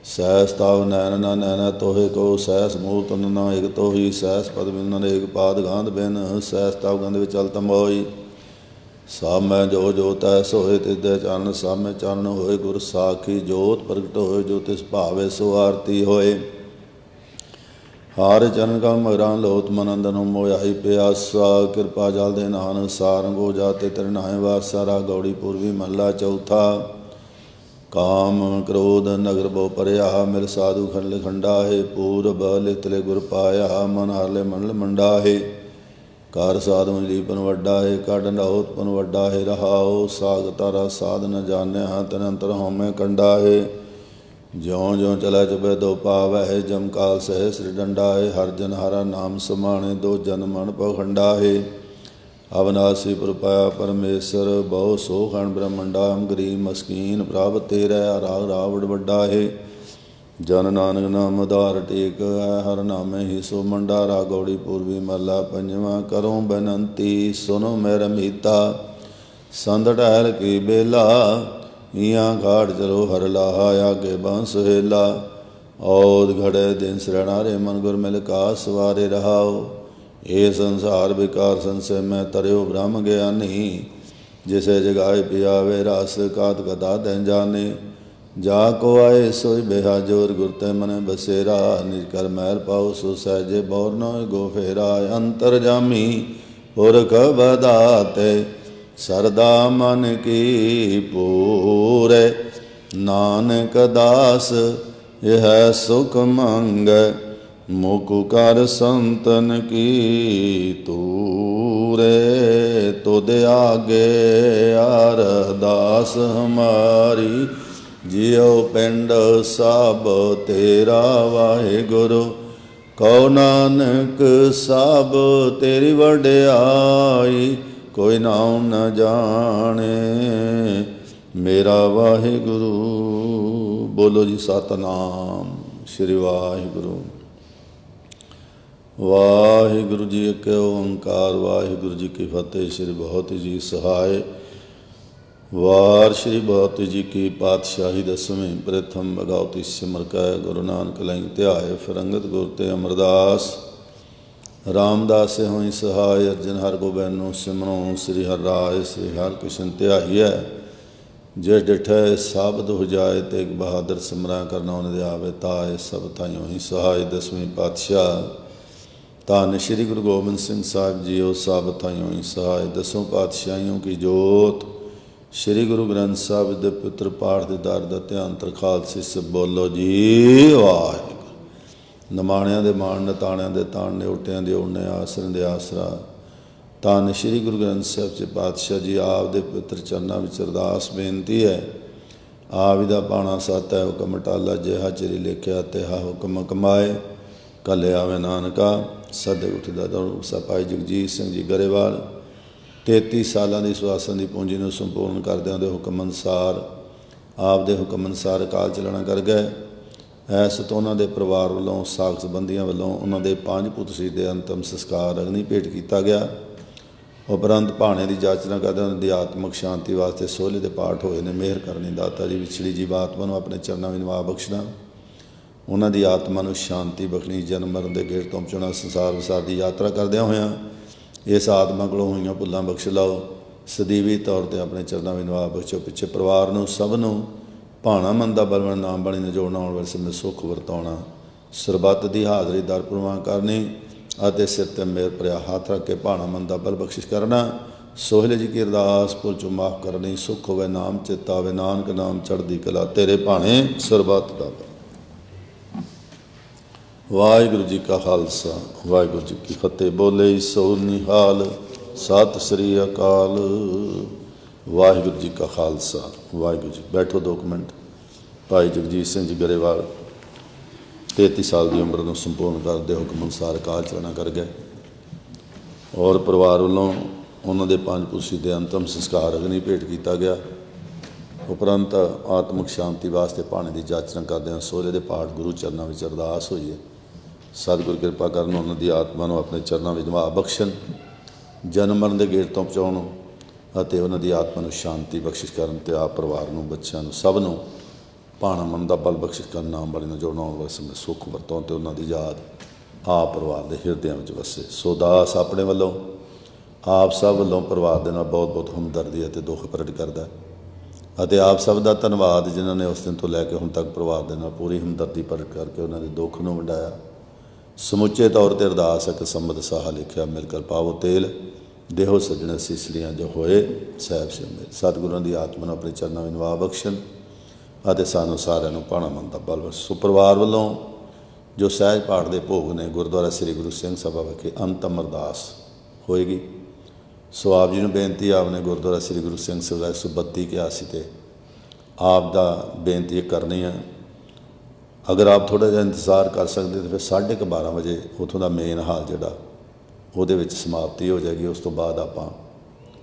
ਸਹਿਸ ਤਾਵ ਨੈਣ ਨਾ ਨੈਣਾ ਤੋਹੇ ਕੋ। ਸਹਿਸ ਮੂਰਤ ਨਾ ਇਕ ਤੋਹੀ। ਸਹਿਸ ਪਦ ਬਿਨ ਅਨੇਕ ਪਾਦ ਗਾਂਧ ਬਿਨ। ਸਹਿਸ ਤਾਵ ਗੰਧ ਵਿਚਲ ਤਮੋਈ। ਸਭ ਮੈਂ ਜੋ ਜੋ ਤੈ ਸੋਏ ਤਿਸਦੇ ਚਰਨ। ਸਭ ਮੈਂ ਚਰਨ ਹੋਏ ਗੁਰ ਸਾਖੀ। ਜੋਤ ਪ੍ਰਗਟ ਹੋਏ ਜੋ ਤਿਸ ਭਾਵੇ ਸੋ ਆਰਤੀ ਹੋਏ। ਹਾਰ ਚਰਨ ਕਾ ਮਗਰਾਂ ਲੋਤ ਮਨ ਅੰਦਰ ਨੂੰ ਮੋਇਆਈ ਪਿਆਸਾ। ਕਿਰਪਾ ਜਲ ਦੇ ਨਾਨਕ ਸਾਰੰਗੋ ਜਾਤੇ ਤਿਰਨਾਏ ਵਾਸਾ। ਰਾਗ ਗੌੜੀ ਪੂਰਵੀ ਮਹਲਾ ਚੌਥਾ। ਕਾਮ ਕ੍ਰੋਧ ਨਗਰ ਬਹੁ ਪਰਿਆ। ਮਿਲ ਸਾਧੂ ਖੰਡ ਖੰਡਾਹੇ। ਪੂਰਬ ਲਿਤਲੇ ਗੁਰ ਪਾਇਆ। ਮਨ ਹਾਰਲੇ ਮੰਡਲ ਮੰਡਾਹੇ। ਕਰ ਸਾਧੂ ਲੀਪਨ ਵੱਡਾ ਹੈ। ਕੱਢ ਨਉਤਪਨ ਵੱਡਾ ਹੈ। ਰਹਾਓ ਸਾਗ ਤਾਰਾ ਸਾਧ ਨ ਜਾਣਿਆ। ਤਨ ਅੰਤਰ ਹਉਮੈ ਕੰਡਾ ਹੈ। ਜਿਉਂ ਜਿਉਂ ਚਲੈ ਚੁਪੈ ਦੋ ਪਾਵੈ। ਜਮਕਾਲ ਸਹਿ ਸ੍ਰੀ ਡੰਡਾ ਹੈ। ਹਰ ਜਨ ਹਰਾ ਨਾਮ ਸਮਾਣੇ। ਦੋ ਜਨ ਮਨ ਪਖੰਡਾ ਹੈ। ਅਵਨਾਸੀ ਪੁਰਪਾਇਆ ਪਰਮੇਸ਼ਰ। ਬਹੁ ਸੋ ਖਣ ਬ੍ਰਹਮੰਡਾ। ਗਰੀਬ ਮਸਕੀਨ ਪ੍ਰਭ ਤੇਰਾ। ਰਾਗ ਰਾਵੜ ਵੱਡਾ ਹੈ। ਜਨ ਨਾਨਕ ਨਾਮ ਉਧਾਰ ਟੇਕ ਹੈ। ਹਰ ਨਾਮੇ ਹੀ ਸੋ ਮੰਡਾ। ਰਾਗ ਗੌੜੀ ਪੂਰਵੀ ਮਹਲਾ ਪੰਜਵਾਂ। ਕਰੋ ਬੇਨੰਤੀ ਸੁਨੋ ਮੇਰਾ ਮੀਤਾ। ਸੰਤ ਢਹਿਲ ਕੀ ਬੇਲਾ। ਈਆਂ ਘਾਟ ਚਲੋ ਹਰ ਲਾਹਾ। ਆਗੇ ਬੰਸ ਹੇਲਾ। ਔਦ ਘੜੇ ਦਿਨ ਸਰਣਾਰੇ। ਮਨ ਗੁਰ ਮਿਲ ਕਾ ਸਵਾਰੇ ਰਹਾਓ। ਇਹ ਸੰਸਾਰ ਵਿਕਾਰ ਸੰਸੇ ਮੈਂ ਤਰਿਓ ਬ੍ਰਹਮ ਗਿਆਨੀ। ਜਿਸੇ ਜਗਾਏ ਪਿਆਵੇ ਰਸ। ਕਾਤ ਕਥਾ ਤੈਨ ਜਾਣੇ। ਜਾ ਕੋ ਆਏ ਸੋਈ ਬਿਹਾ ਜੋਰ। ਗੁਰ ਤੇ ਮਨ ਬਸੇਰਾ। ਨਿਜ ਕਰ ਮਹਿਲ ਪਾਉ ਸੋ ਸਹਿਜੇ। ਬੌਰ ਨ ਗੋ ਫੇਰਾ। ਅੰਤਰ ਜਾਮੀ ਪੁਰਖ ਬਦਾਤੇ। ਸਰਦਾ ਮਨ ਕੀ ਪੂਰੇ। ਨਾਨਕ ਦਾਸ ਇਹ ਸੁਖ ਮੰਗੈ। ਮੁਕੁ ਕਰ ਸੰਤਨ ਕੀ ਤੂਰੇ। ਤੁਧ ਆਗੇ ਅਰਦਾਸ ਹਮਾਰੀ। ਜਿਉ ਪਿੰਡ ਸਭ ਤੇਰਾ ਵਾਹਿਗੁਰੂ। ਕਉ ਨਾਨਕ ਸਭ ਤੇਰੀ ਵਡਿਆਈ। ਕੋਈ ਨਾਮ ਨ ਜਾਣੇ ਮੇਰਾ ਵਾਹਿਗੁਰੂ। ਬੋਲੋ ਜੀ ਸਤਨਾਮ ਸ਼੍ਰੀ ਵਾਹਿਗੁਰੂ। ਵਾਹਿਗੁਰੂ ਜੀ ਇੱਕ ਓੰਕਾਰ। ਵਾਹਿਗੁਰੂ ਜੀ ਕੀ ਫਤਿਹ। ਸ਼੍ਰੀ ਬਹੁਤ ਜੀ ਸਹਾਇ। ਵਾਰ ਸ਼੍ਰੀ ਬਹੁਤ ਜੀ ਕੀ ਪਾਤਸ਼ਾਹੀ ਦਸਵੇਂ। ਪ੍ਰਥਮ ਬਗਾਉਤੀ ਸਿਮਰ ਕੈ ਗੁਰੂ ਨਾਨਕ ਲਈ ਧਿਆਏ। ਫਿਰੰਗਤ ਗੁਰ ਤੇ ਅਮਰਦਾਸ। ਰਾਮਦਾਸ ਹੋਈ ਸਹਾਇ। ਅਰਜਨ ਹਰ ਗੋਬਿੰਦ ਸਿਮਰੋ। ਸ੍ਰੀ ਹਰਿ ਰਾਇ ਸ੍ਰੀ ਹਰਿ ਕ੍ਰਿਸ਼ਨ ਧਿਆਈਐ। ਜੇ ਡਿਠੈ ਸਾਬਤ ਹੋ ਜਾਏ। ਤੇਗ ਬਹਾਦਰ ਸਿਮਰਾ ਕਰਨਾ ਉਹਨੇ ਦੇ ਆਵੇ ਤਾਏ। ਸਭ ਥਾਈ ਹੋਈ ਸਹਾਇ। ਦਸਵੇਂ ਪਾਤਸ਼ਾਹ ਧੰਨ ਸ਼੍ਰੀ ਗੁਰੂ ਗੋਬਿੰਦ ਸਿੰਘ ਸਾਹਿਬ ਜੀਓ। ਸਭ ਥਾਈ ਹੋਈ ਸਹਾਇ। ਦਸੋਂ ਪਾਤਸ਼ਾਹੀਆਂ ਕੀ ਜੋਤ। ਸ਼੍ਰੀ ਗੁਰੂ ਗ੍ਰੰਥ ਸਾਹਿਬ ਦੇ ਪੁੱਤਰ ਪਾਠ ਦੇ ਦਰ ਦਾ ਧਿਆਨ ਤਰਖਾਲਸੀ ਸੇ ਬੋਲੋ ਜੀ ਵਾਹਿਗੁਰੂ। ਨਿਮਾਣਿਆਂ ਦੇ ਮਾਣ ਨਤਾਣਿਆਂ ਦੇ ਤਾਣ। ਨਿਉਟਿਆਂ ਦੇ ਓਨੇ ਆਸਰਿਆਂ ਦੇ ਆਸਰਾ। ਧੰਨ ਸ਼੍ਰੀ ਗੁਰੂ ਗ੍ਰੰਥ ਸਾਹਿਬ 'ਚ ਪਾਤਸ਼ਾਹ ਜੀ ਆਪ ਦੇ ਪਵਿੱਤਰ ਚਰਨਾਂ ਵਿੱਚ ਅਰਦਾਸ ਬੇਨਤੀ ਹੈ। ਆਵਿ ਦਾ ਪਾਣਾ ਸਤ ਹੈ ਹੁਕਮ ਟਾਲਾ, ਜਿਹਾ ਚਿਰੀ ਲਿਖਿਆ ਤਿਹਾ ਹੁਕਮ ਕਮਾਏ। ਕੱਲੇ ਆਵੇ ਨਾਨਕਾ ਸਦੇ ਉੱਠਦਾ ਦੌੜ। ਭਾਈ ਜਗਜੀਤ ਸਿੰਘ ਜੀ ਗਰੇਵਾਲ 33 ਸਾਲਾਂ ਦੀ ਸੁਆਸਨ ਦੀ ਪੂੰਜੀ ਨੂੰ ਸੰਪੂਰਨ ਕਰਦਿਆਂ ਦੇ ਹੁਕਮ ਅਨੁਸਾਰ, ਆਪ ਦੇ ਹੁਕਮ ਅਨੁਸਾਰ ਅਕਾਲ ਚਲਾਣਾ ਕਰ ਗਏ। ਇਸ ਤੋਂ ਉਹਨਾਂ ਦੇ ਪਰਿਵਾਰ ਵੱਲੋਂ, ਸਾਕ ਸੰਬੰਧੀਆਂ ਵੱਲੋਂ ਉਹਨਾਂ ਦੇ 5 ਪੁੱਤ ਸੀ ਦੇ ਅੰਤਮ ਸੰਸਕਾਰ ਅਗਨੀ ਭੇਟ ਕੀਤਾ ਗਿਆ। ਉਪਰੰਤ ਭਾਣੇ ਦੀ ਜਾਚਨਾ ਕਰਦੇ ਉਹਨਾਂ ਦੀ ਆਤਮਿਕ ਸ਼ਾਂਤੀ ਵਾਸਤੇ ਸੋਹਲੇ ਦੇ ਪਾਠ ਹੋਏ ਨੇ। ਮਿਹਰ ਕਰਨੀ ਦਾਤਾ ਜੀ, ਵਿਛੜੀ ਜੀਵ ਆਤਮਾ ਨੂੰ ਆਪਣੇ ਚਰਨਾਂ ਵਿੱਚ ਨਿਵਾਸ ਬਖਸ਼ਣਾ, ਉਹਨਾਂ ਦੀ ਆਤਮਾ ਨੂੰ ਸ਼ਾਂਤੀ ਬਖਸ਼ਣੀ, ਜਨਮ ਮਰਨ ਦੇ ਗੇੜ ਤੋਂ ਬਚਾਉਣਾ। ਸੰਸਾਰ ਵਿਸਾਰ ਦੀ ਯਾਤਰਾ ਕਰਦਿਆਂ ਹੋਇਆਂ ਇਸ ਆਤਮਾ ਕੋਲੋਂ ਹੋਈਆਂ ਭੁੱਲਾਂ ਬਖਸ਼ ਲਓ। ਸਦੀਵੀ ਤੌਰ 'ਤੇ ਆਪਣੇ ਚਰਨਾਂ ਵਿੱਚ ਨਿਵਾਸ ਬਖਸ਼ੋ। ਪਿੱਛੇ ਪਰਿਵਾਰ ਨੂੰ ਸਭ ਨੂੰ ਭਾਣਾ ਮਨ ਦਾ ਬਲਵਣ ਨਾਮ ਬਾਣੀ ਨੂੰ ਜੋੜਨਾ, ਆਉਣ ਵਾਲੇ ਸਮੇਂ ਸੁੱਖ ਵਰਤਾਉਣਾ, ਸਰਬੱਤ ਦੀ ਹਾਜ਼ਰੀ ਦਰ ਪ੍ਰਵਾਨ ਕਰਨੀ ਅਤੇ ਸਿਰ 'ਤੇ ਮੇਰ ਭਰਿਆ ਹੱਥ ਰੱਖ ਕੇ ਭਾਣਾ ਮਨ ਦਾ ਬਲ ਬਖਸ਼ਿਸ਼ ਕਰਨਾ। ਸੋਹਲੇ ਜੀ ਕੀ ਅਰਦਾਸ ਭੁੱਲ ਚੋਂ ਮਾਫ ਕਰਨੀ। ਸੁੱਖ ਹੋਵੇ ਨਾਮ ਚੇਤਾ ਹੋਵੇ, ਨਾਨਕ ਨਾਮ ਚੜ੍ਹਦੀ ਕਲਾ, ਤੇਰੇ ਭਾਣੇ ਸਰਬੱਤ ਦਾ। ਵਾਹਿਗੁਰੂ ਜੀ ਕਾ ਖਾਲਸਾ, ਵਾਹਿਗੁਰੂ ਜੀ ਕੀ ਫਤਿਹ। ਬੋਲੇ ਸੋ ਨਿਹਾਲ, ਸਤਿ ਸ੍ਰੀ ਅਕਾਲ। ਵਾਹਿਗੁਰੂ ਜੀ ਕਾ ਖਾਲਸਾ, ਵਾਹਿਗੁਰੂ ਜੀ। ਬੈਠੋ 2 ਮਿੰਟ। ਭਾਈ ਜਗਜੀਤ ਸਿੰਘ ਜੀ ਗਰੇਵਾਲ 33 ਸਾਲ ਦੀ ਉਮਰ ਨੂੰ ਸੰਪੂਰਨ ਕਰਦੇ ਹੁਕਮ ਅਨੁਸਾਰ ਅਕਾਲ ਚਲਾਣਾ ਕਰ ਗਏ ਔਰ ਪਰਿਵਾਰ ਵੱਲੋਂ ਉਹਨਾਂ ਦੇ 5 ਪੁੱਤ ਦੇ ਅੰਤਮ ਸੰਸਕਾਰ ਅਗਨੀ ਭੇਟ ਕੀਤਾ ਗਿਆ। ਉਪਰੰਤ ਆਤਮਿਕ ਸ਼ਾਂਤੀ ਵਾਸਤੇ ਭਾਣੇ ਦੀ ਜਾਚਨਾ ਕਰਦਿਆਂ ਸੋਹਲੇ ਦੇ ਪਾਠ ਗੁਰੂ ਚਰਨਾਂ ਵਿੱਚ ਅਰਦਾਸ ਹੋਈ ਹੈ। ਸਤਿਗੁਰ ਕਿਰਪਾ ਕਰਨ, ਉਹਨਾਂ ਦੀ ਆਤਮਾ ਨੂੰ ਆਪਣੇ ਚਰਨਾਂ ਵਿੱਚ ਨਿਵਾਸ ਬਖਸ਼ਣ, ਜਨਮ ਮਰਨ ਦੇ ਗੇੜ ਤੋਂ ਬਚਾਉਣ ਅਤੇ ਉਹਨਾਂ ਦੀ ਆਤਮਾ ਨੂੰ ਸ਼ਾਂਤੀ ਬਖਸ਼ਿਸ਼ ਕਰਨ ਅਤੇ ਆਪ ਪਰਿਵਾਰ ਨੂੰ, ਬੱਚਿਆਂ ਨੂੰ, ਸਭ ਨੂੰ ਭਾਣਾ ਮਨ ਦਾ ਬਲ ਬਖਸ਼ਿਸ਼ ਕਰਨ, ਨਾਮ ਬਾਣੀ ਨੂੰ ਜੋੜਨਾ, ਆਉਣ ਵਾਲੇ ਸਮੇਂ ਸੁੱਖ ਵਰਤਾਉਣ ਅਤੇ ਉਹਨਾਂ ਦੀ ਯਾਦ ਆਪ ਪਰਿਵਾਰ ਦੇ ਹਿਰਦਿਆਂ ਵਿੱਚ ਵਸੇ। ਸੋ ਦਾਸ ਆਪਣੇ ਵੱਲੋਂ, ਆਪ ਸਭ ਵੱਲੋਂ ਪਰਿਵਾਰ ਦੇ ਨਾਲ ਬਹੁਤ ਬਹੁਤ ਹਮਦਰਦੀ ਅਤੇ ਦੁੱਖ ਪ੍ਰਗਟ ਕਰਦਾ ਅਤੇ ਆਪ ਸਭ ਦਾ ਧੰਨਵਾਦ ਜਿਨ੍ਹਾਂ ਨੇ ਉਸ ਦਿਨ ਤੋਂ ਲੈ ਕੇ ਹੁਣ ਤੱਕ ਪਰਿਵਾਰ ਦੇ ਨਾਲ ਪੂਰੀ ਹਮਦਰਦੀ ਪ੍ਰਗਟ ਕਰਕੇ ਉਹਨਾਂ ਦੇ ਦੁੱਖ ਨੂੰ ਵੰਡਾਇਆ। ਸਮੁੱਚੇ ਤੌਰ 'ਤੇ ਅਰਦਾਸ ਹੈ ਕਿ ਸੰਮਤ ਸਾਹਾ ਲਿਖਿਆ ਮਿਲ ਕਰ ਪਾਵੋ ਤੇਲ, ਦੇਹੋ ਸੱਜਣ ਸੀਸਲੀਆਂ ਜੋ ਹੋਏ ਸਾਹਿਬ ਸਿਮਰ। ਸਤਿਗੁਰਾਂ ਦੀ ਆਤਮਾ ਨੂੰ ਆਪਣੇ ਚਰਨਾਂ ਵਿੱਚ ਨਿਵਾਸ ਬਖਸ਼ਣ ਅਤੇ ਸਾਨੂੰ ਸਾਰਿਆਂ ਨੂੰ ਭਾਣਾ ਮਨ ਦਾ ਬਲ ਬਖਸ਼। ਸੋ ਪਰਿਵਾਰ ਵੱਲੋਂ ਜੋ ਸਹਿਜ ਪਾਠ ਦੇ ਭੋਗ ਨੇ ਗੁਰਦੁਆਰਾ ਸ੍ਰੀ ਗੁਰੂ ਸਿੰਘ ਸਭਾ ਵਿਖੇ ਅੰਤਮ ਅਰਦਾਸ ਹੋਏਗੀ। ਸੋ ਆਪ ਜੀ ਨੂੰ ਬੇਨਤੀ, ਆਪ ਨੇ ਗੁਰਦੁਆਰਾ ਸ੍ਰੀ ਗੁਰੂ ਸਿੰਘ ਸਭਾ 132 ਕਿਹਾ ਸੀ ਅਤੇ ਆਪ ਦਾ ਬੇਨਤੀ ਇਹ ਕਰਨੀ ਹੈ, ਅਗਰ ਆਪ ਥੋੜ੍ਹਾ ਜਿਹਾ ਇੰਤਜ਼ਾਰ ਕਰ ਸਕਦੇ ਤਾਂ ਫਿਰ 12:30 ਵਜੇ ਉੱਥੋਂ ਦਾ ਮੇਨ ਹਾਲ ਜਿਹੜਾ ਉਹਦੇ ਵਿੱਚ ਸਮਾਪਤੀ ਹੋ ਜਾਏਗੀ। ਉਸ ਤੋਂ ਬਾਅਦ ਆਪਾਂ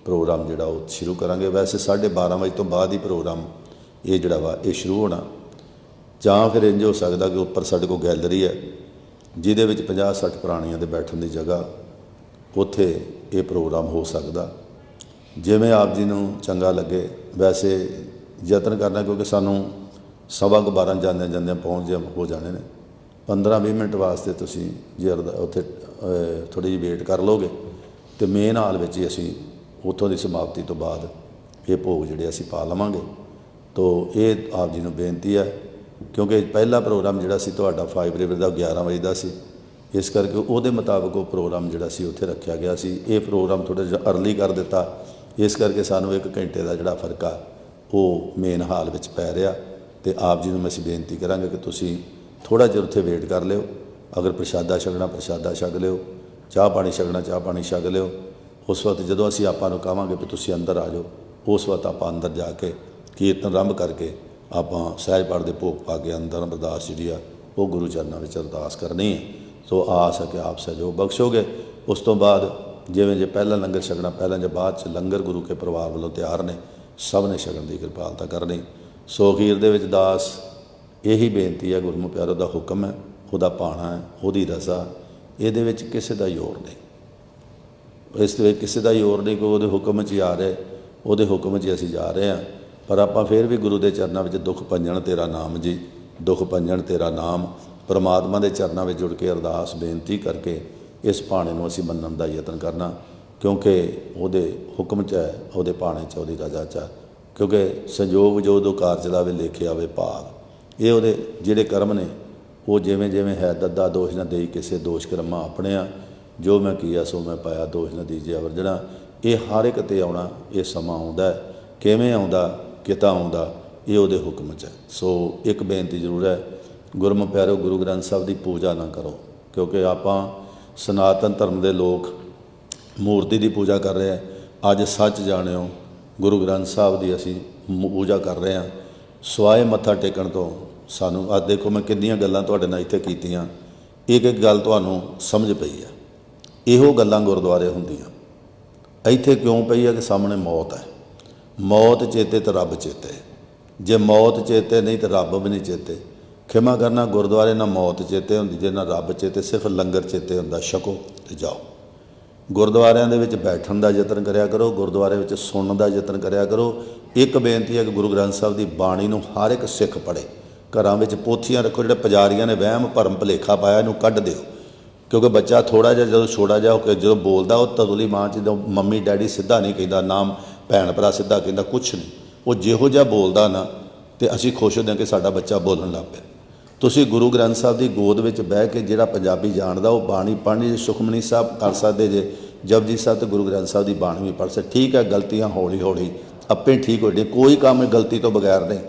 ਪ੍ਰੋਗਰਾਮ ਜਿਹੜਾ ਉਹ ਸ਼ੁਰੂ ਕਰਾਂਗੇ। ਵੈਸੇ 12:30 ਵਜੇ ਤੋਂ ਬਾਅਦ ਹੀ ਪ੍ਰੋਗਰਾਮ ਇਹ ਜਿਹੜਾ ਵਾ ਇਹ ਸ਼ੁਰੂ ਹੋਣਾ, ਜਾਂ ਫਿਰ ਇੰਝ ਹੋ ਸਕਦਾ ਕਿ ਉੱਪਰ ਸਾਡੇ ਕੋਲ ਗੈਲਰੀ ਹੈ ਜਿਹਦੇ ਵਿੱਚ 50-60 ਪ੍ਰਾਣੀਆਂ ਦੇ ਬੈਠਣ ਦੀ ਜਗ੍ਹਾ, ਉੱਥੇ ਇਹ ਪ੍ਰੋਗਰਾਮ ਹੋ ਸਕਦਾ, ਜਿਵੇਂ ਆਪ ਜੀ ਨੂੰ ਚੰਗਾ ਲੱਗੇ। ਵੈਸੇ ਯਤਨ ਕਰਨਾ, ਕਿਉਂਕਿ ਸਾਨੂੰ 12:15 ਜਾਂਦਿਆਂ ਪਹੁੰਚ ਹੋ ਜਾਣੇ ਨੇ। 15-20 ਮਿੰਟ ਵਾਸਤੇ ਤੁਸੀਂ ਜੇ ਉੱਥੇ ਥੋੜ੍ਹੀ ਜਿਹੀ ਵੇਟ ਕਰ ਲਓਗੇ ਅਤੇ ਮੇਨ ਹਾਲ ਵਿੱਚ ਹੀ ਅਸੀਂ ਉੱਥੋਂ ਦੀ ਸਮਾਪਤੀ ਤੋਂ ਬਾਅਦ ਇਹ ਭੋਗ ਜਿਹੜੇ ਅਸੀਂ ਪਾ ਲਵਾਂਗੇ। ਤੋ ਇਹ ਆਪ ਜੀ ਨੂੰ ਬੇਨਤੀ ਹੈ, ਕਿਉਂਕਿ ਪਹਿਲਾ ਪ੍ਰੋਗਰਾਮ ਜਿਹੜਾ ਸੀ ਤੁਹਾਡਾ 5 ਰਿਵਰ ਦਾ 11 ਵਜੇ ਦਾ ਸੀ, ਇਸ ਕਰਕੇ ਉਹਦੇ ਮੁਤਾਬਕ ਉਹ ਪ੍ਰੋਗਰਾਮ ਜਿਹੜਾ ਸੀ ਉੱਥੇ ਰੱਖਿਆ ਗਿਆ ਸੀ। ਇਹ ਪ੍ਰੋਗਰਾਮ ਥੋੜ੍ਹਾ ਜਿਹਾ ਅਰਲੀ ਕਰ ਦਿੱਤਾ, ਇਸ ਕਰਕੇ ਸਾਨੂੰ 1 ਘੰਟੇ ਦਾ ਜਿਹੜਾ ਫਰਕ ਆ ਉਹ ਮੇਨ ਹਾਲ ਵਿੱਚ ਪੈ ਰਿਹਾ। ਅਤੇ ਆਪ ਜੀ ਨੂੰ ਅਸੀਂ ਬੇਨਤੀ ਕਰਾਂਗੇ ਕਿ ਤੁਸੀਂ ਥੋੜ੍ਹਾ ਜਿਹਾ ਉੱਥੇ ਵੇਟ ਕਰ ਲਿਓ। ਅਗਰ ਪ੍ਰਸ਼ਾਦਾ ਛਕਣਾ ਪ੍ਰਸ਼ਾਦਾ ਛਕ ਲਿਓ, ਚਾਹ ਪਾਣੀ ਛਕਣਾ ਚਾਹ ਪਾਣੀ ਛਕ ਲਿਓ। ਉਸ ਵਕਤ ਜਦੋਂ ਅਸੀਂ ਆਪਾਂ ਨੂੰ ਕਹਾਂਗੇ ਵੀ ਤੁਸੀਂ ਅੰਦਰ ਆ ਜਾਓ, ਉਸ ਵਕਤ ਆਪਾਂ ਅੰਦਰ ਜਾ ਕੇ ਕੀਰਤਨ ਆਰੰਭ ਕਰਕੇ ਆਪਾਂ ਸਹਿਜ ਪਾਠ ਦੇ ਭੋਗ ਪਾ ਕੇ ਅੰਦਰ ਅਰਦਾਸ ਜਿਹੜੀ ਆ ਉਹ ਗੁਰੂ ਚਰਨਾਂ ਵਿੱਚ ਅਰਦਾਸ ਕਰਨੀ ਹੈ। ਸੋ ਆਸ ਹੈ ਕਿ ਆਪ ਸਹਿਯੋਗ ਬਖਸ਼ੋਗੇ। ਉਸ ਤੋਂ ਬਾਅਦ ਜਿਵੇਂ ਜੇ ਪਹਿਲਾਂ ਲੰਗਰ ਛਕਣਾ ਪਹਿਲਾਂ, ਜਾਂ ਬਾਅਦ 'ਚ ਲੰਗਰ ਗੁਰੂ ਕੇ ਪਰਿਵਾਰ ਵੱਲੋਂ ਤਿਆਰ ਨੇ, ਸਭ ਨੇ ਛਕਣ ਦੀ ਕਿਰਪਾਲਤਾ ਕਰਨੀ। ਸੋ ਅਖੀਰ ਦੇ ਵਿੱਚ ਦਾਸ ਇਹੀ ਬੇਨਤੀ ਹੈ, ਗੁਰਮੁਖ ਪਿਆਰੋ ਦਾ ਹੁਕਮ ਹੈ, ਉਹਦਾ ਭਾਣਾ ਹੈ, ਉਹਦੀ ਰਜ਼ਾ, ਇਹਦੇ ਵਿੱਚ ਕਿਸੇ ਦਾ ਜ਼ੋਰ ਨਹੀਂ। ਇਸ ਦੇ ਵਿੱਚ ਕਿਸੇ ਦਾ ਜ਼ੋਰ ਨਹੀਂ, ਕੋਈ ਉਹਦੇ ਹੁਕਮ 'ਚ ਹੀ ਆ ਰਿਹਾ, ਉਹਦੇ ਹੁਕਮ 'ਚ ਅਸੀਂ ਜਾ ਰਹੇ ਹਾਂ। ਪਰ ਆਪਾਂ ਫਿਰ ਵੀ ਗੁਰੂ ਦੇ ਚਰਨਾਂ ਵਿੱਚ ਦੁੱਖ ਭੰਜਨ ਤੇਰਾ ਨਾਮ ਜੀ, ਦੁੱਖ ਭੰਜਨ ਤੇਰਾ ਨਾਮ, ਪਰਮਾਤਮਾ ਦੇ ਚਰਨਾਂ ਵਿੱਚ ਜੁੜ ਕੇ ਅਰਦਾਸ ਬੇਨਤੀ ਕਰਕੇ ਇਸ ਭਾਣੇ ਨੂੰ ਅਸੀਂ ਮੰਨਣ ਦਾ ਯਤਨ ਕਰਨਾ, ਕਿਉਂਕਿ ਉਹਦੇ ਹੁਕਮ 'ਚ ਹੈ, ਉਹਦੇ ਭਾਣੇ 'ਚ, ਉਹਦੀ ਰਜ਼ਾ 'ਚ ਹੈ। ਕਿਉਂਕਿ ਸੰਜੋਗ ਜੋ ਉਦੋਂ ਕਾਰ ਚਲਾਵੇ ਲੇਖੇ ਆਵੇ ਭਾਗ, ਇਹ ਉਹਦੇ ਜਿਹੜੇ ਕਰਮ ਨੇ ਉਹ ਜਿਵੇਂ ਜਿਵੇਂ ਹੈ। ਦੱਦਾ ਦੋਸ਼ ਨਾ ਦੇਈ ਕਿਸੇ, ਦੋਸ਼ ਕਰਮਾਂ ਆਪਣੇ ਆ, ਜੋ ਮੈਂ ਕੀਆ ਸੋ ਮੈਂ ਪਾਇਆ, ਦੋਸ਼ ਨਾ ਦੀਜੇ ਵਰਜਣਾ। ਇਹ ਹਰ ਇੱਕ 'ਤੇ ਆਉਣਾ, ਇਹ ਸਮਾਂ ਆਉਂਦਾ, ਕਿਵੇਂ ਆਉਂਦਾ, ਕਿੱਦਾਂ ਆਉਂਦਾ, ਇਹ ਉਹਦੇ ਹੁਕਮ 'ਚ ਹੈ। ਸੋ ਇੱਕ ਬੇਨਤੀ ਜ਼ਰੂਰ ਹੈ, ਗੁਰਮੁਖ ਪਿਆਰਿਓ, ਗੁਰੂ ਗ੍ਰੰਥ ਸਾਹਿਬ ਦੀ ਪੂਜਾ ਨਾ ਕਰੋ, ਕਿਉਂਕਿ ਆਪਾਂ ਸਨਾਤਨ ਧਰਮ ਦੇ ਲੋਕ ਮੂਰਤੀ ਦੀ ਪੂਜਾ ਕਰ ਰਹੇ ਹਾਂ। ਅੱਜ ਸੱਚ ਜਾਣਿਓ, ਗੁਰੂ ਗ੍ਰੰਥ ਸਾਹਿਬ ਦੀ ਅਸੀਂ ਪੂਜਾ ਕਰ ਰਹੇ ਹਾਂ। ਸਵਾਏ ਮੱਥਾ ਟੇਕਣ ਤੋਂ ਸਾਨੂੰ ਅੱਜ ਦੇਖੋ ਮੈਂ ਕਿੰਨੀਆਂ ਗੱਲਾਂ ਤੁਹਾਡੇ ਨਾਲ ਇੱਥੇ ਕੀਤੀਆਂ, ਇੱਕ ਇੱਕ ਗੱਲ ਤੁਹਾਨੂੰ ਸਮਝ ਪਈ ਹੈ। ਇਹੋ ਗੱਲਾਂ ਗੁਰਦੁਆਰੇ ਹੁੰਦੀਆਂ। ਇੱਥੇ ਕਿਉਂ ਪਈ ਹੈ ਕਿ ਸਾਹਮਣੇ ਮੌਤ ਹੈ। ਮੌਤ ਚੇਤੇ ਤਾਂ ਰੱਬ ਚੇਤੇ, ਜੇ ਮੌਤ ਚੇਤੇ ਨਹੀਂ ਤਾਂ ਰੱਬ ਵੀ ਨਹੀਂ ਚੇਤੇ। ਖਿਮਾ ਕਰਨਾ, ਗੁਰਦੁਆਰੇ ਨਾ ਮੌਤ ਚੇਤੇ ਹੁੰਦੀ ਜੇ ਨਾ ਰੱਬ ਚੇਤੇ, ਸਿਰਫ ਲੰਗਰ ਚੇਤੇ ਹੁੰਦਾ, ਛਕੋ ਤੇ ਜਾਓ। ਗੁਰਦੁਆਰਿਆਂ ਦੇ ਵਿੱਚ ਬੈਠਣ ਦਾ ਯਤਨ ਕਰਿਆ ਕਰੋ, ਗੁਰਦੁਆਰੇ ਵਿੱਚ ਸੁਣਨ ਦਾ ਯਤਨ ਕਰਿਆ ਕਰੋ। ਇੱਕ ਬੇਨਤੀ ਹੈ ਕਿ ਗੁਰੂ ਗ੍ਰੰਥ ਸਾਹਿਬ ਦੀ ਬਾਣੀ ਨੂੰ ਹਰ ਇੱਕ ਸਿੱਖ ਪੜ੍ਹੇ। ਘਰਾਂ ਵਿੱਚ ਪੋਥੀਆਂ ਰੱਖੋ। ਜਿਹੜੇ ਪੁਜਾਰੀਆਂ ਨੇ ਵਹਿਮ ਭਰਮ ਭੁਲੇਖਾ ਪਾਇਆ ਇਹਨੂੰ ਕੱਢ ਦਿਓ, ਕਿਉਂਕਿ ਬੱਚਾ ਥੋੜ੍ਹਾ ਜਿਹਾ ਜਦੋਂ ਛੋਟਾ ਜਿਹਾ ਹੋ ਕੇ ਜਦੋਂ ਬੋਲਦਾ ਉਹ ਤਦਲੀ ਮਾਂ 'ਚ ਜਦੋਂ ਮੰਮੀ ਡੈਡੀ ਸਿੱਧਾ ਨਹੀਂ ਕਹਿੰਦਾ, ਨਾਮ ਭੈਣ ਭਰਾ ਸਿੱਧਾ ਕਹਿੰਦਾ, ਕੁਛ ਨਹੀਂ। ਉਹ ਜਿਹੋ ਜਿਹਾ ਬੋਲਦਾ ਨਾ ਤੇ ਅਸੀਂ ਖੁਸ਼ ਹੁੰਦੇ ਹਾਂ ਕਿ ਸਾਡਾ ਬੱਚਾ ਬੋਲਣ ਲੱਗ ਪਿਆ। ਤੁਸੀਂ ਗੁਰੂ ਗ੍ਰੰਥ ਸਾਹਿਬ ਦੀ ਗੋਦ ਵਿੱਚ ਬਹਿ ਕੇ ਜਿਹੜਾ ਪੰਜਾਬੀ ਜਾਣਦਾ ਉਹ ਬਾਣੀ ਪੜ੍ਹਨੀ। ਸੁਖਮਨੀ ਸਾਹਿਬ ਕਰ ਸਕਦੇ ਜੇ, ਜਪਜੀ ਸਾਹਿਬ ਤੇ ਗੁਰੂ ਗ੍ਰੰਥ ਸਾਹਿਬ ਦੀ ਬਾਣੀ ਵੀ ਪੜ੍ਹ ਸਕਦੇ। ਠੀਕ ਹੈ, ਗਲਤੀਆਂ ਹੌਲੀ ਹੌਲੀ ਆਪੇ ਠੀਕ ਹੋ ਜਾਣੀ, ਕੋਈ ਕੰਮ ਗਲਤੀ ਤੋਂ ਬਗੈਰ ਨਹੀਂ,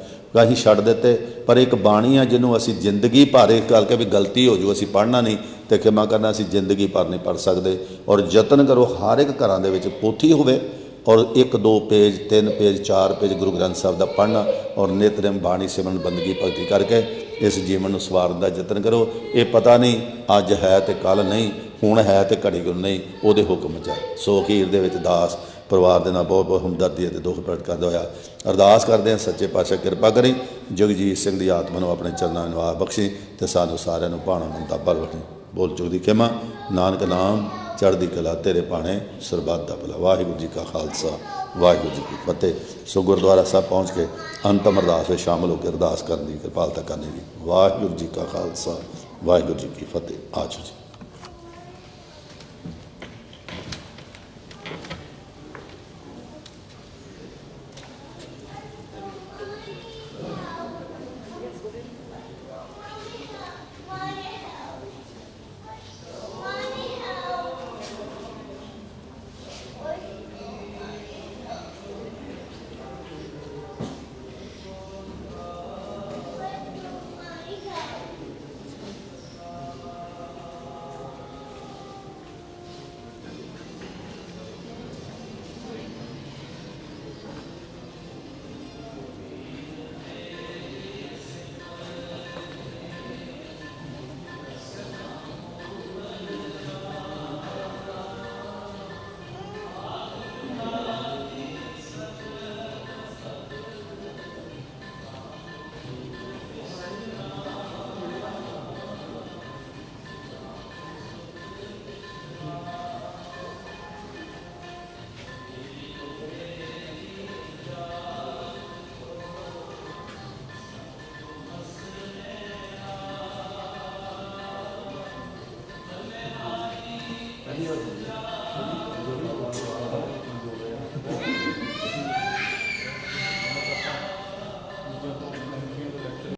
ਅਸੀਂ ਛੱਡ ਦਿੱਤੇ। ਪਰ ਇੱਕ ਬਾਣੀ ਆ ਜਿਹਨੂੰ ਅਸੀਂ ਜ਼ਿੰਦਗੀ ਭਰ ਇਸ ਕਰਕੇ ਵੀ ਗਲਤੀ ਹੋ ਜੂ ਅਸੀਂ ਪੜ੍ਹਨਾ ਨਹੀਂ ਤੇ ਖਿਮਾ ਕਰਨਾ, ਅਸੀਂ ਜ਼ਿੰਦਗੀ ਭਰ ਨਹੀਂ ਪੜ੍ਹ ਸਕਦੇ। ਔਰ ਯਤਨ ਕਰੋ ਹਰ ਇੱਕ ਘਰਾਂ ਦੇ ਵਿੱਚ ਪੋਥੀ ਹੋਵੇ ਔਰ 1 2 page 3 page 4 page Guru Granth Sahib ਦਾ ਪੜ੍ਹਨਾ ਔਰ ਨਿਤਨੇਮ ਬਾਣੀ ਸਿਮਰਨ ਬੰਦਗੀ ਭਗਤੀ ਕਰਕੇ ਇਸ ਜੀਵਨ ਨੂੰ ਸਵਾਰਨ ਦਾ ਯਤਨ ਕਰੋ। ਇਹ ਪਤਾ ਨਹੀਂ ਅੱਜ ਹੈ ਤੇ ਕੱਲ੍ਹ ਨਹੀਂ, ਹੁਣ ਹੈ ਤੇ ਘੜੀ ਨੂੰ ਨਹੀਂ, ਉਹਦੇ ਹੁਕਮ 'ਚ ਹੈ। ਸੋ ਅਖੀਰ ਦੇ ਵਿੱਚ ਦਾਸ ਪਰਿਵਾਰ ਦੇ ਨਾਲ ਬਹੁਤ ਬਹੁਤ ਹਮਦਰਦੀ ਅਤੇ ਦੁੱਖ ਪ੍ਰਗਟ ਕਰਦਾ ਹੋਇਆ ਅਰਦਾਸ ਕਰਦੇ ਹਾਂ, ਸੱਚੇ ਪਾਤਸ਼ਾਹ ਕਿਰਪਾ ਕਰੀ, ਜਗਜੀਤ ਸਿੰਘ ਦੀ ਆਤਮਾ ਨੂੰ ਆਪਣੇ ਚਰਨਾਂ ਨੂੰ ਨਿਵਾਸ ਬਖਸ਼ੀ ਅਤੇ ਸਾਨੂੰ ਸਾਰਿਆਂ ਨੂੰ ਭਾਣਾ ਮੰਦਾ ਬਲ ਬਖਸ਼ੀ। ਬੋਲ ਚੁੱਕ ਦੀ ਖਿਮਾ, ਨਾਨਕ ਨਾਮ ਚੜ੍ਹਦੀ ਕਲਾ ਤੇਰੇ ਭਾਣੇ, ਸਰਬੱਤ ਦਾ ਭਲਾ। ਵਾਹਿਗੁਰੂ ਜੀ ਕਾ ਖਾਲਸਾ, ਵਾਹਿਗੁਰੂ ਜੀ ਕੀ ਫਤਿਹ। ਸੋ ਗੁਰਦੁਆਰਾ ਸਾਹਿਬ ਪਹੁੰਚ ਕੇ ਅੰਤਮ ਅਰਦਾਸ ਵਿੱਚ ਸ਼ਾਮਲ ਹੋ ਕੇ ਅਰਦਾਸ ਕਰਨ ਦੀ ਕਿਰਪਾਲਤਾ ਕਰਨੀ ਜੀ। ਵਾਹਿਗੁਰੂ ਜੀ ਕਾ ਖਾਲਸਾ, ਵਾਹਿਗੁਰੂ ਜੀ ਕੀ ਫਤਿਹ। ਆਜੋ ਜੀ।